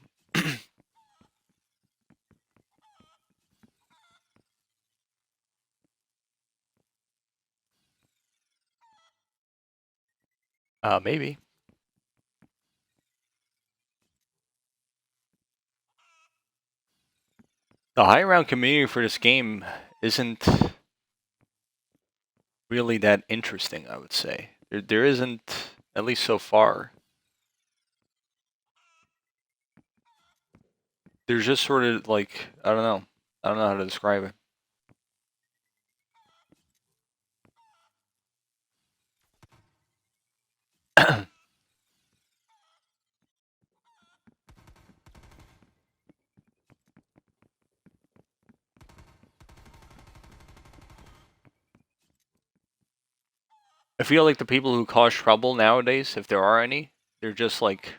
[SPEAKER 1] Maybe. The high round community for this game isn't really that interesting, I would say. There isn't, at least so far. There's just sort of like, I don't know. I don't know how to describe it. I feel like the people who cause trouble nowadays, if there are any, they're just like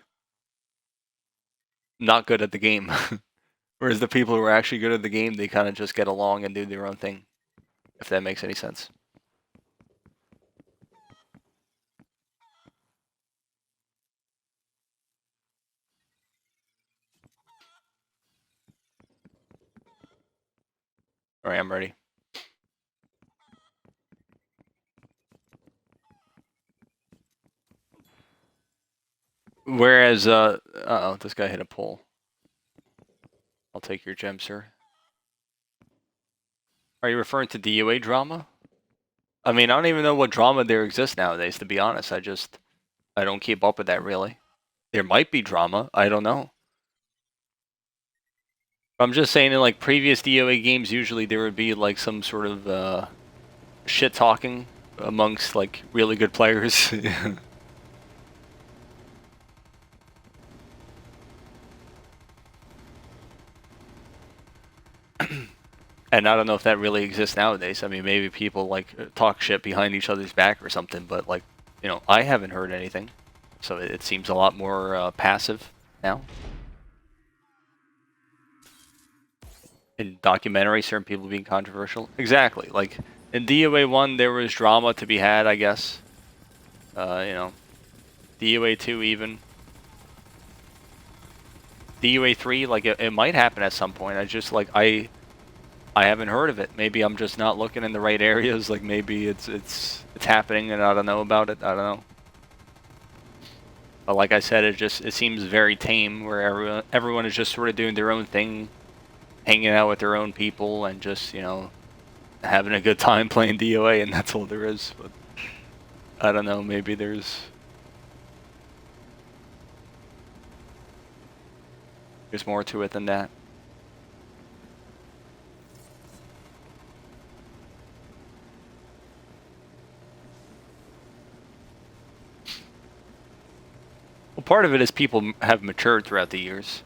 [SPEAKER 1] not good at the game. Whereas the people who are actually good at the game, they kind of just get along and do their own thing. If that makes any sense. Alright, I'm ready. Whereas, uh-oh, this guy hit a pole. I'll take your gem, sir. Are you referring to DOA drama? I mean, I don't even know what drama there exists nowadays, to be honest. I don't keep up with that, really. There might be drama, I don't know. I'm just saying in, like, previous DOA games, usually there would be, like, some sort of, shit-talking amongst, like, really good players. And I don't know if that really exists nowadays. I mean, maybe people, like, talk shit behind each other's back or something, but, like, you know, I haven't heard anything. So it seems a lot more passive now. In documentaries, certain people being controversial. Exactly. Like, in DOA 1, there was drama to be had, I guess. You know, DOA 2 even. DOA 3, like, it might happen at some point. I just, like, I haven't heard of it. Maybe I'm just not looking in the right areas. Like, maybe it's happening and I don't know about it. I don't know. But like I said, it seems very tame, where everyone is just sort of doing their own thing, hanging out with their own people, and just, you know, having a good time playing DOA, and that's all there is. But I don't know, maybe there's more to it than that. Well, part of it is people have matured throughout the years.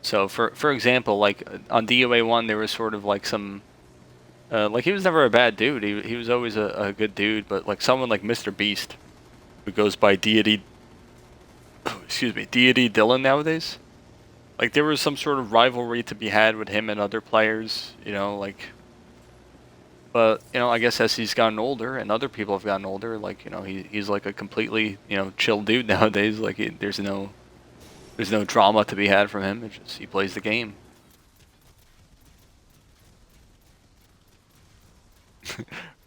[SPEAKER 1] So, for example, like on DOA1, there was sort of like some, like he was never a bad dude. He was always a good dude. But like someone like Mr. Beast, who goes by Deity, excuse me, Deity Dylan nowadays. Like there was some sort of rivalry to be had with him and other players, you know, like. But you know, I guess as he's gotten older and other people have gotten older, like you know, he's like a completely chill dude nowadays. Like there's no drama to be had from him. It's just he plays the game.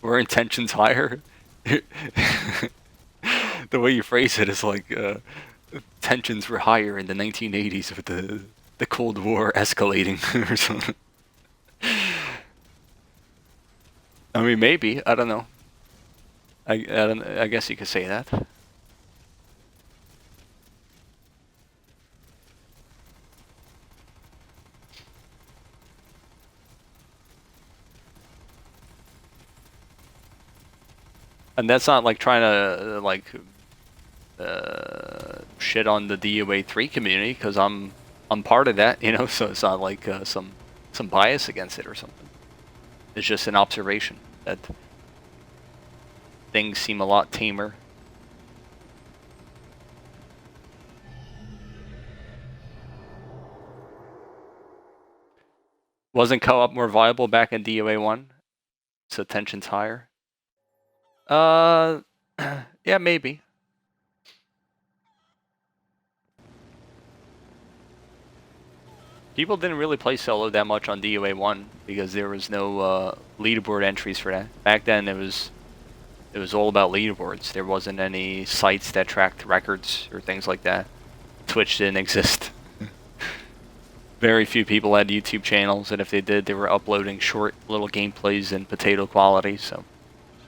[SPEAKER 1] Were intentions higher? The way you phrase it is like tensions were higher in the 1980s with the Cold War escalating or something. I mean, maybe. I don't know. I guess you could say that. And that's not like trying to like shit on the DOA3 community, because I'm part of that, you know. So it's not like some bias against it or something. It's just an observation that things seem a lot tamer. Wasn't co-op more viable back in DOA1? So tension's higher? Yeah, maybe. People didn't really play solo that much on DOA1 because there was no leaderboard entries for that. Back then, it was all about leaderboards. There wasn't any sites that tracked records or things like that. Twitch didn't exist. Very few people had YouTube channels, and if they did, they were uploading short little gameplays in potato quality. So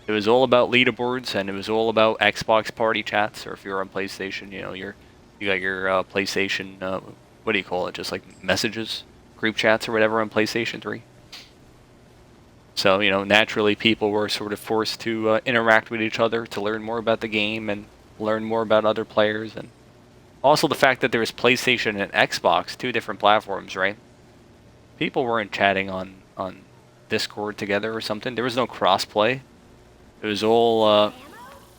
[SPEAKER 1] it was all about leaderboards, and it was all about Xbox party chats. Or if you're on PlayStation, you know, you got your PlayStation. What do you call it? Just like messages, group chats, or whatever on PlayStation 3. So you know, naturally, people were sort of forced to interact with each other to learn more about the game and learn more about other players, and also the fact that there was PlayStation and Xbox, two different platforms, right? People weren't chatting on Discord together or something. There was no crossplay. It was all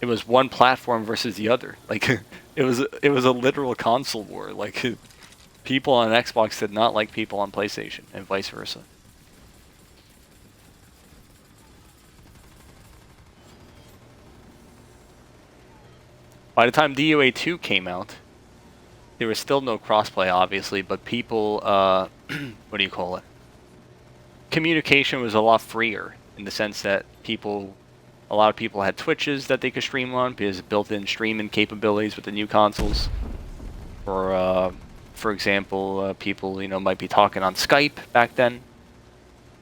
[SPEAKER 1] it was one platform versus the other. Like it was a literal console war. Like people on Xbox did not like people on PlayStation, and vice versa. By the time DOA2 came out, there was still no crossplay, obviously, but people, what do you call it? Communication was a lot freer in the sense that a lot of people had Twitches that they could stream on because of built-in streaming capabilities with the new consoles. Or, for example, people, you know, might be talking on Skype back then,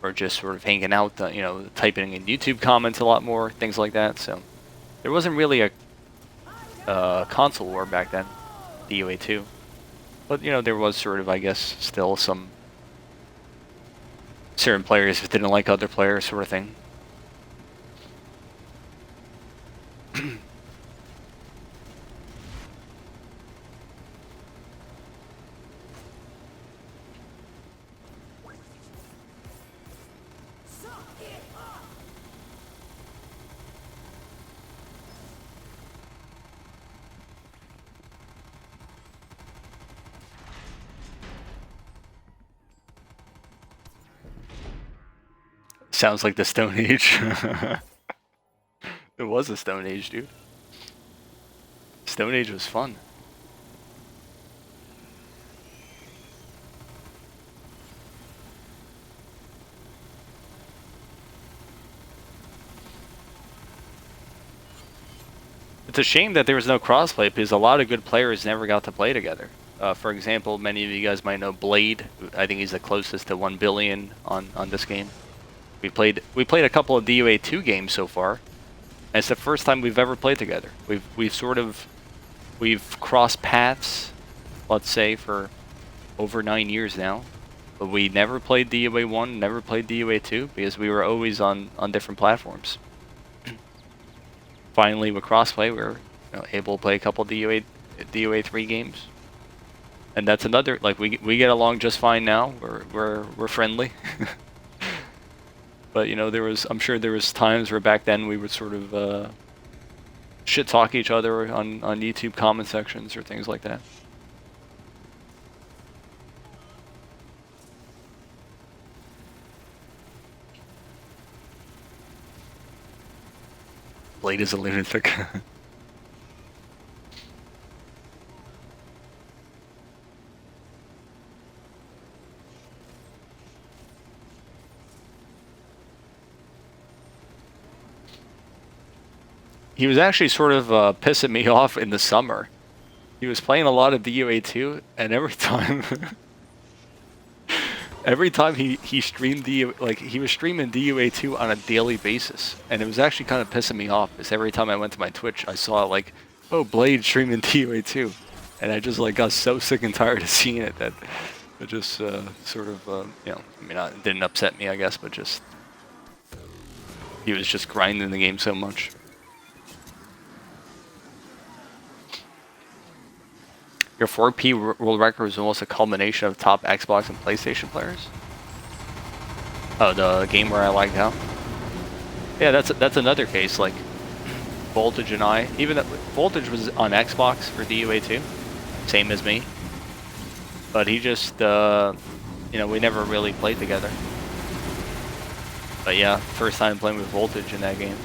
[SPEAKER 1] or just sort of hanging out, you know, typing in YouTube comments a lot more, things like that. So there wasn't really a console war back then, DOA2. But, you know, there was sort of, I guess, still some certain players that didn't like other players sort of thing. Sounds like the Stone Age. It was the Stone Age, dude. Stone Age was fun. It's a shame that there was no crossplay because a lot of good players never got to play together. For example, many of you guys might know Blade. I think he's the closest to 1 billion on this game. We played a couple of DOA2 games so far. And it's the first time we've ever played together. We've crossed paths, let's say, for over 9 years now. But we never played DOA1, never played DOA2 because we were always on different platforms. Finally, with crossplay, we were able to play a couple DOA3 games. And that's another, like, we get along just fine now. We're friendly. But I'm sure there was times where back then we would sort of shit talk each other on YouTube comment sections or things like that. Blade is a lunatic. He was actually sort of pissing me off in the summer. He was playing a lot of DOA2, and every time, he streamed he was streaming DOA2 on a daily basis, and it was actually kind of pissing me off. Because every time I went to my Twitch, I saw like, oh, Blade streaming DOA2, and I just like got so sick and tired of seeing it that it just sort of it didn't upset me, I guess, but just he was just grinding the game so much. Your 4P world record was almost a culmination of top Xbox and PlayStation players. Oh, the game where I lagged out. Yeah, that's another case. Like Voltage and I, even Voltage was on Xbox for DOA2, same as me. But he just, we never really played together. But yeah, first time playing with Voltage in that game.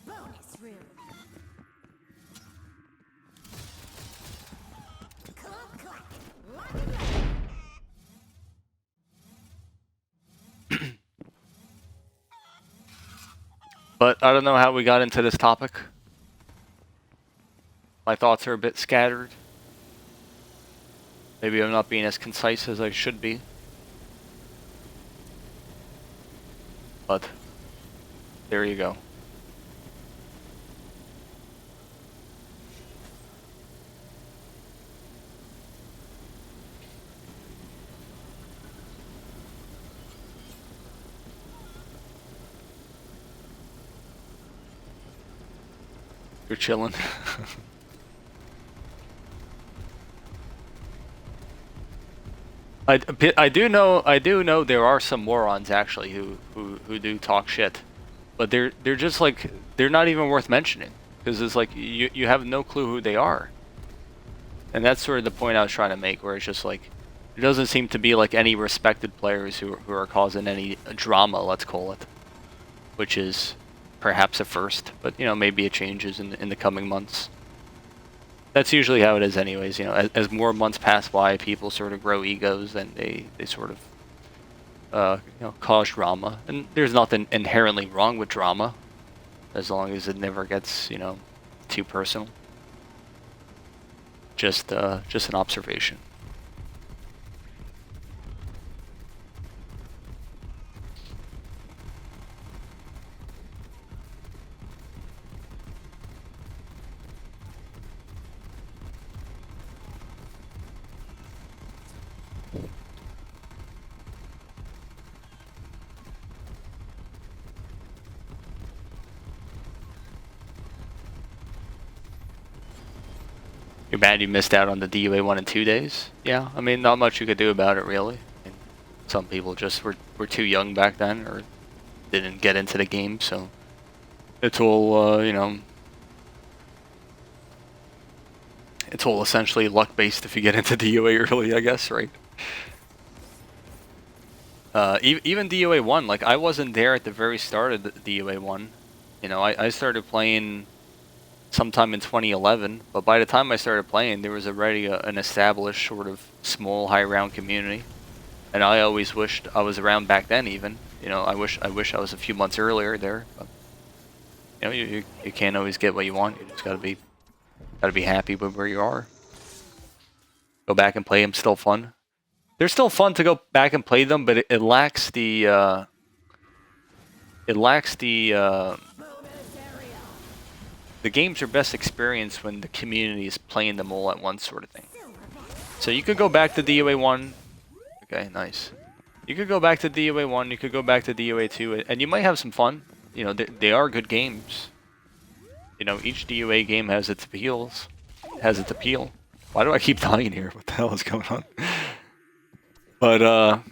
[SPEAKER 2] Bonus room. Club clap.
[SPEAKER 1] But I don't know how we got into this topic. My thoughts are a bit scattered. Maybe I'm not being as concise as I should be. But there you go. You're chilling. I do know there are some morons actually who do talk shit, but they're just like, they're not even worth mentioning because it's like you have no clue who they are, and that's sort of the point I was trying to make, where it's just like there doesn't seem to be like any respected players who are causing any drama, let's call it, which is perhaps a first, but maybe it changes in the coming months. That's usually how it is anyways, as more months pass by, people sort of grow egos and they sort of cause drama. And there's nothing inherently wrong with drama, as long as it never gets, too personal. Just an observation. You're mad you missed out on the DOA 1 and 2 days? Yeah, I mean, not much you could do about it, really. I mean, some people just were too young back then, or didn't get into the game, so it's all, it's all essentially luck-based if you get into DOA early, I guess, right? Even DOA 1, like, I wasn't there at the very start of the DOA 1. I started playing sometime in 2011. But by the time I started playing, there was already an established sort of small high round community, and I always wished I was around back then. Even I wish I was a few months earlier there. But, you can't always get what you want. You just gotta be happy with where you are. Go back and play them. Still fun. They're still fun to go back and play them, but it lacks the the games are best experienced when the community is playing them all at once, sort of thing. So you could go back to DOA1. Okay, nice. You could go back to DOA1. You could go back to DOA2, and you might have some fun. They are good games. Each DOA game has its appeals. Has its appeal. Why do I keep dying here? What the hell is going on? But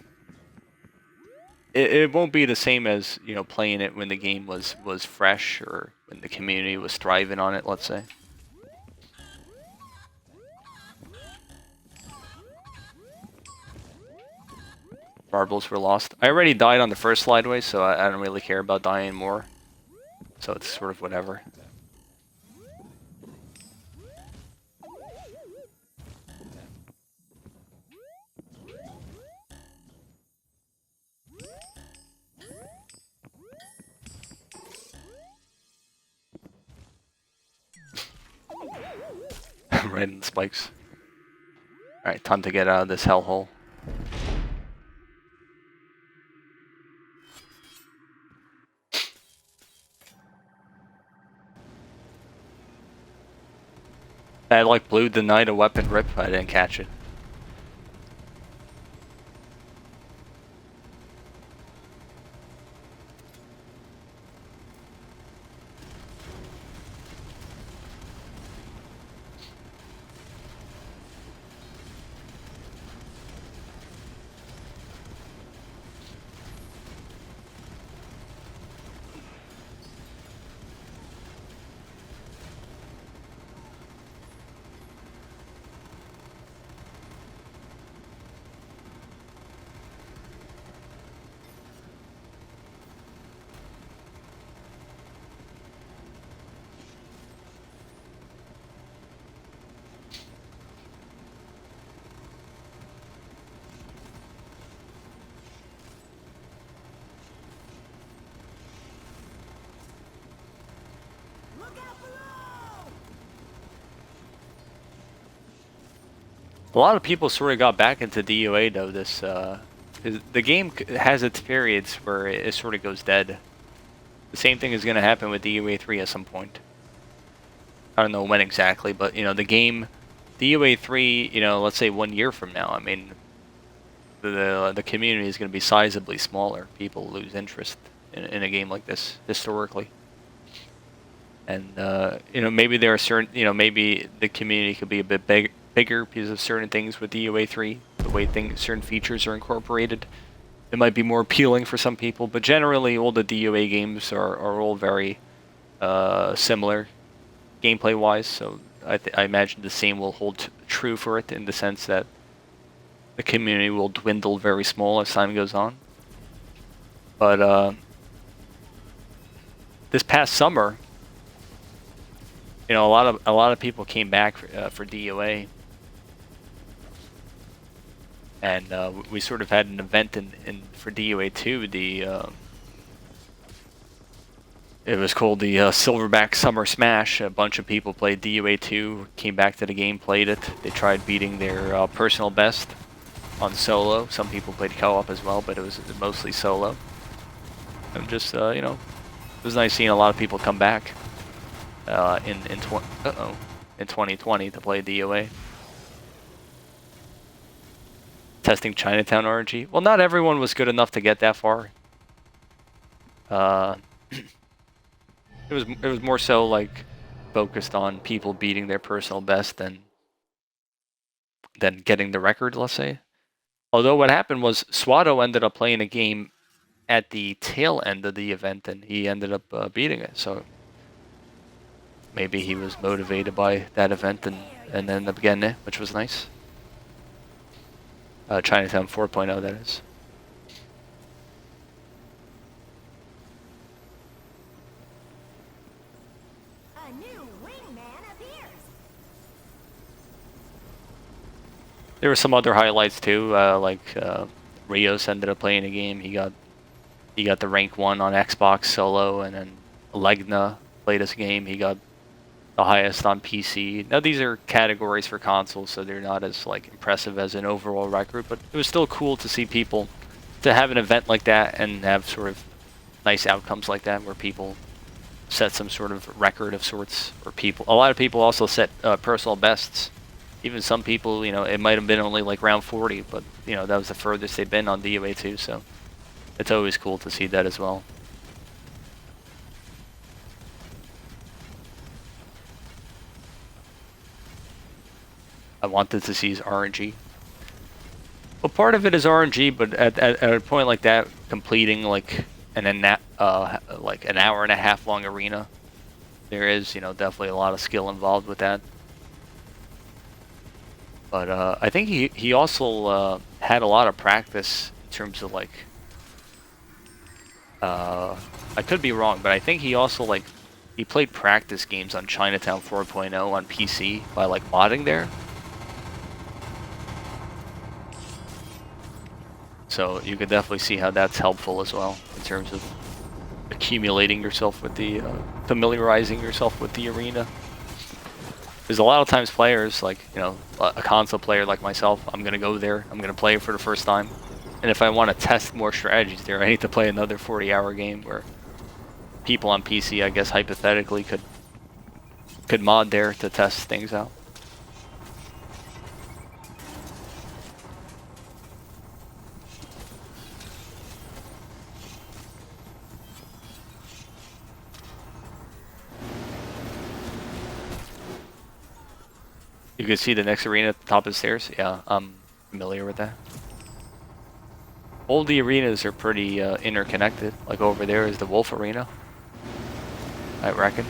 [SPEAKER 1] it won't be the same as playing it when the game was fresh or when the community was thriving on it. Let's say. Marbles were lost. I already died on the first slideway, so I don't really care about dying more. So it's sort of whatever. Right in the spikes. Alright, time to get out of this hellhole. I like blue denied a weapon rip. I didn't catch it. A lot of people sort of got back into DOA though. The game has its periods where it sort of goes dead. The same thing is going to happen with DOA3 at some point. I don't know when exactly, but the game DOA3, let's say 1 year from now, I mean, the community is going to be sizably smaller. People lose interest in a game like this historically. And maybe there are certain, maybe the community could be a bit bigger because of certain things with DOA3, the way certain features are incorporated. It might be more appealing for some people, but generally all the DOA games are all very similar gameplay-wise, so I imagine the same will hold true for it in the sense that the community will dwindle very small as time goes on. But this past summer, a lot of people came back for DOA, and we sort of had an event for DOA2. It was called the Silverback Summer Smash. A bunch of people played DOA2, came back to the game, played it. They tried beating their personal best on solo. Some people played co-op as well, but it was mostly solo. And just it was nice seeing a lot of people come back in 2020 to play DOA. Testing Chinatown RNG. Well, not everyone was good enough to get that far. It was more so like focused on people beating their personal best than getting the record, let's say. Although what happened was Swato ended up playing a game at the tail end of the event, and he ended up beating it. So maybe he was motivated by that event and ended up getting it, which was nice. Chinatown 4.0, that is.
[SPEAKER 2] A new wingman appears.
[SPEAKER 1] There were some other highlights too, Rios ended up playing a game. He got the rank 1 on Xbox solo, and then Legna played this game. He got the highest on PC. Now these are categories for consoles, so they're not as like impressive as an overall record, but it was still cool to see people to have an event like that and have sort of nice outcomes like that where people set some sort of record of sorts, or a lot of people also set personal bests. Even some people, it might have been only like round 40, but that was the furthest they've been on DOA2, so it's always cool to see that as well. I wanted to see his RNG. Well, part of it is RNG, but at a point like that, completing like an hour and a half long arena, there is definitely a lot of skill involved with that. But I think he also had a lot of practice in terms of like I could be wrong, but I think he also he played practice games on Chinatown 4.0 on PC by like modding there. So you could definitely see how that's helpful as well in terms of accumulating yourself with the, familiarizing yourself with the arena. There's a lot of times players, like, a console player like myself, I'm going to go there, I'm going to play it for the first time. And if I want to test more strategies there, I need to play another 40-hour game where people on PC, I guess, hypothetically could mod there to test things out. You can see the next arena at the top of the stairs. Yeah, I'm familiar with that. All the arenas are pretty interconnected. Like over there is the Wolf Arena, I reckon.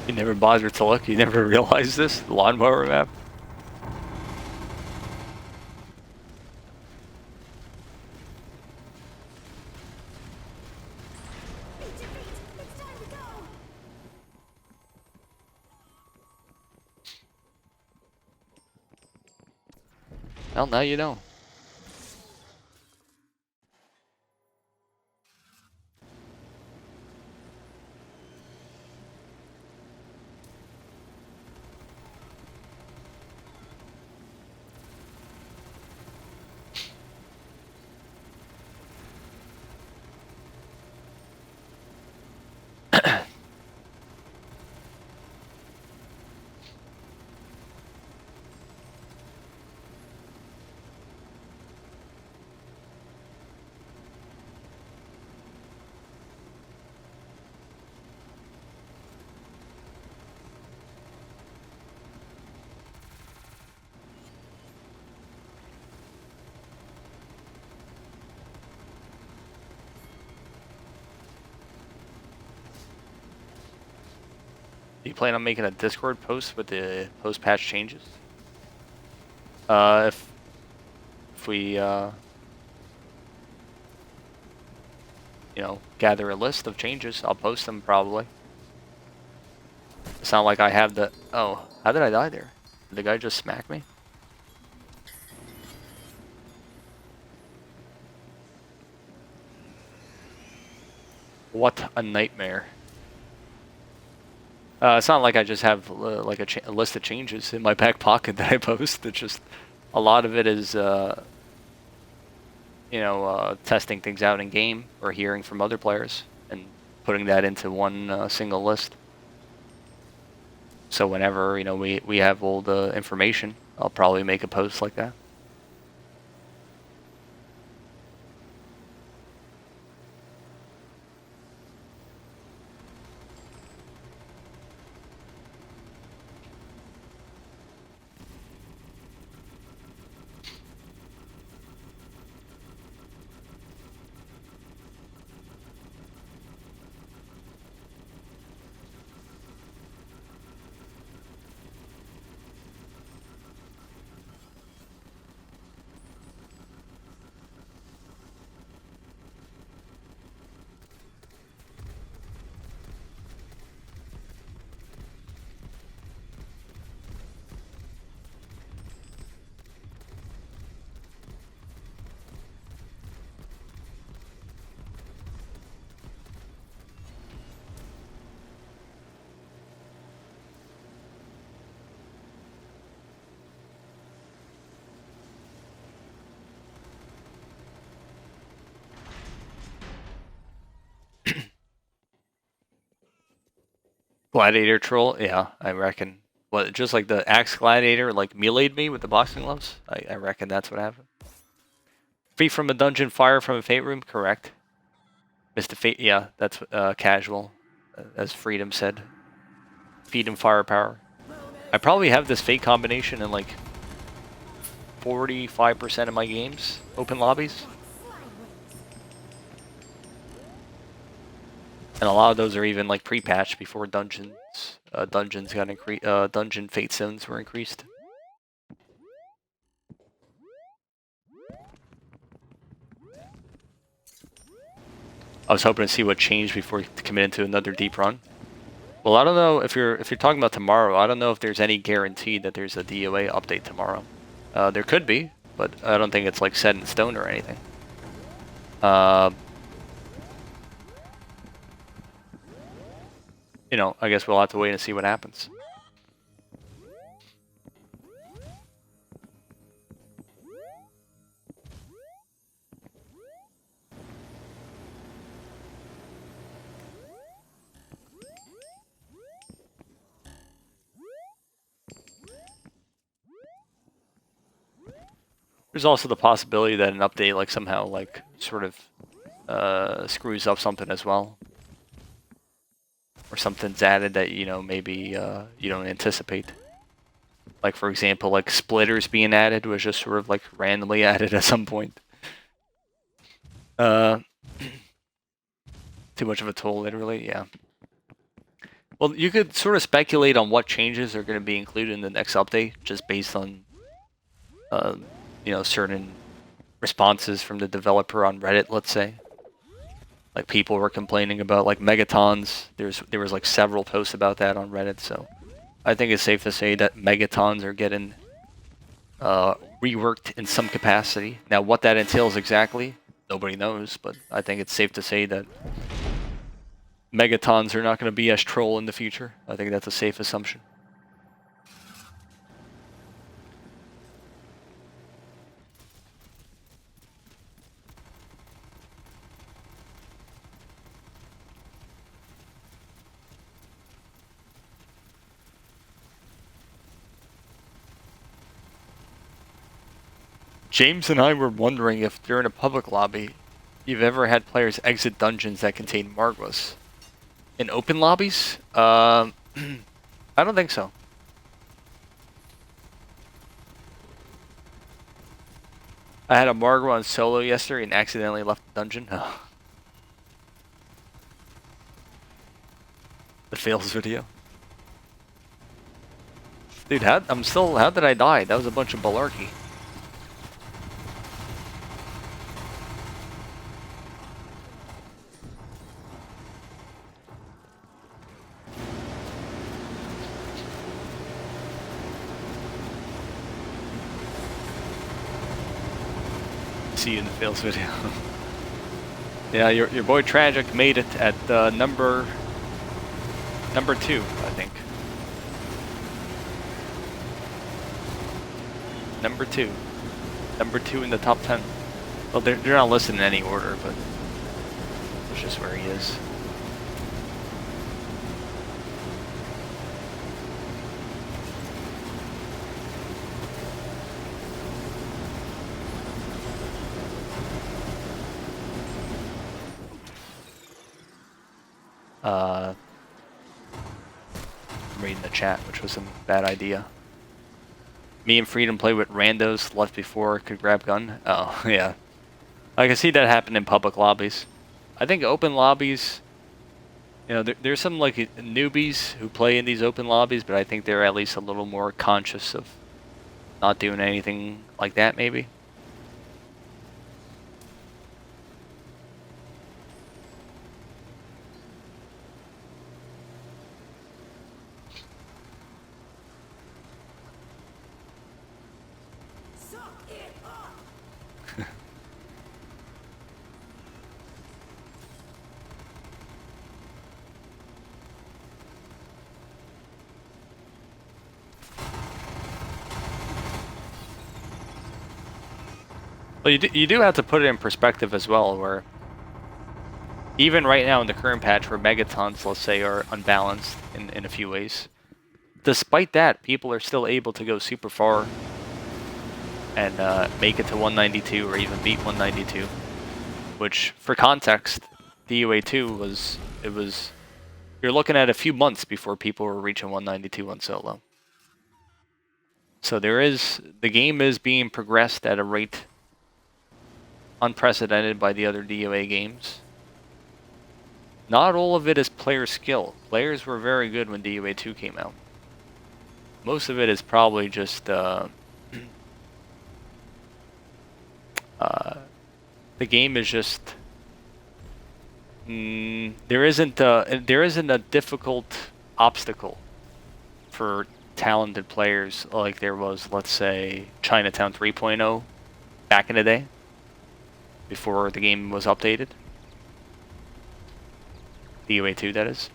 [SPEAKER 1] You never bothered to look? You never realized this? The lawnmower map?
[SPEAKER 2] It's time to go.
[SPEAKER 1] Well, now you know. Do you plan on making a Discord post with the post-patch changes? If we, gather a list of changes, I'll post them probably. It's not like I have the... Oh, how did I die there? Did the guy just smack me? What a nightmare. It's not like I just have like a list of changes in my back pocket that I post. It's just a lot of it is, testing things out in game or hearing from other players and putting that into one single list. So whenever we have all the information, I'll probably make a post like that. Gladiator troll? Yeah, I reckon. What, just like the axe gladiator like meleeed me with the boxing gloves? I reckon that's what happened. Free from a dungeon, fire from a fate room? Correct. Mr. Fate, yeah, that's casual, as Freedom said. Feed him firepower. I probably have this fate combination in like 45% of my games, open lobbies. And a lot of those are even like pre-patched before dungeons. Dungeons got increased. Dungeon fate zones were increased. I was hoping to see what changed before committing to another deep run. Well, I don't know if you're talking about tomorrow. I don't know if there's any guarantee that there's a DOA update tomorrow. There could be, but I don't think it's like set in stone or anything. You know, I guess we'll have to wait and see what happens. There's also the possibility that an update like somehow like sort of screws up something as well. Or something's added that, you know, maybe you don't anticipate. Like, for example, like splitters being added was just sort of like randomly added at some point. Too much of a toll, literally, yeah. Well, you could sort of speculate on what changes are going to be included in the next update, just based on, you know, certain responses from the developer on Reddit, let's say. Like, people were complaining about, like, megatons. There was like several posts about that on Reddit, so I think it's safe to say that megatons are getting reworked in some capacity. Now, what that entails exactly, nobody knows, but I think it's safe to say that megatons are not going to be as troll in the future. I think that's a safe assumption. James and I were wondering if during a public lobby, you've ever had players exit dungeons that contain Margwas. In open lobbies? I don't think so. I had a Margwa on solo yesterday and accidentally left the dungeon. Oh. The fails video. Dude, how did I die? That was a bunch of malarkey. See you in the fails video. Yeah, your boy Tragic made it at number 2, I think. Number 2. Number 2 in the top 10. Well, they're not listed in any order, but that's just where he is. I'm reading the chat, which was a bad idea. Me and Freedom play with randos left before could grab gun. Oh, yeah. I can see that happen in public lobbies. I think open lobbies, you know, there's some like newbies who play in these open lobbies, but I think they're at least a little more conscious of not doing anything like that, maybe. Well, you do have to put it in perspective as well, where even right now in the current patch where megatons, let's say, are unbalanced in a few ways, despite that, people are still able to go super far and make it to 192 or even beat 192. Which, for context, DOA2 was you're looking at a few months before people were reaching 192 on solo. So the game is being progressed at a rate unprecedented by the other DOA games. Not all of it is player skill. Players were very good when DOA2 came out. Most of it is probably just the game is just there isn't a difficult obstacle for talented players like there was, let's say, Chinatown 3.0 back in the day, before the game was updated. DOA2, that is.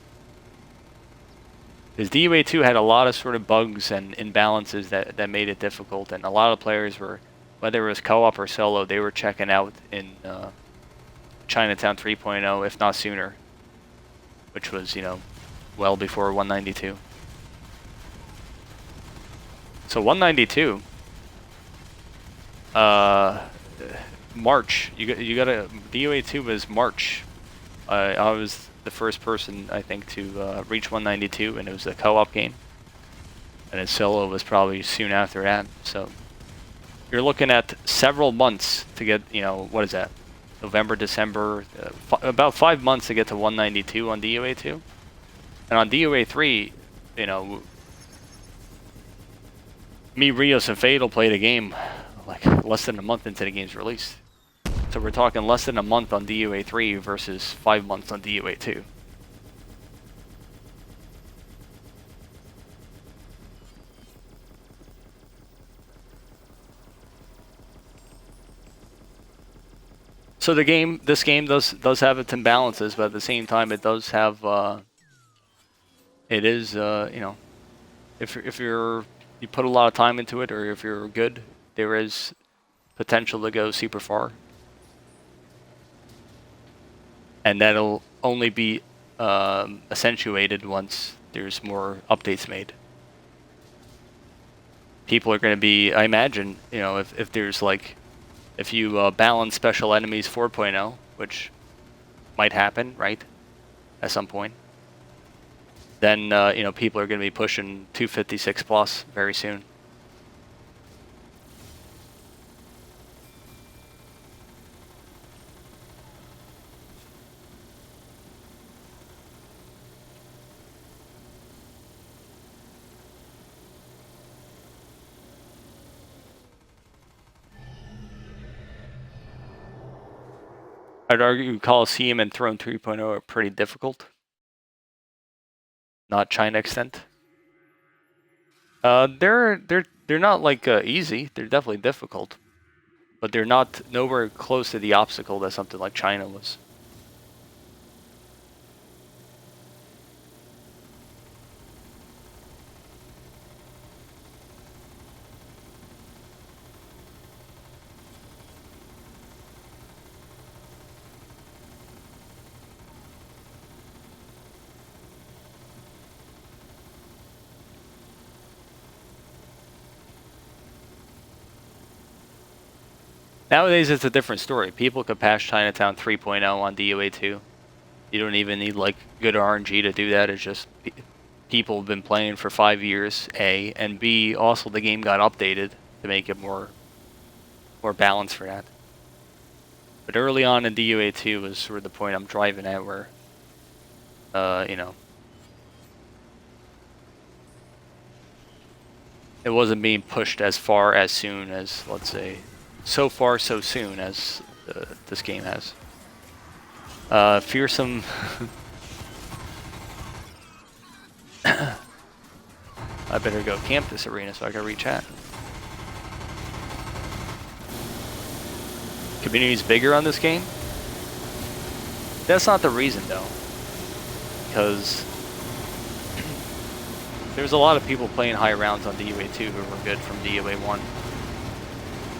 [SPEAKER 1] Because DOA2 had a lot of sort of bugs and imbalances that made it difficult, and a lot of players were, whether it was co-op or solo, they were checking out in Chinatown 3.0, if not sooner, which was, you know, well before 192. So 192, March. You gotta DOA2 was March. I was the first person, I think, to reach 192, and it was a co-op game. And then solo was probably soon after that. So you're looking at several months to get, you know, what is that? November, December, about 5 months to get to 192 on DOA2. And on DOA3, you know, me, Rios, and Fadel played a game like less than a month into the game's release. So we're talking less than a month on DOA3 versus 5 months on DOA2. So this game does have its imbalances, but at the same time, it does have, it is, you know, if you put a lot of time into it, or if you're good, there is potential to go super far. And that'll only be accentuated once there's more updates made. People are going to be, I imagine, you know, if there's like, if you balance Special Enemies 4.0, which might happen, right, at some point, then, you know, people are going to be pushing 256 plus very soon. I'd argue Coliseum and Throne 3.0 are pretty difficult. Not China extent. They're not like easy. They're definitely difficult, but they're not nowhere close to the obstacle that something like China was. Nowadays, it's a different story. People could pass Chinatown 3.0 on DOA2. You don't even need like good RNG to do that. It's just people have been playing for 5 years, A, and B, also the game got updated to make it more balanced for that. But early on in DOA2 was sort of the point I'm driving at, where, you know, it wasn't being pushed as far as soon as, let's say, so far so soon as this game has. Fearsome. I better go camp this arena so I can re-chat. Community's bigger on this game? That's not the reason though, because there's a lot of people playing high rounds on DOA2 who were good from DOA1.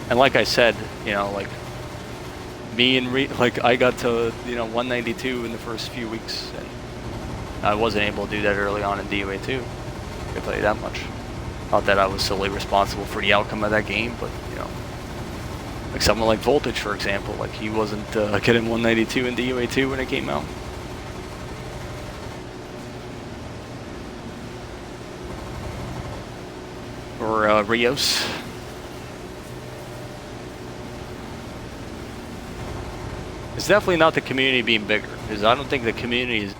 [SPEAKER 1] And like I said, you know, like me and like I got to 192 in the first few weeks, and I wasn't able to do that early on in DOA2. I can tell you that much. Not that I was solely responsible for the outcome of that game, but like someone like Voltage, for example, like he wasn't getting 192 in DOA2 when it came out. Or Rios. It's definitely not the community being bigger, because I don't think the community is,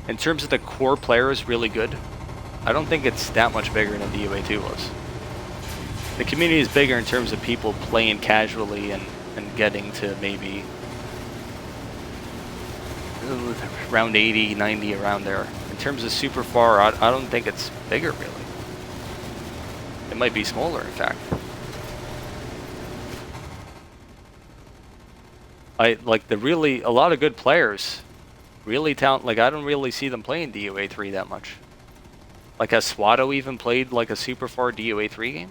[SPEAKER 1] in terms of the core players, really good. I don't think it's that much bigger than DOA2 was. The community is bigger in terms of people playing casually and getting to maybe around 80, 90, around there. In terms of super far, I don't think it's bigger, really. It might be smaller, in fact. A lot of good players, really talented. Like, I don't really see them playing DOA3 that much. Like, has Swatto even played like a super far DOA3 game?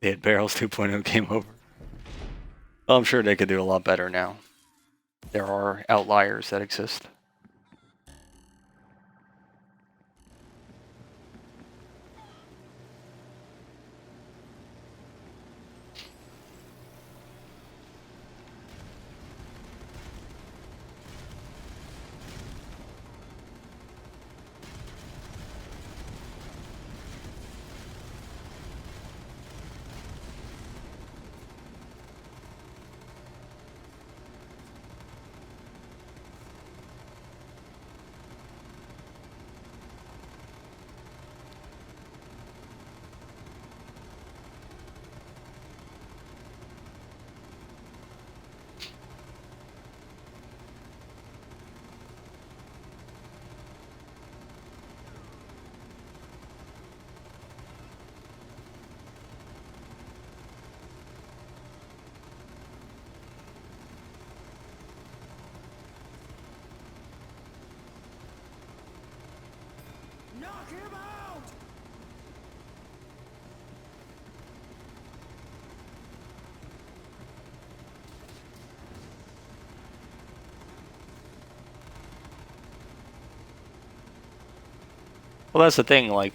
[SPEAKER 1] They had Barrels 2.0 game over. Well, I'm sure they could do a lot better now. There are outliers that exist.
[SPEAKER 2] Knock him out!
[SPEAKER 1] Well, that's the thing, like,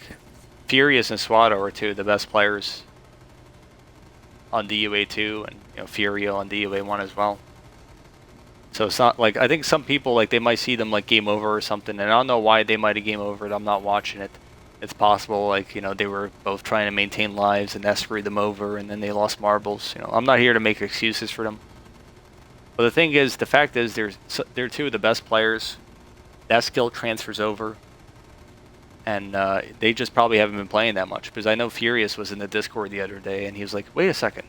[SPEAKER 1] Furious and Swatto are two of the best players on DUA2, and Furio on DUA1 as well. So it's not like, I think some people, like, they might see them like game over or something, and I don't know why they might have game overed. I'm not watching it. It's possible, like, they were both trying to maintain lives and that screwed them over, and then they lost marbles. I'm not here to make excuses for them. But the thing is, the fact is, they're two of the best players. That skill transfers over. And they just probably haven't been playing that much, because I know Furious was in the Discord the other day, and he was like, wait a second,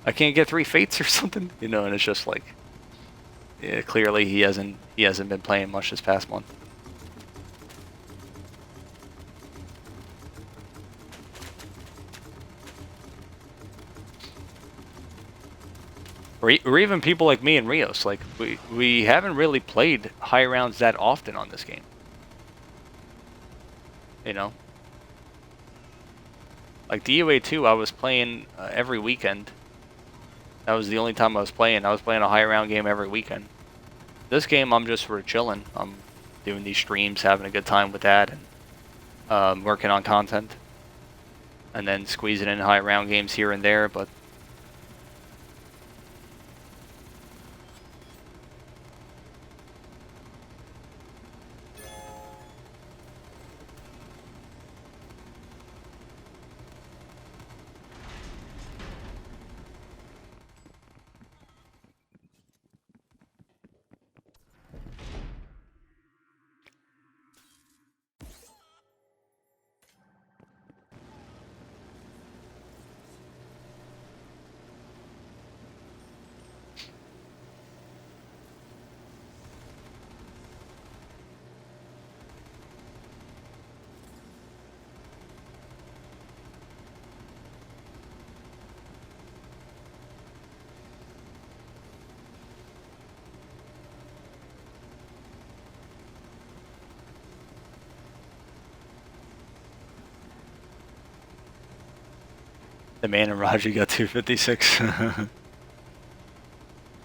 [SPEAKER 1] I can't get 3 fates or something, and it's just like, yeah, clearly he hasn't been playing much this past month. Or even people like me and Rios, like, we haven't really played high rounds that often on this game. Like DOA2, I was playing every weekend. That was the only time I was playing. I was playing a high round game every weekend. This game, I'm just sort of chilling. I'm doing these streams, having a good time with that, and working on content. And then squeezing in high round games here and there, but The man and Roger got 256.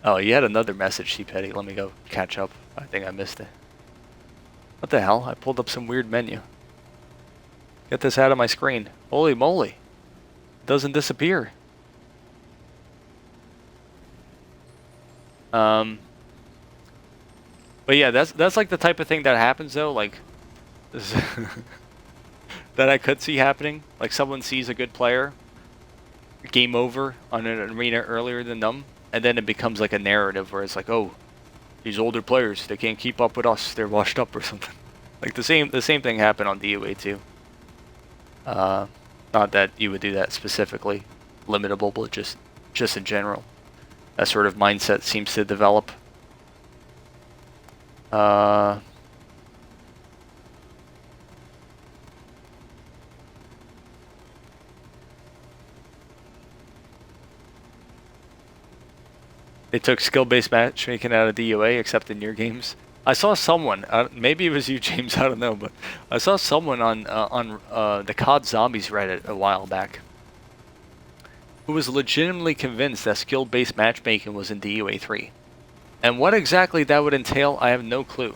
[SPEAKER 1] Oh, you had another message, C Petty. Let me go catch up. I think I missed it. What the hell? I pulled up some weird menu. Get this out of my screen. Holy moly. It doesn't disappear. But yeah, that's like the type of thing that happens though, like this that I could see happening. Like someone sees a good player, game over on an arena earlier than them, and then it becomes like a narrative where it's like, oh, these older players, they can't keep up with us, they're washed up or something. Like the same thing happened on DOA2. Not that you would do that specifically, limitable, but just in general. That sort of mindset seems to develop. They took skill-based matchmaking out of DOA, except in your games. I saw someone, maybe it was you, James, I don't know, but I saw someone on the COD Zombies Reddit a while back who was legitimately convinced that skill-based matchmaking was in DOA3. And what exactly that would entail, I have no clue.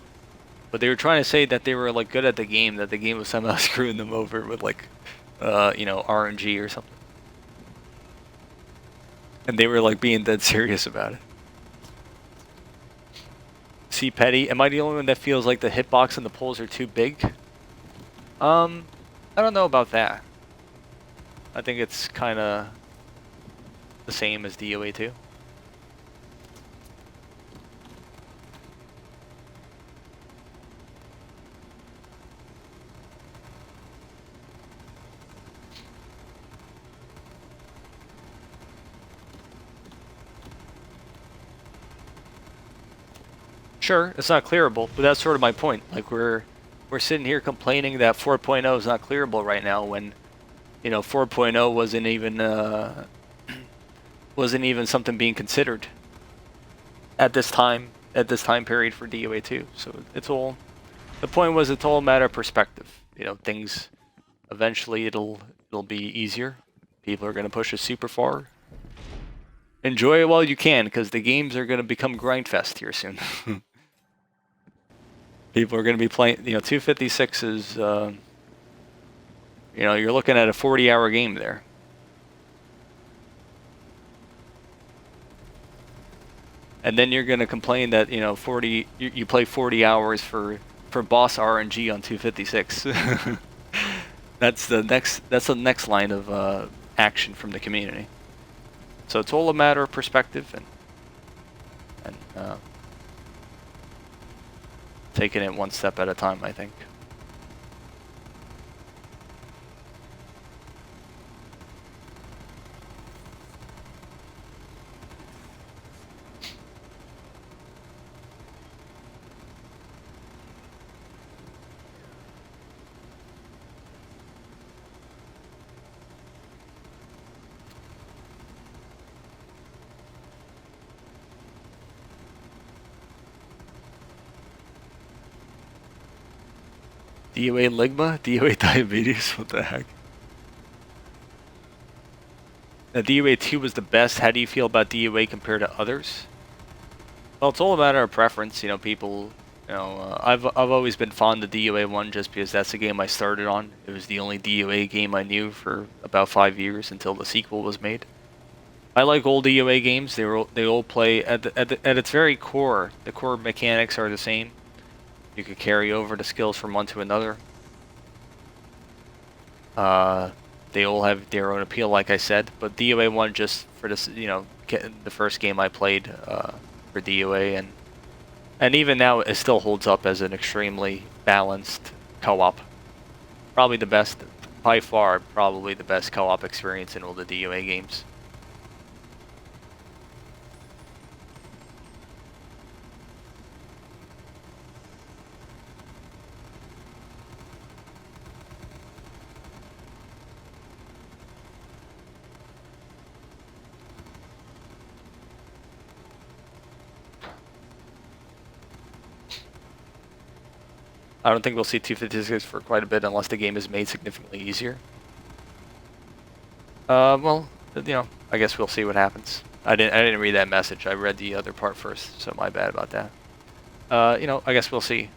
[SPEAKER 1] But they were trying to say that they were like good at the game, that the game was somehow screwing them over with like, RNG or something. And they were like being dead serious about it. C Petty, am I the only one that feels like the hitbox and the poles are too big? I don't know about that. I think it's kind of the same as DOA 2. Sure, it's not clearable, but that's sort of my point. Like we're sitting here complaining that 4.0 is not clearable right now when, 4.0 wasn't even something being considered at this time period for DOA 2. So the point was it's all a matter of perspective. Things eventually it'll be easier. People are going to push us super far. Enjoy it while you can, because the games are going to become grindfest here soon. People are going to be playing, 256 is, you're looking at a 40-hour game there. And then you're going to complain that, you play 40 hours for boss RNG on 256. That's the next line of action from the community. So it's all a matter of perspective and taking it one step at a time, I think. DOA Ligma? DOA Diabetes? What the heck? Now, DOA 2 was the best. How do you feel about DOA compared to others? Well, it's all a matter of preference. People, I've always been fond of DOA 1 just because that's the game I started on. It was the only DOA game I knew for about 5 years until the sequel was made. I like old DOA games. They all play at its very core. The core mechanics are the same. You could carry over the skills from one to another. They all have their own appeal, like I said. But DOA 1 just for this, the first game I played for DOA, and even now it still holds up as an extremely balanced co-op. Probably the best, by far, probably the best co-op experience in all the DOA games. I don't think we'll see 256 for quite a bit unless the game is made significantly easier. Well, you know, I guess we'll see what happens. I didn't read that message. I read the other part first, so my bad about that. You know, I guess we'll see.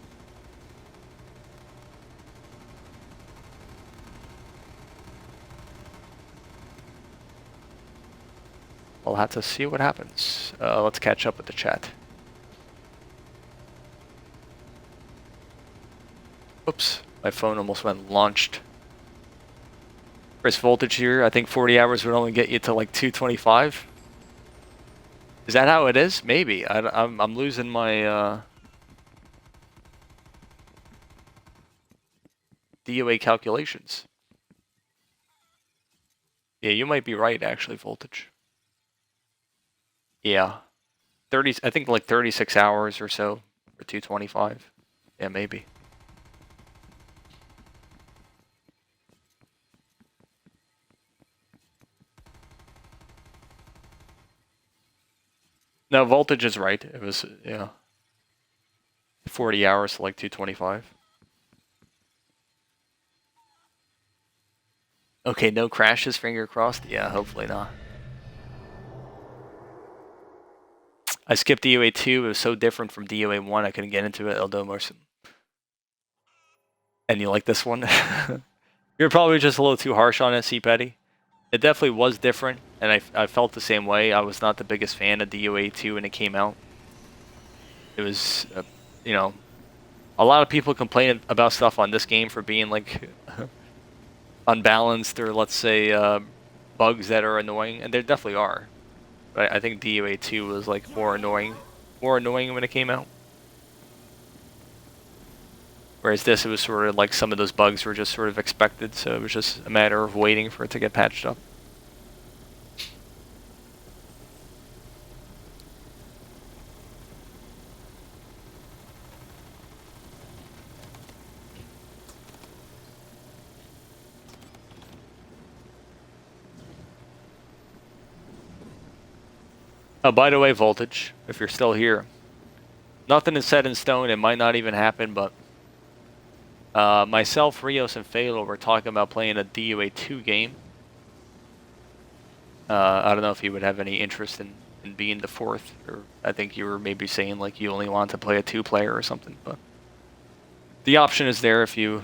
[SPEAKER 1] We'll have to see what happens. Let's catch up with the chat. Oops, my phone almost went launched. Chris Voltage here. I think 40 hours would only get you to like 225. Is that how it is? Maybe. I'm losing my DOA calculations. Yeah, you might be right actually, Voltage. Yeah. 30, I think like 36 hours or so for 225. Yeah, maybe. No, Voltage is right. It was, yeah, 40 hours to like 225. Okay, no crashes, finger crossed. Yeah, hopefully not. I skipped DOA 2. It was so different from DOA 1. I couldn't get into it. Eldomos. And you like this one? You're probably just a little too harsh on it, C. Petty. It definitely was different, and I felt the same way. I was not the biggest fan of DOA 2 when it came out. It was, you know, a lot of people complain about stuff on this game for being like unbalanced or let's say bugs that are annoying, and there definitely are. But I think DOA 2 was like more annoying when it came out. Whereas this, it was sort of like some of those bugs were just sort of expected, so it was just a matter of waiting for it to get patched up. Oh, by the way, Voltage, if you're still here, nothing is set in stone. It might not even happen, but myself, Rios, and Fatal were talking about playing a DOA 2 game. I don't know if you would have any interest in being the fourth, or I think you were maybe saying like you only want to play a 2-player or something, but the option is there if you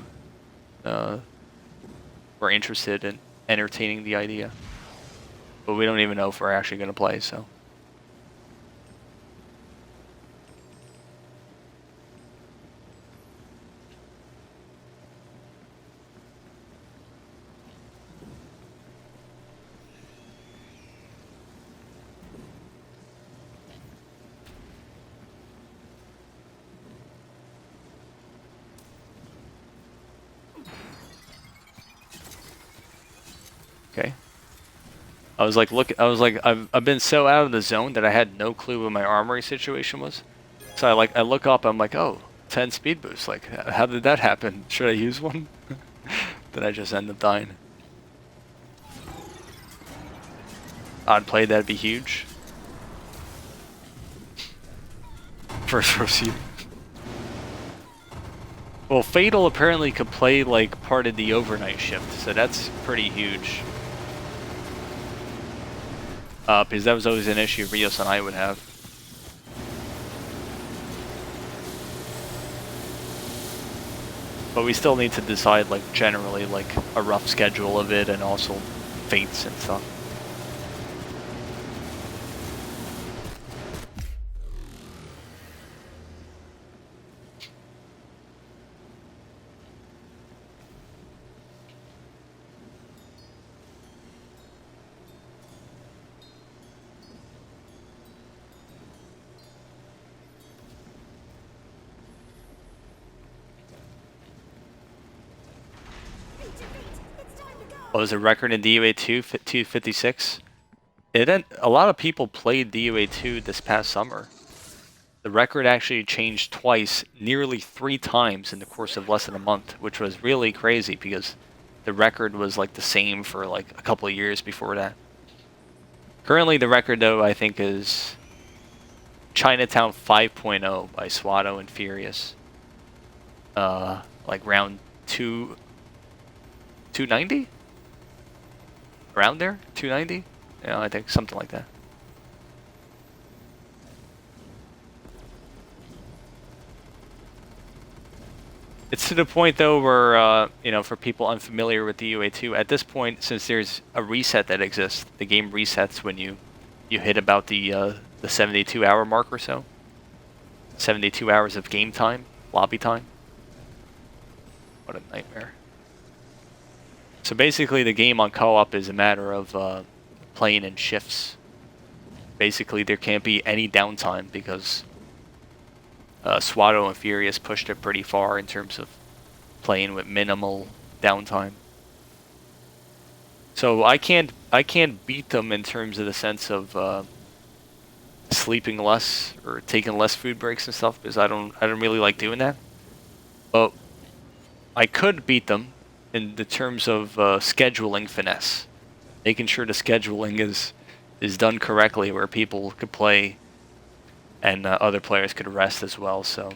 [SPEAKER 1] were interested in entertaining the idea. But we don't even know if we're actually going to play, so. Okay. I was like, I've been so out of the zone that I had no clue what my armory situation was. So I look up, I'm like, oh, 10 speed boost. Like, how did that happen? Should I use one? Then I just end up dying. Odd play, that'd be huge. First proceed. Well, Fatal apparently could play like part of the overnight shift, so that's pretty huge. Because that was always an issue Rios and I would have. But we still need to decide, like, generally, like, a rough schedule of it and also fates and stuff. What was the record in DOA 2? 256? A lot of people played DOA 2 this past summer. The record actually changed twice, nearly 3 times in the course of less than a month, which was really crazy because the record was like the same for like a couple of years before that. Currently the record though I think is Chinatown 5.0 by Swatto and Furious. Like round 290? around there, 290. Yeah, I think something like that. It's to the point though where you know, for people unfamiliar with DOA2, at this point, since there's a reset that exists, the game resets when you hit about the 72-hour mark or so. 72 hours of game time, lobby time. What a nightmare. So basically the game on co-op is a matter of playing in shifts. Basically there can't be any downtime because Swatto and Furious pushed it pretty far in terms of playing with minimal downtime. So I can't beat them in terms of the sense of sleeping less or taking less food breaks and stuff, because I don't really like doing that. But I could beat them in the terms of scheduling finesse, making sure the scheduling is done correctly, where people could play and other players could rest as well. So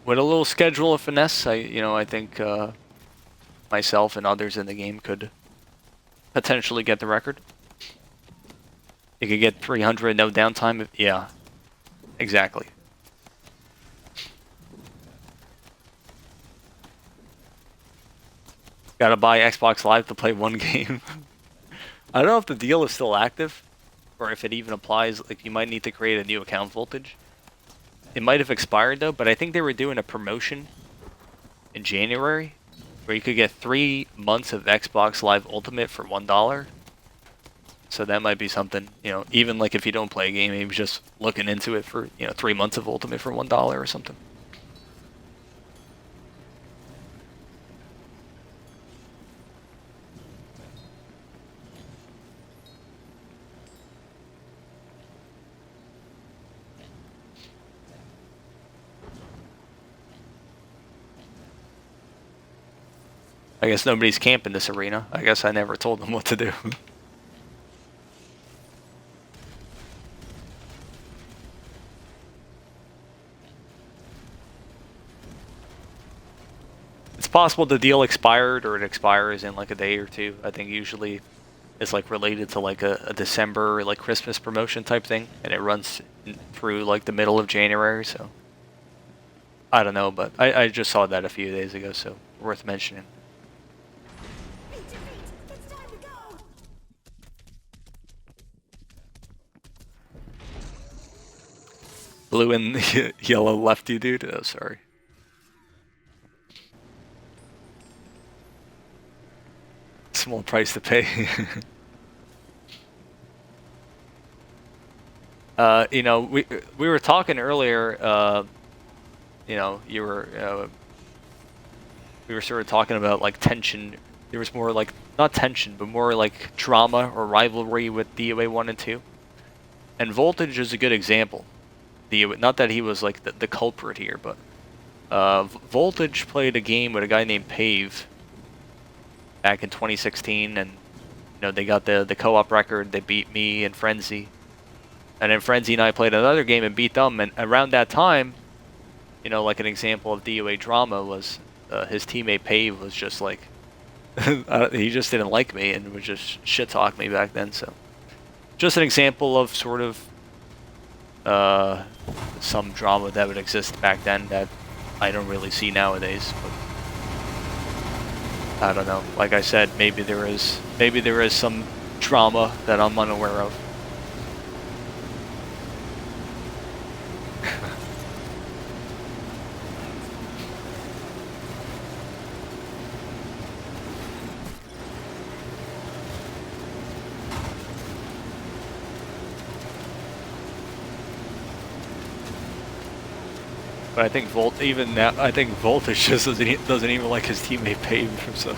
[SPEAKER 1] with a little schedule of finesse, I think myself and others in the game could potentially get the record. You could get 300 no downtime. Yeah, exactly. Gotta buy Xbox Live to play one game. I don't know if the deal is still active, or if it even applies. Like, you might need to create a new account, Voltage. It might have expired though, but I think they were doing a promotion in January where you could get 3 months of Xbox Live Ultimate for $1. So that might be something, you know, even like if you don't play a game, maybe just looking into it for, you know, 3 months of Ultimate for $1 or something. I guess nobody's camping this arena. I guess I never told them what to do. It's possible the deal expired, or it expires in like a day or two. I think usually it's like related to like a December, like Christmas promotion type thing, and it runs through like the middle of January, so I don't know, but I just saw that a few days ago, so worth mentioning.
[SPEAKER 2] It's time to go.
[SPEAKER 1] Blue and yellow left you, dude? Oh, sorry. Small price to pay. You know, we were talking earlier, you know, we were sort of talking about like tension. There was more like, not tension, but more like drama or rivalry with DOA 1 and 2. And Voltage is a good example. Not that he was like the culprit here, but Voltage played a game with a guy named Pave back in 2016, and you know, they got the co-op record. They beat me and Frenzy, and then Frenzy and I played another game and beat them. And around that time, you know, like an example of DOA drama was his teammate Pave was just like he just didn't like me and would just shit talk me back then. So just an example of sort of some drama that would exist back then that I don't really see nowadays. But I don't know. Like I said, maybe there is some drama that I'm unaware of. But I think I think Voltage just doesn't even like his teammate Pave. So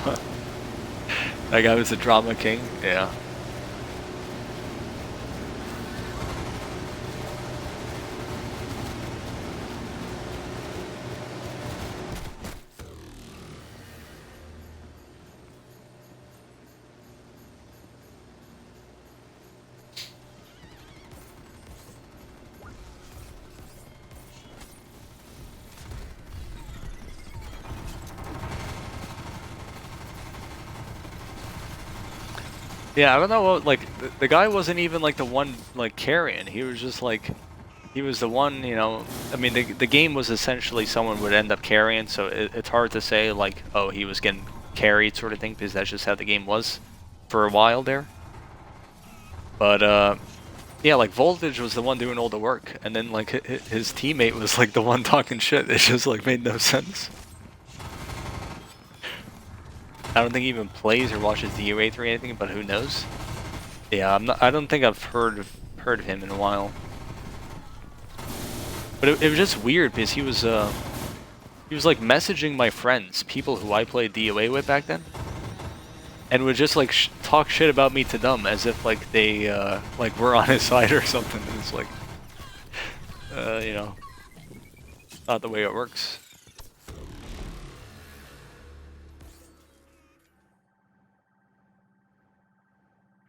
[SPEAKER 1] that guy was the drama king. Yeah. Yeah, I don't know what, like, the guy wasn't even, like, the one, like, carrying. He was just, like, he was the one, you know, I mean, the game was essentially someone would end up carrying, so it's hard to say, like, oh, he was getting carried sort of thing, because that's just how the game was for a while there. But, yeah, like, Voltage was the one doing all the work, and then, like, his teammate was, like, the one talking shit. It just, like, made no sense. I don't think he even plays or watches DOA3 or anything, but who knows? Yeah, I don't think I've heard of him in a while. But it was just weird because he was like messaging my friends, people who I played DOA with back then, and would just like talk shit about me to them as if like they like were on his side or something. And it's like, you know, not the way it works.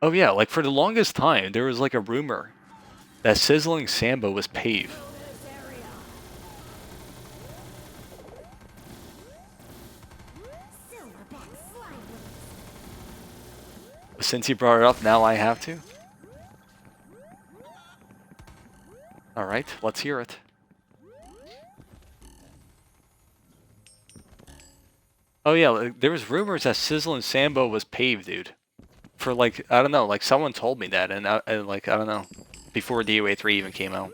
[SPEAKER 1] Oh yeah, like for the longest time, there was like a rumor that Sizzling Samba was paved. Since you brought it up, now I have to. Alright, let's hear it. Oh yeah, like, there was rumors that Sizzling Sambo was paved, dude. For like, I don't know, like someone told me that, and like, I don't know, before DOA3 even came out.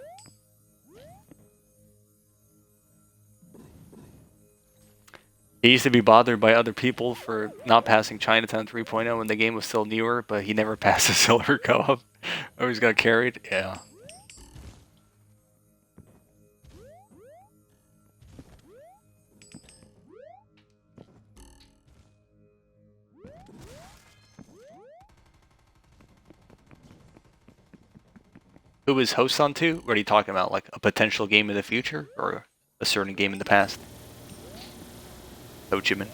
[SPEAKER 1] He used to be bothered by other people for not passing Chinatown 3.0 when the game was still newer, but he never passed the silver co-op. Always got carried, yeah. Who is host on to? What are you talking about? Like a potential game in the future or a certain game in the past? Ho Chi Minh.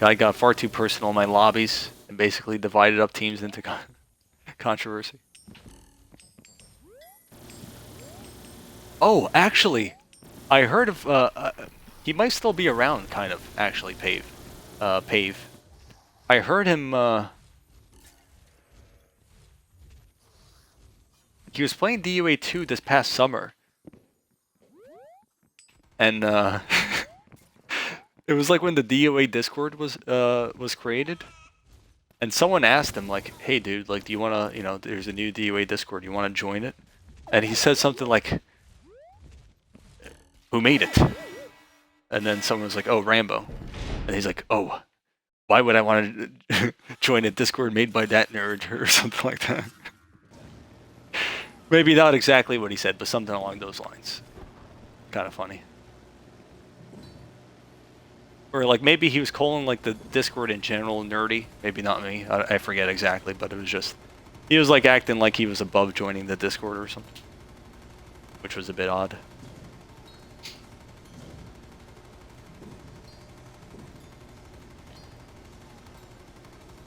[SPEAKER 1] I got far too personal in my lobbies and basically divided up teams into controversy. Oh, actually, I heard of he might still be around, kind of. Actually, Pave. I heard him. He was playing DOA 2 this past summer, and it was like when the DOA Discord was created, and someone asked him like, "Hey, dude, like, do you wanna, you know, there's a new DOA Discord. You wanna join it?" And he said something like, "Who made it?" And then someone was like, "Oh, Rambo," and he's like, "Oh, why would I want to join a Discord made by that nerd or something like that?" Maybe not exactly what he said, but something along those lines. Kind of funny. Or like maybe he was calling like the Discord in general nerdy. Maybe not me. I forget exactly, but it was just he was like acting like he was above joining the Discord or something, which was a bit odd.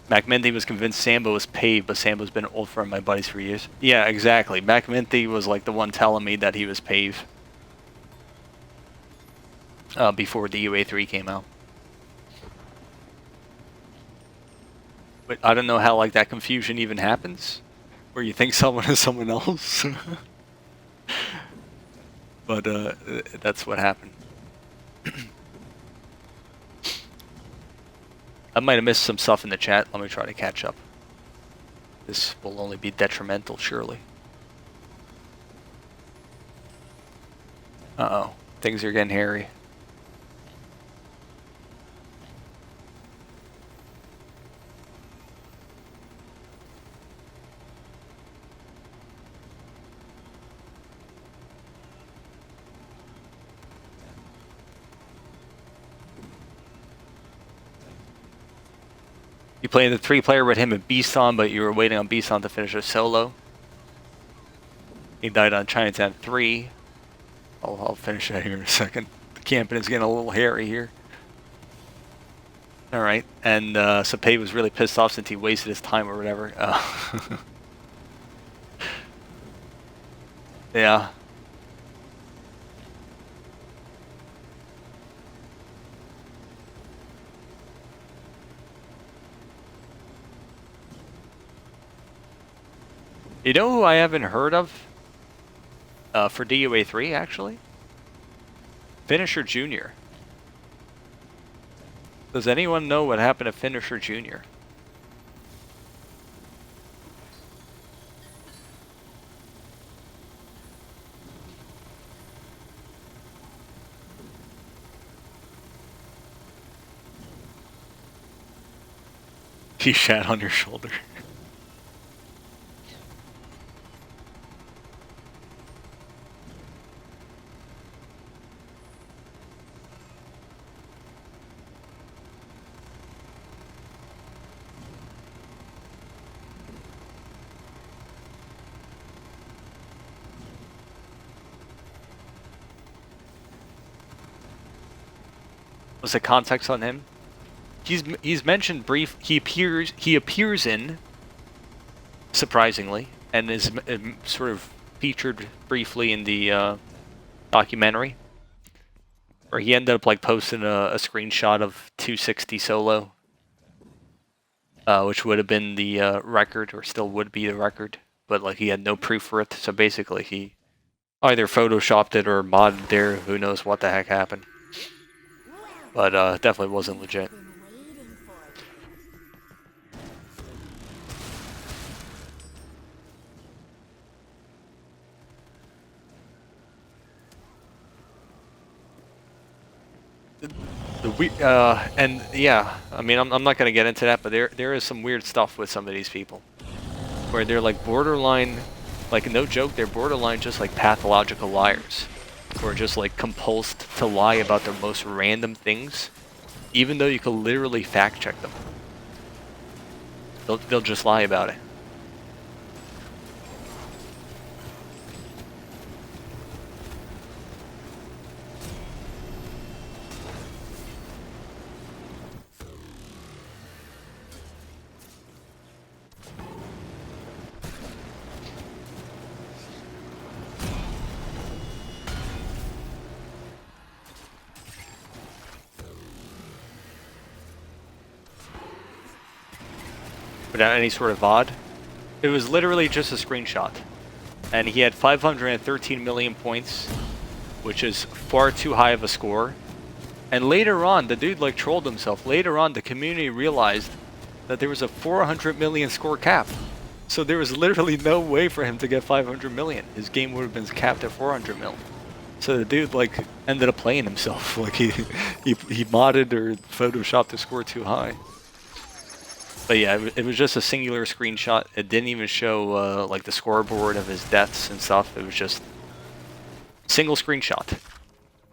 [SPEAKER 1] MacMinty was convinced Sambo was paved, but Sambo's been an old friend of my buddies for years. Yeah, exactly. MacMinty was like the one telling me that he was paved before DOA3 came out. But I don't know how like that confusion even happens, where you think someone is someone else. But that's what happened. I might have missed some stuff in the chat. Let me try to catch up. This will only be detrimental, surely. Uh-oh. Things are getting hairy. You played the 3-player with him and Beaston, but you were waiting on Beaston to finish a solo. He died on Chinatown 3. I'll finish that here in a second. The camping is getting a little hairy here. Alright, and Sapay was really pissed off since he wasted his time or whatever. Yeah. You know who I haven't heard of for DOA3 actually? Finisher Jr. Does anyone know what happened to Finisher Jr.? He shat on your shoulder. What's the context on him? He's mentioned brief. He appears in, surprisingly, and is sort of featured briefly in the documentary, where he ended up like posting a screenshot of 260 solo, which would have been the record, or still would be the record, but like he had no proof for it. So basically, he either photoshopped it or modded there. Who knows what the heck happened? But definitely wasn't legit. And yeah, I mean, I'm not gonna get into that, but there is some weird stuff with some of these people, where they're like borderline, like no joke, they're borderline just like pathological liars, who are just like compulsed to lie about the most random things, even though you could literally fact check them. They'll just lie about it. Without any sort of VOD. It was literally just a screenshot. And he had 513 million points, which is far too high of a score. And later on, the dude like trolled himself. Later on, the community realized that there was a 400 million score cap. So there was literally no way for him to get 500 million. His game would have been capped at 400 mil. So the dude like ended up playing himself. Like he modded or photoshopped the score too high. But yeah, it was just a singular screenshot. It didn't even show like the scoreboard of his deaths and stuff. It was just single screenshot.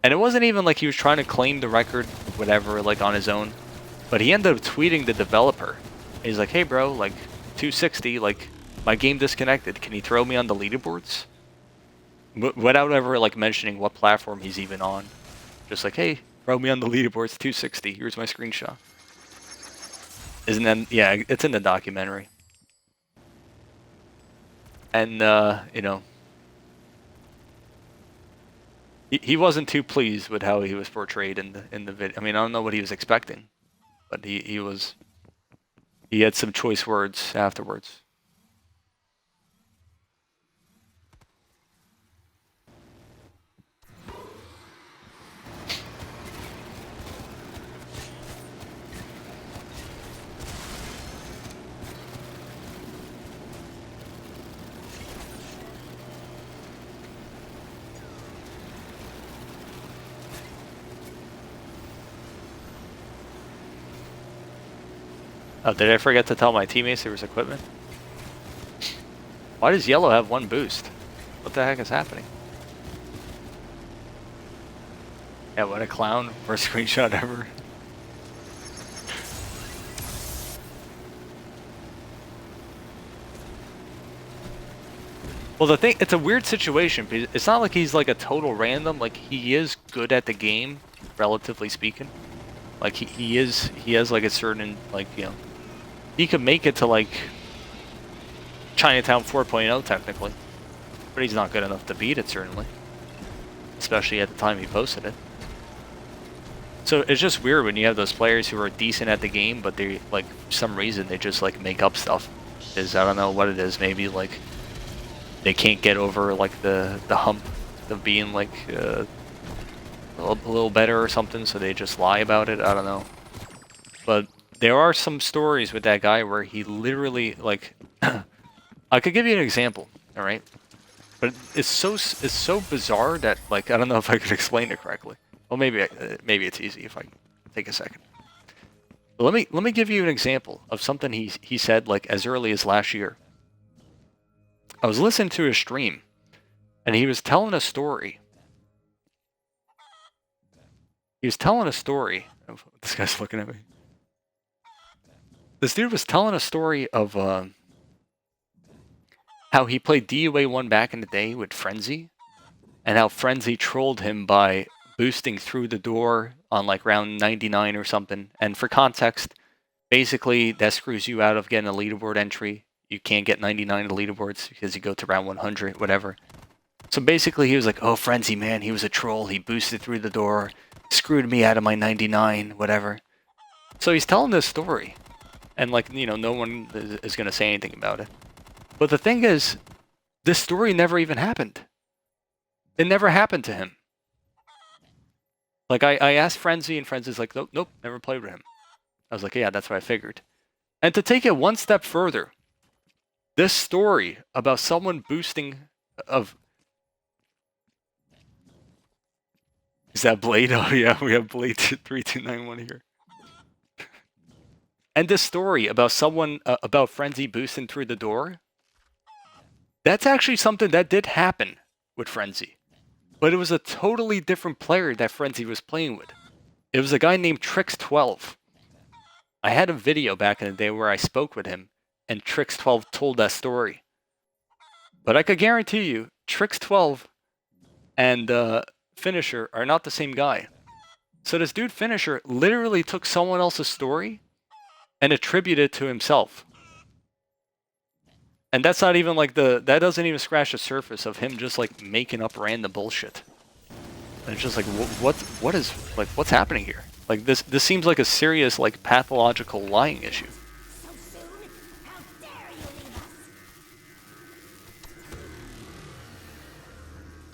[SPEAKER 1] And it wasn't even like he was trying to claim the record, whatever, like on his own. But he ended up tweeting the developer. He's like, hey bro, like 260, like my game disconnected. Can you throw me on the leaderboards? Without ever like mentioning what platform he's even on. Just like, hey, throw me on the leaderboards, 260. Here's my screenshot. Isn't that, yeah, it's in the documentary. And, you know, he wasn't too pleased with how he was portrayed in the video. I mean, I don't know what he was expecting, but he had some choice words afterwards. Oh, did I forget to tell my teammates there was equipment? Why does yellow have one boost? What the heck is happening? Yeah, what a clown. Worst screenshot ever. Well, the thing, it's a weird situation because it's not like he's like a total random. Like, he is good at the game, relatively speaking. Like, he has like a certain, like, you know, he could make it to like Chinatown 4.0 technically, but he's not good enough to beat it, certainly. Especially at the time he posted it. So it's just weird when you have those players who are decent at the game, but they, like, for some reason they just like make up stuff. I don't know what it is, maybe like they can't get over like the hump of being like a little better or something, so they just lie about it. I don't know. But there are some stories with that guy where he literally like I could give you an example, all right? But it's so bizarre that like I don't know if I could explain it correctly. Well, maybe it's easy if I take a second. But let me give you an example of something he said like as early as last year. I was listening to his stream, and he was telling a story. He was telling a story. Oh, this guy's looking at me. This dude was telling a story of how he played DOA1 back in the day with Frenzy, and how Frenzy trolled him by boosting through the door on like round 99 or something. And for context, basically that screws you out of getting a leaderboard entry. You can't get 99 leaderboards because you go to round 100, whatever. So basically he was like, oh, Frenzy, man, he was a troll. He boosted through the door, screwed me out of my 99, whatever. So he's telling this story. And like, you know, no one is going to say anything about it. But the thing is, this story never even happened. It never happened to him. Like, I asked Frenzy, and Frenzy's like, nope, never played with him. I was like, yeah, that's what I figured. And to take it one step further, this story about someone boosting of... Is that Blade? Oh yeah, we have Blade 3291 here. And this story about someone, about Frenzy boosting through the door, that's actually something that did happen with Frenzy. But it was a totally different player that Frenzy was playing with. It was a guy named Trix12. I had a video back in the day where I spoke with him, and Trix12 told that story. But I could guarantee you, Trix12 and Finisher are not the same guy. So this dude Finisher literally took someone else's story and attributed it to himself. And that's not even like that doesn't even scratch the surface of him just like making up random bullshit. And it's just like, what's happening here? Like this seems like a serious like pathological lying issue.
[SPEAKER 2] So soon? How dare you leave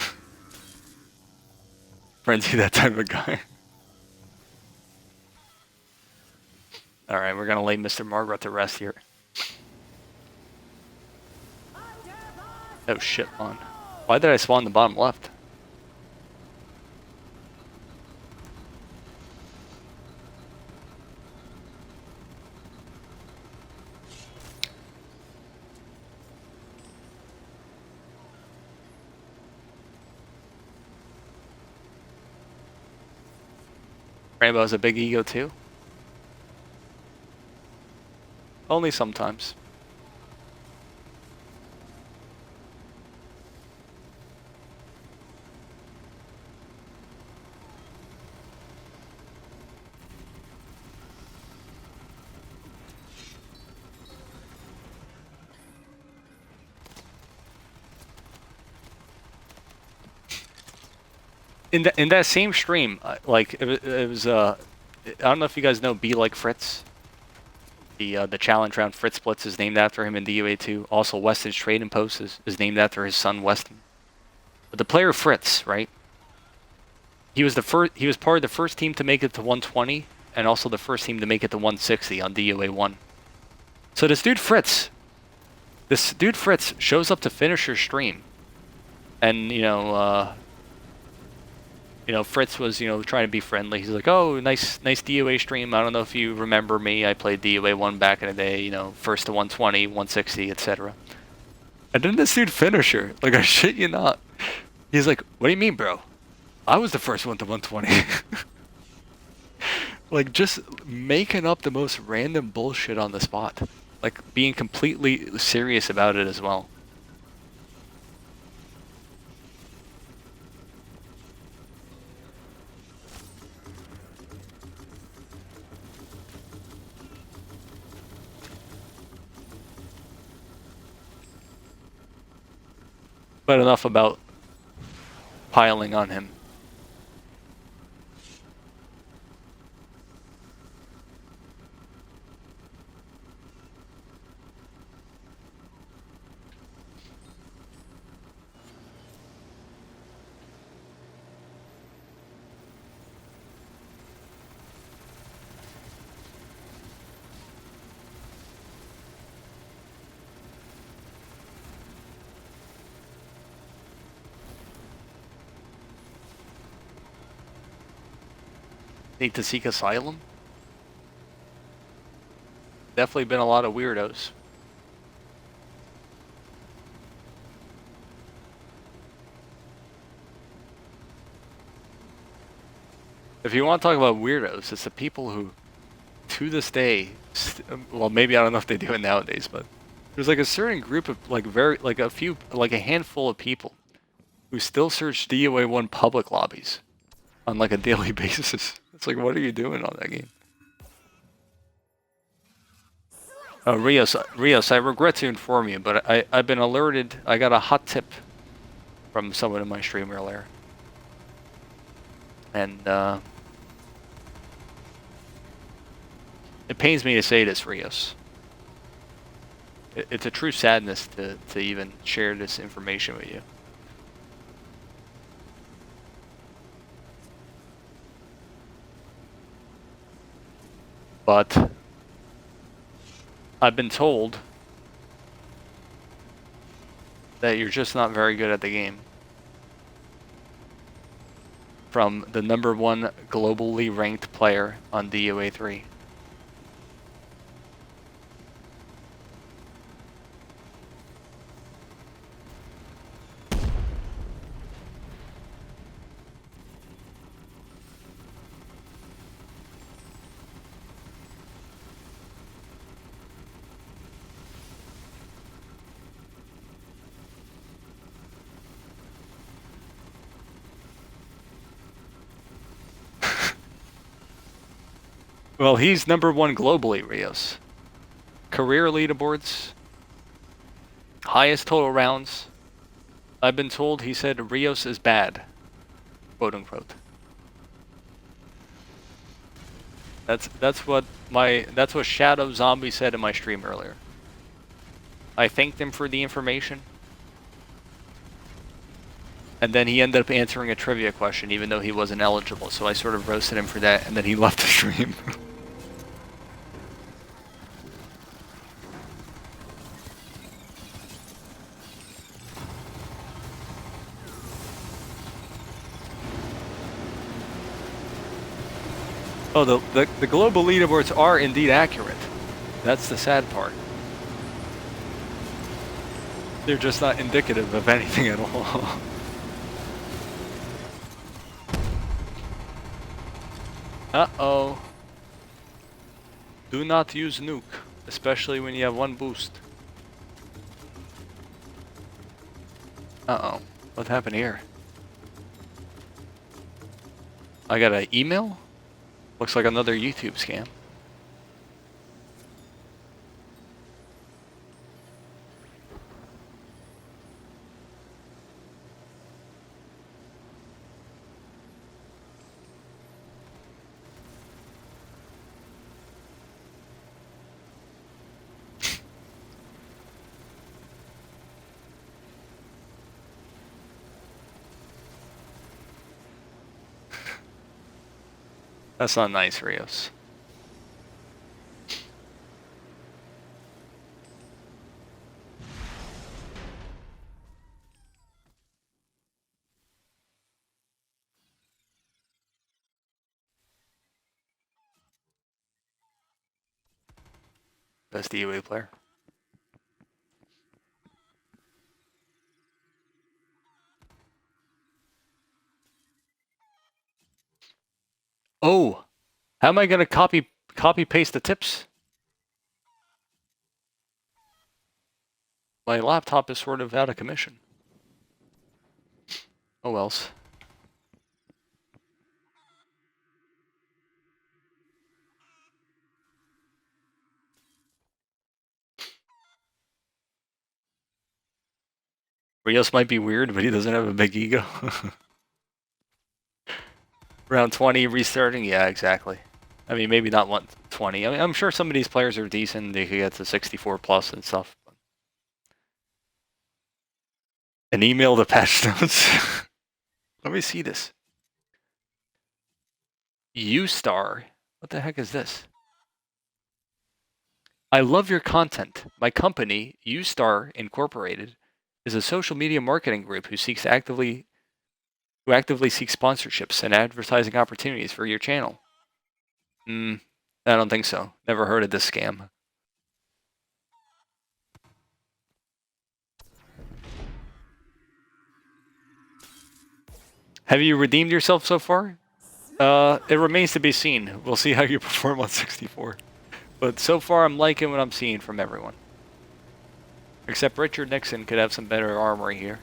[SPEAKER 2] us?
[SPEAKER 1] Frenzy, that type of guy. Alright, we're gonna lay Mr. Margaret to rest here. Oh shit, man. Why did I spawn in the bottom left? Rainbow has a big ego too? Only sometimes. In that same stream, like it was I don't know if you guys know Be Like Fritz. The challenge round Fritz Blitz is named after him in DOA2. Also, Weston's Trading Post is named after his son Weston. But the player Fritz, right? He was part of the first team to make it to 120, and also the first team to make it to 160 on DOA1. So this dude Fritz shows up to Finisher's stream, and Fritz was, trying to be friendly. He's like, oh, nice DOA stream. I don't know if you remember me. I played DOA1 back in the day, first to 120, 160, etc. And then this dude Finisher, like, I shit you not. He's like, what do you mean, bro? I was the first one to 120. Like, just making up the most random bullshit on the spot. Like, being completely serious about it as well. But enough about piling on him. need to seek asylum. Definitely been a lot of weirdos. If you want to talk about weirdos, it's the people who, to this day, well, maybe I don't know if they do it nowadays, but there's like a certain group of like a handful of people who still search DOA1 public lobbies on like a daily basis. It's like, what are you doing on that game? Rios, I regret to inform you, but I've been alerted. I got a hot tip from someone in my stream earlier. And, it pains me to say this, Rios. It's a true sadness to even share this information with you. But I've been told that you're just not very good at the game. From the #1 globally ranked player on DOA3. Well, he's #1 globally, Rios. Career leaderboards, highest total rounds. I've been told he said Rios is bad, quote unquote. That's what Shadow Zombie said in my stream earlier. I thanked him for the information, and then he ended up answering a trivia question even though he wasn't eligible, so I sort of roasted him for that, and then he left the stream. Oh, the global leaderboards are indeed accurate. That's the sad part. They're just not indicative of anything at all. Uh-oh. Do not use nuke, especially when you have 1 boost. Uh-oh. What happened here? I got an email? Looks like another YouTube scam. That's not nice, Rios. Best DOA player. Oh! How am I gonna copy paste the tips? My laptop is sort of out of commission. Oh wells. Rios might be weird, but he doesn't have a big ego. Round 20 restarting? Yeah, exactly. I mean, maybe not 120. I mean, I'm sure some of these players are decent. They could get to 64 plus and stuff. An email to patch notes. Let me see this. U-Star. What the heck is this? I love your content. My company, U-Star Incorporated, is a social media marketing group who actively seeks sponsorships and advertising opportunities for your channel. I don't think so. Never heard of this scam. Have you redeemed yourself so far? It remains to be seen. We'll see how you perform on 64. But so far, I'm liking what I'm seeing from everyone. Except Richard Nixon could have some better armory here.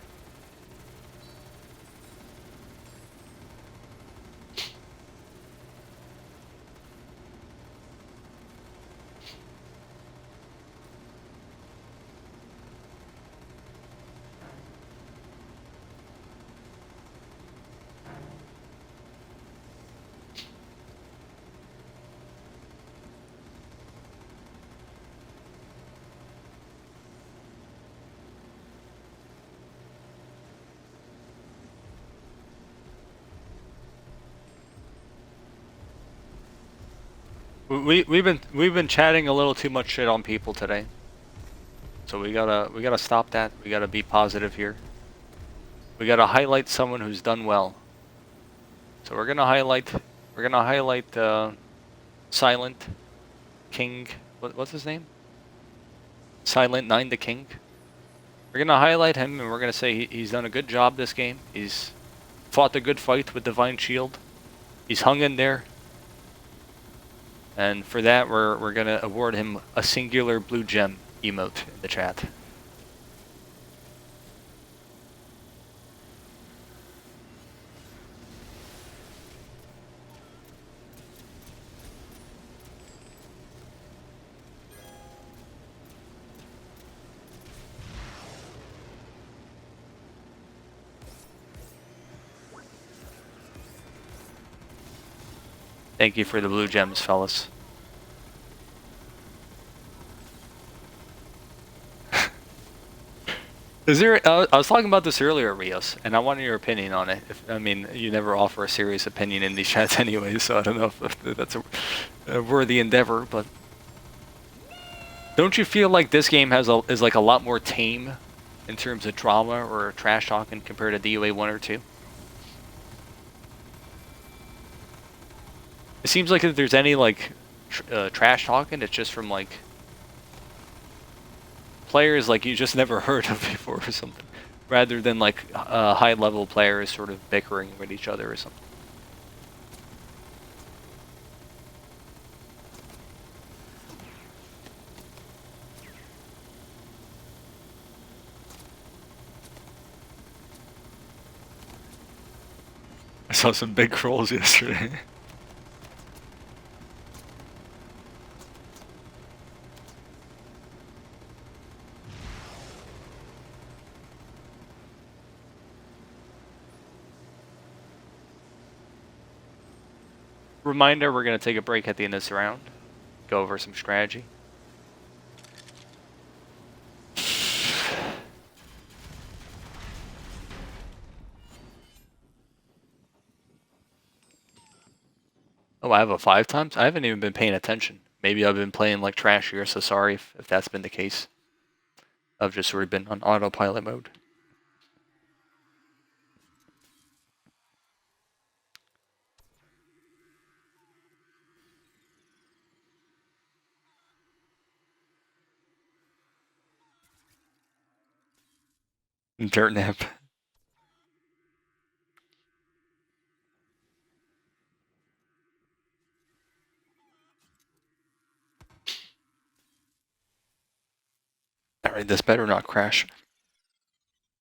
[SPEAKER 1] We've been chatting a little too much shit on people today. So we gotta stop that. We gotta be positive here. We gotta highlight someone who's done well. So we're gonna highlight Silent King. What's his name? Silent Nine the King. We're gonna highlight him and we're gonna say he's done a good job this game. He's fought a good fight with Divine Shield. He's hung in there. And for that, we're gonna award him a singular blue gem emote in the chat. Thank you for the blue gems, fellas. Is there? I was talking about this earlier, Rios, and I wanted your opinion on it. I mean, you never offer a serious opinion in these chats anyway, so I don't know if that's a worthy endeavor. But don't you feel like this game is like a lot more tame in terms of drama or trash talking compared to DOA 1 or 2? It seems like if there's any like trash talking, it's just from like players like you just never heard of before or something, rather than like high level players sort of bickering with each other or something. I saw some big crawls yesterday. Reminder, we're going to take a break at the end of this round. Go over some strategy. Oh, I have a 5 times? I haven't even been paying attention. Maybe I've been playing like trash here, so sorry if that's been the case. I've just sort of been on autopilot mode. Dirt nap. Alright, this better not crash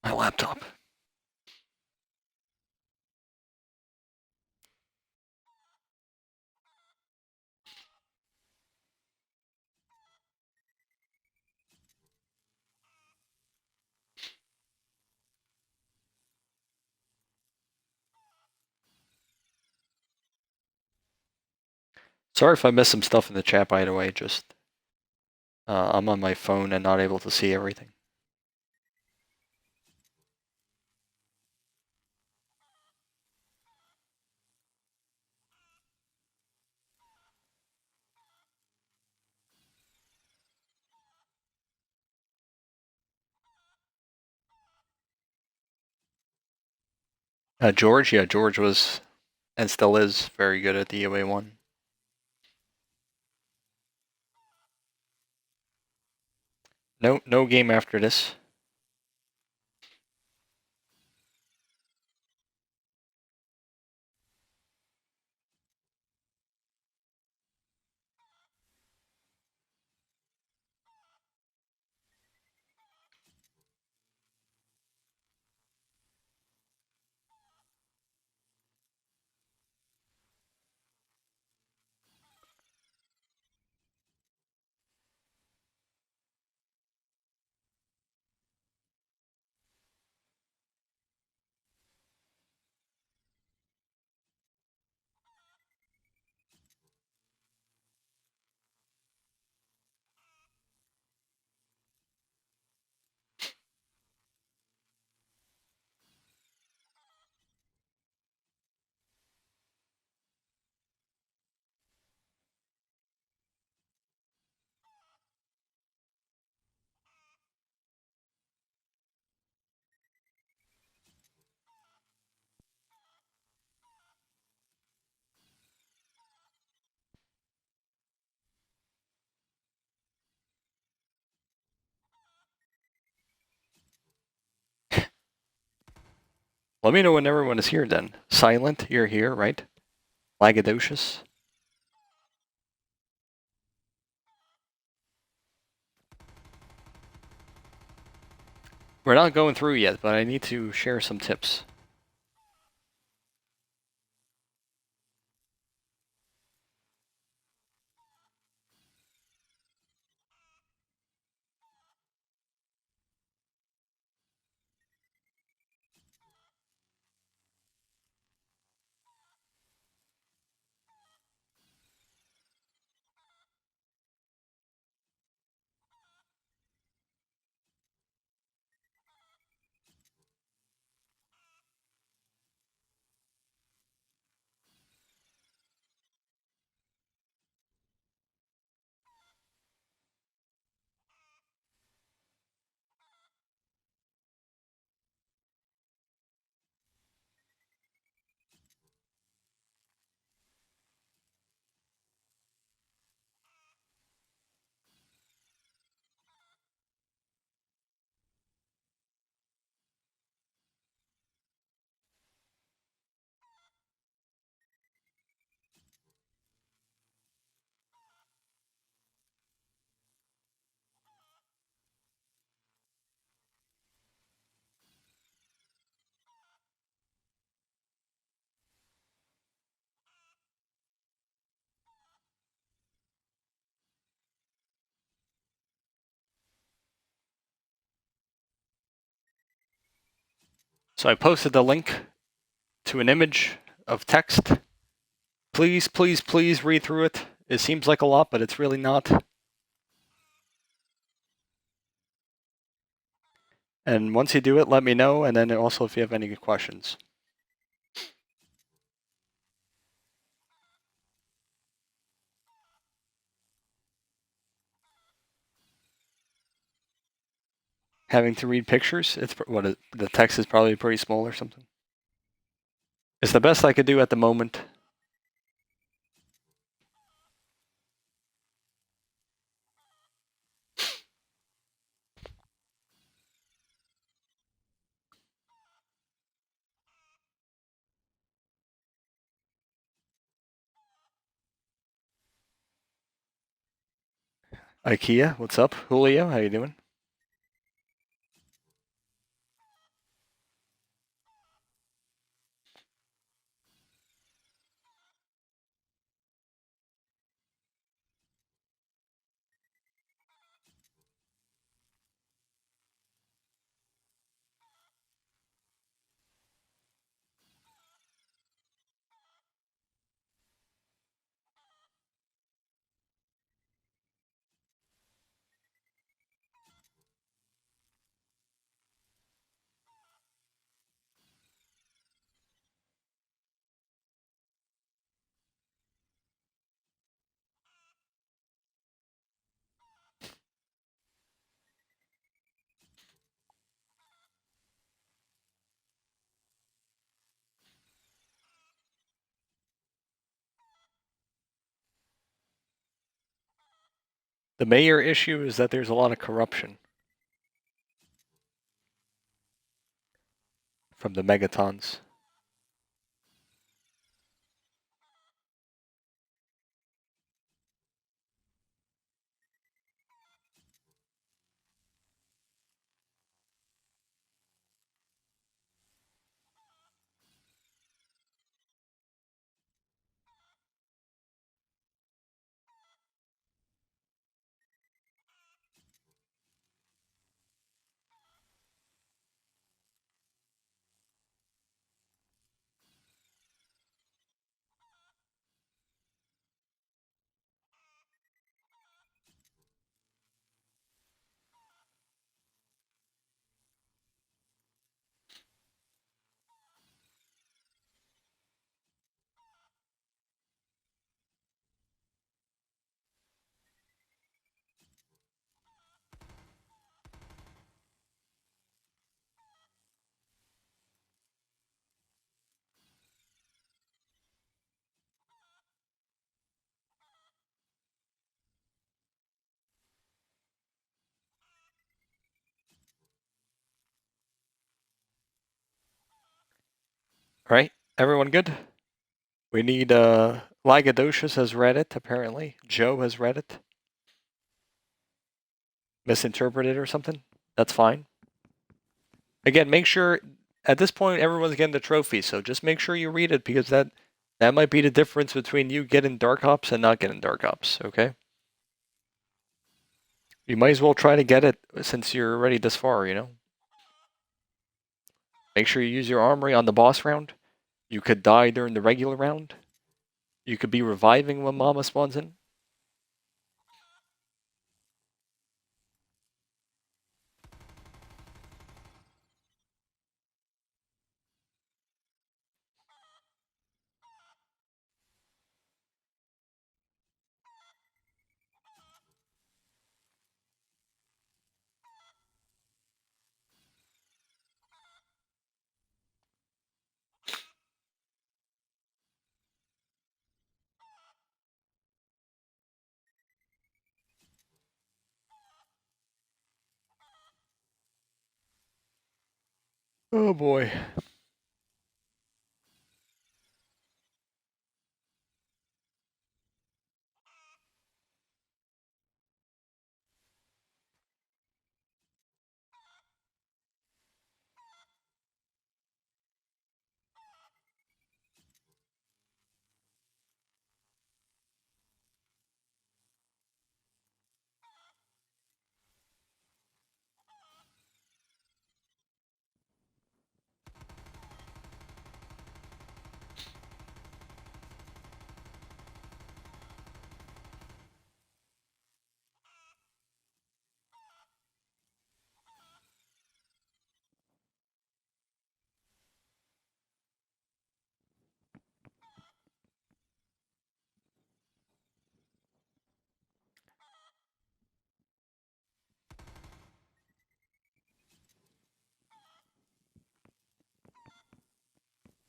[SPEAKER 1] my laptop. Sorry if I missed some stuff in the chat, by the way. Just I'm on my phone and not able to see everything. George, yeah, George was and still is very good at the DOA 1. No game after this. Let me know when everyone is here then. Silent, you're here, right? Lagadocious. We're not going through yet, but I need to share some tips. So I posted the link to an image of text. Please, please, please read through it. It seems like a lot, but it's really not. And once you do it, let me know, and then also if you have any questions. Having to read pictures, it's the text is probably pretty small or something. It's the best I could do at the moment. IKEA, what's up? Julio, how you doing? The mayor issue is that there's a lot of corruption. from the megatons. Right? Everyone good? We need, lagadocious has read it, apparently. Joe has read it. Misinterpreted or something. That's fine. Again, make sure, at this point, everyone's getting the trophy, so just make sure you read it, because that might be the difference between you getting Dark Ops and not getting Dark Ops, okay? You might as well try to get it since you're already this far, you know? Make sure you use your armory on the boss round. You could die during the regular round. You could be reviving when Mama spawns in. Oh boy.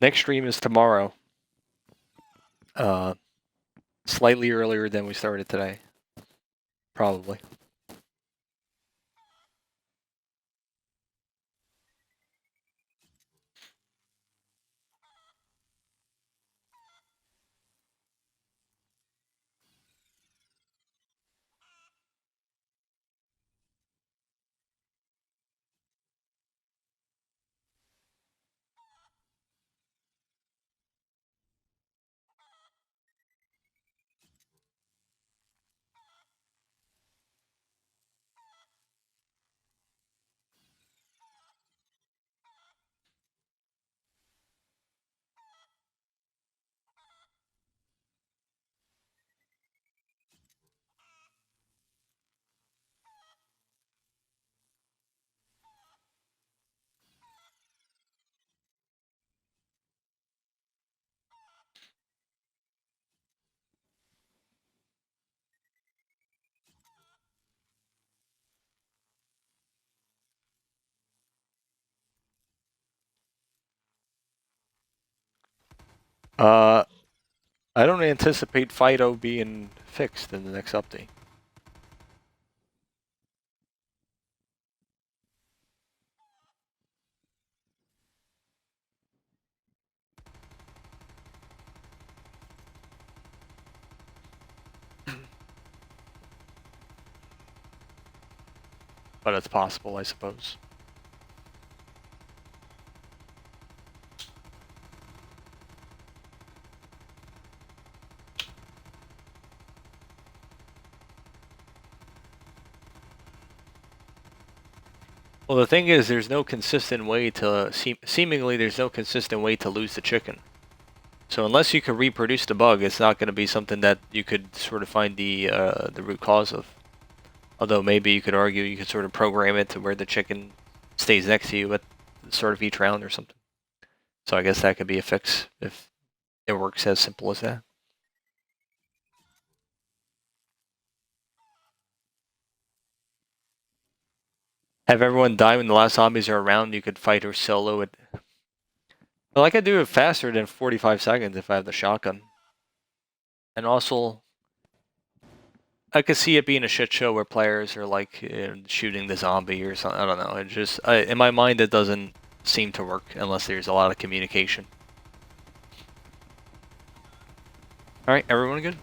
[SPEAKER 1] Next stream is tomorrow. Slightly earlier than we started today. Probably. I don't anticipate Fido being fixed in the next update. but it's possible, I suppose. Well, the thing is, there's no consistent way to seemingly there's no consistent way to lose the chicken. So unless you can reproduce the bug, it's not going to be something that you could sort of find the root cause of. Although maybe you could argue you could sort of program it to where the chicken stays next to you at the start of each round or something. So I guess that could be a fix if it works as simple as that. Have everyone die when the last zombies are around. You could fight or solo it. Well, I could do it faster than 45 seconds if I have the shotgun. And also, I could see it being a shit show where players are like shooting the zombie or something. I don't know. It just in my mind it doesn't seem to work unless there's a lot of communication. All right, everyone good?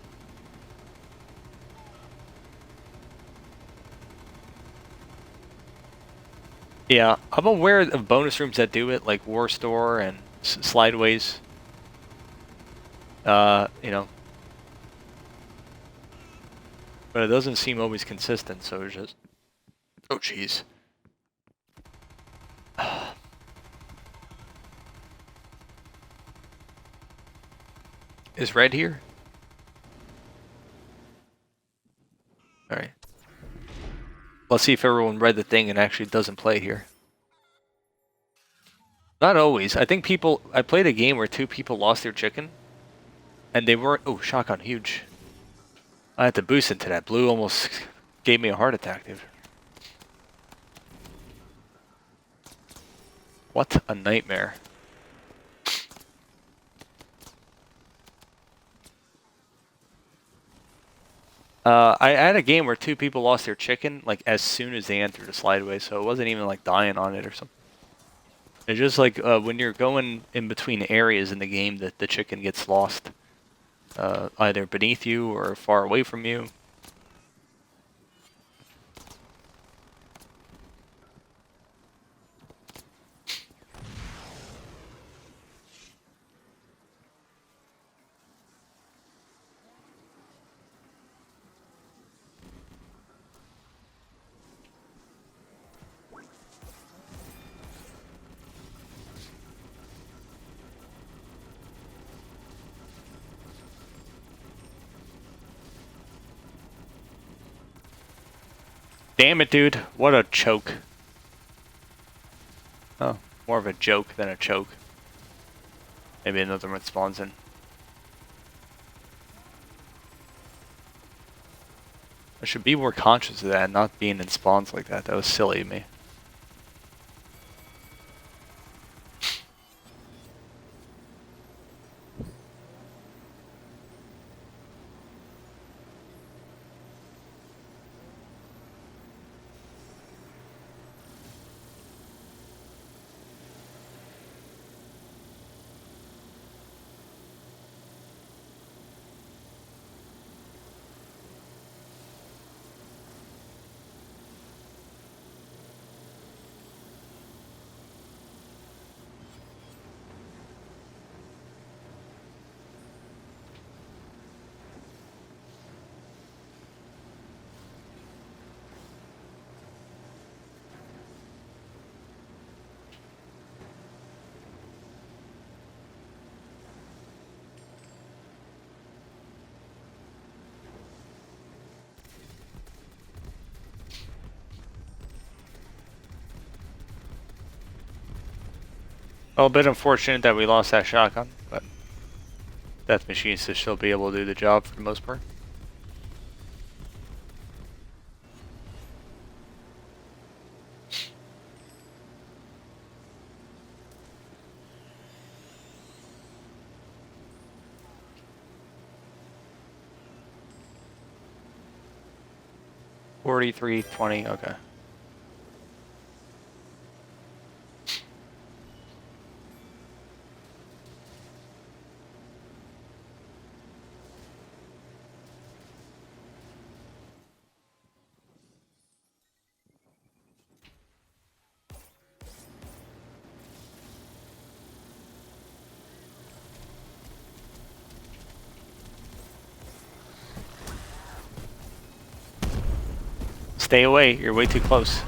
[SPEAKER 1] Yeah, I'm aware of bonus rooms that do it, like War Store and Slideways. You know, but it doesn't seem always consistent. So it's just, oh jeez. Is Red here? All right. Let's see if everyone read the thing and actually doesn't play here. Not always. I think I played a game where 2 people lost their chicken. And they weren't... Oh, shotgun, huge. I had to boost into that. Blue almost gave me a heart attack, dude. What a nightmare. I had a game where 2 people lost their chicken, like, as soon as they entered the slideway, so it wasn't even, like, dying on it or something. It's just like, when you're going in between areas in the game that the chicken gets lost. Either beneath you or far away from you. Damn it, dude. What a choke. Oh, more of a joke than a choke. Maybe another one spawns in. I should be more conscious of that, not being in spawns like that. That was silly of me. Well, a bit unfortunate that we lost that shotgun, but Death Machine should still be able to do the job for the most part. $43.20, okay. Stay away. You're way too close.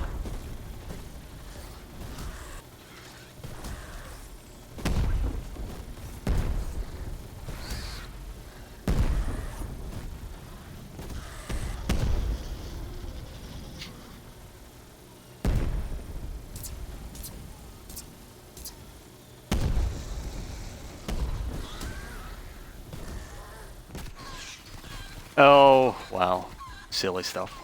[SPEAKER 1] Oh, wow. Silly stuff.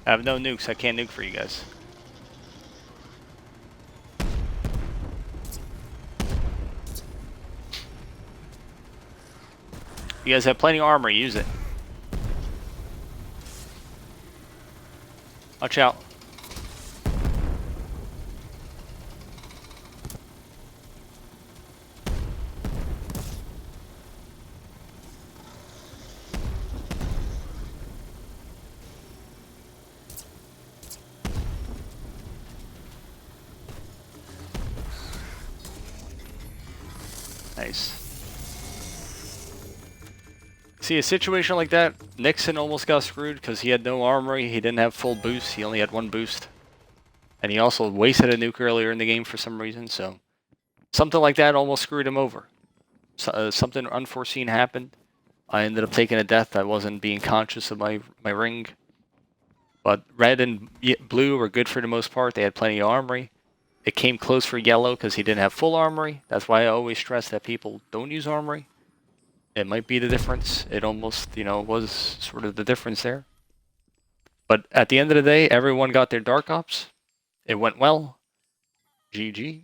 [SPEAKER 1] I have no nukes. I can't nuke for you guys. You guys have plenty of armor. Use it. Watch out. Nice. See, a situation like that, Nixon almost got screwed because he had no armory, he didn't have full boost, he only had one boost. And he also wasted a nuke earlier in the game for some reason, so... Something like that almost screwed him over. So, something unforeseen happened. I ended up taking a death. I wasn't being conscious of my ring. But red and blue were good for the most part. They had plenty of armory. It came close for yellow because he didn't have full armory. That's why I always stress that people don't use armory. It might be the difference. It almost, you know, was sort of the difference there. But at the end of the day, everyone got their Dark Ops. It went well. GG.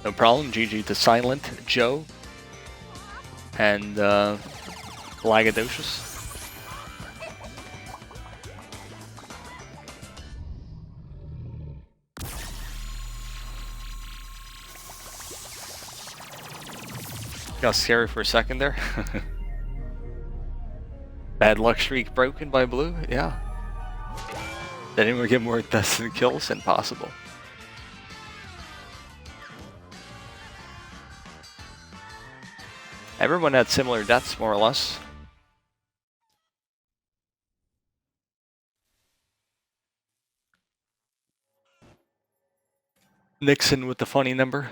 [SPEAKER 1] No problem. GG to Silent, Joe, and Lagadocious. Got scary for a second there. Bad luck streak broken by blue? Yeah. Did anyone get more deaths than kills? Impossible. Everyone had similar deaths, more or less. Nixon with the funny number.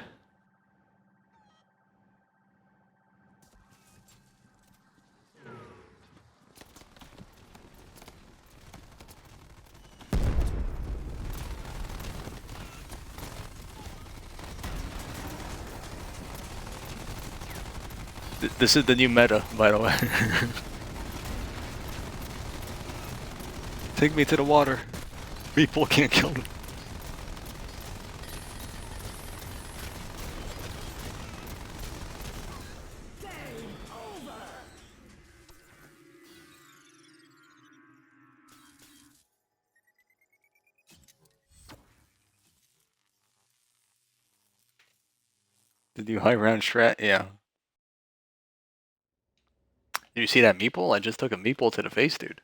[SPEAKER 1] This is the new meta, by the way. Take me to the water. People can't kill me. The new high round strat, yeah. Did you see that meeple? I just took a meeple to the face, dude.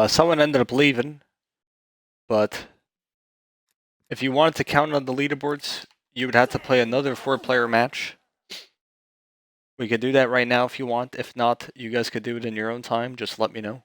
[SPEAKER 1] Someone ended up leaving, but if you wanted to count on the leaderboards, you would have to play another 4-player match. We could do that right now if you want. If not, you guys could do it in your own time. Just let me know.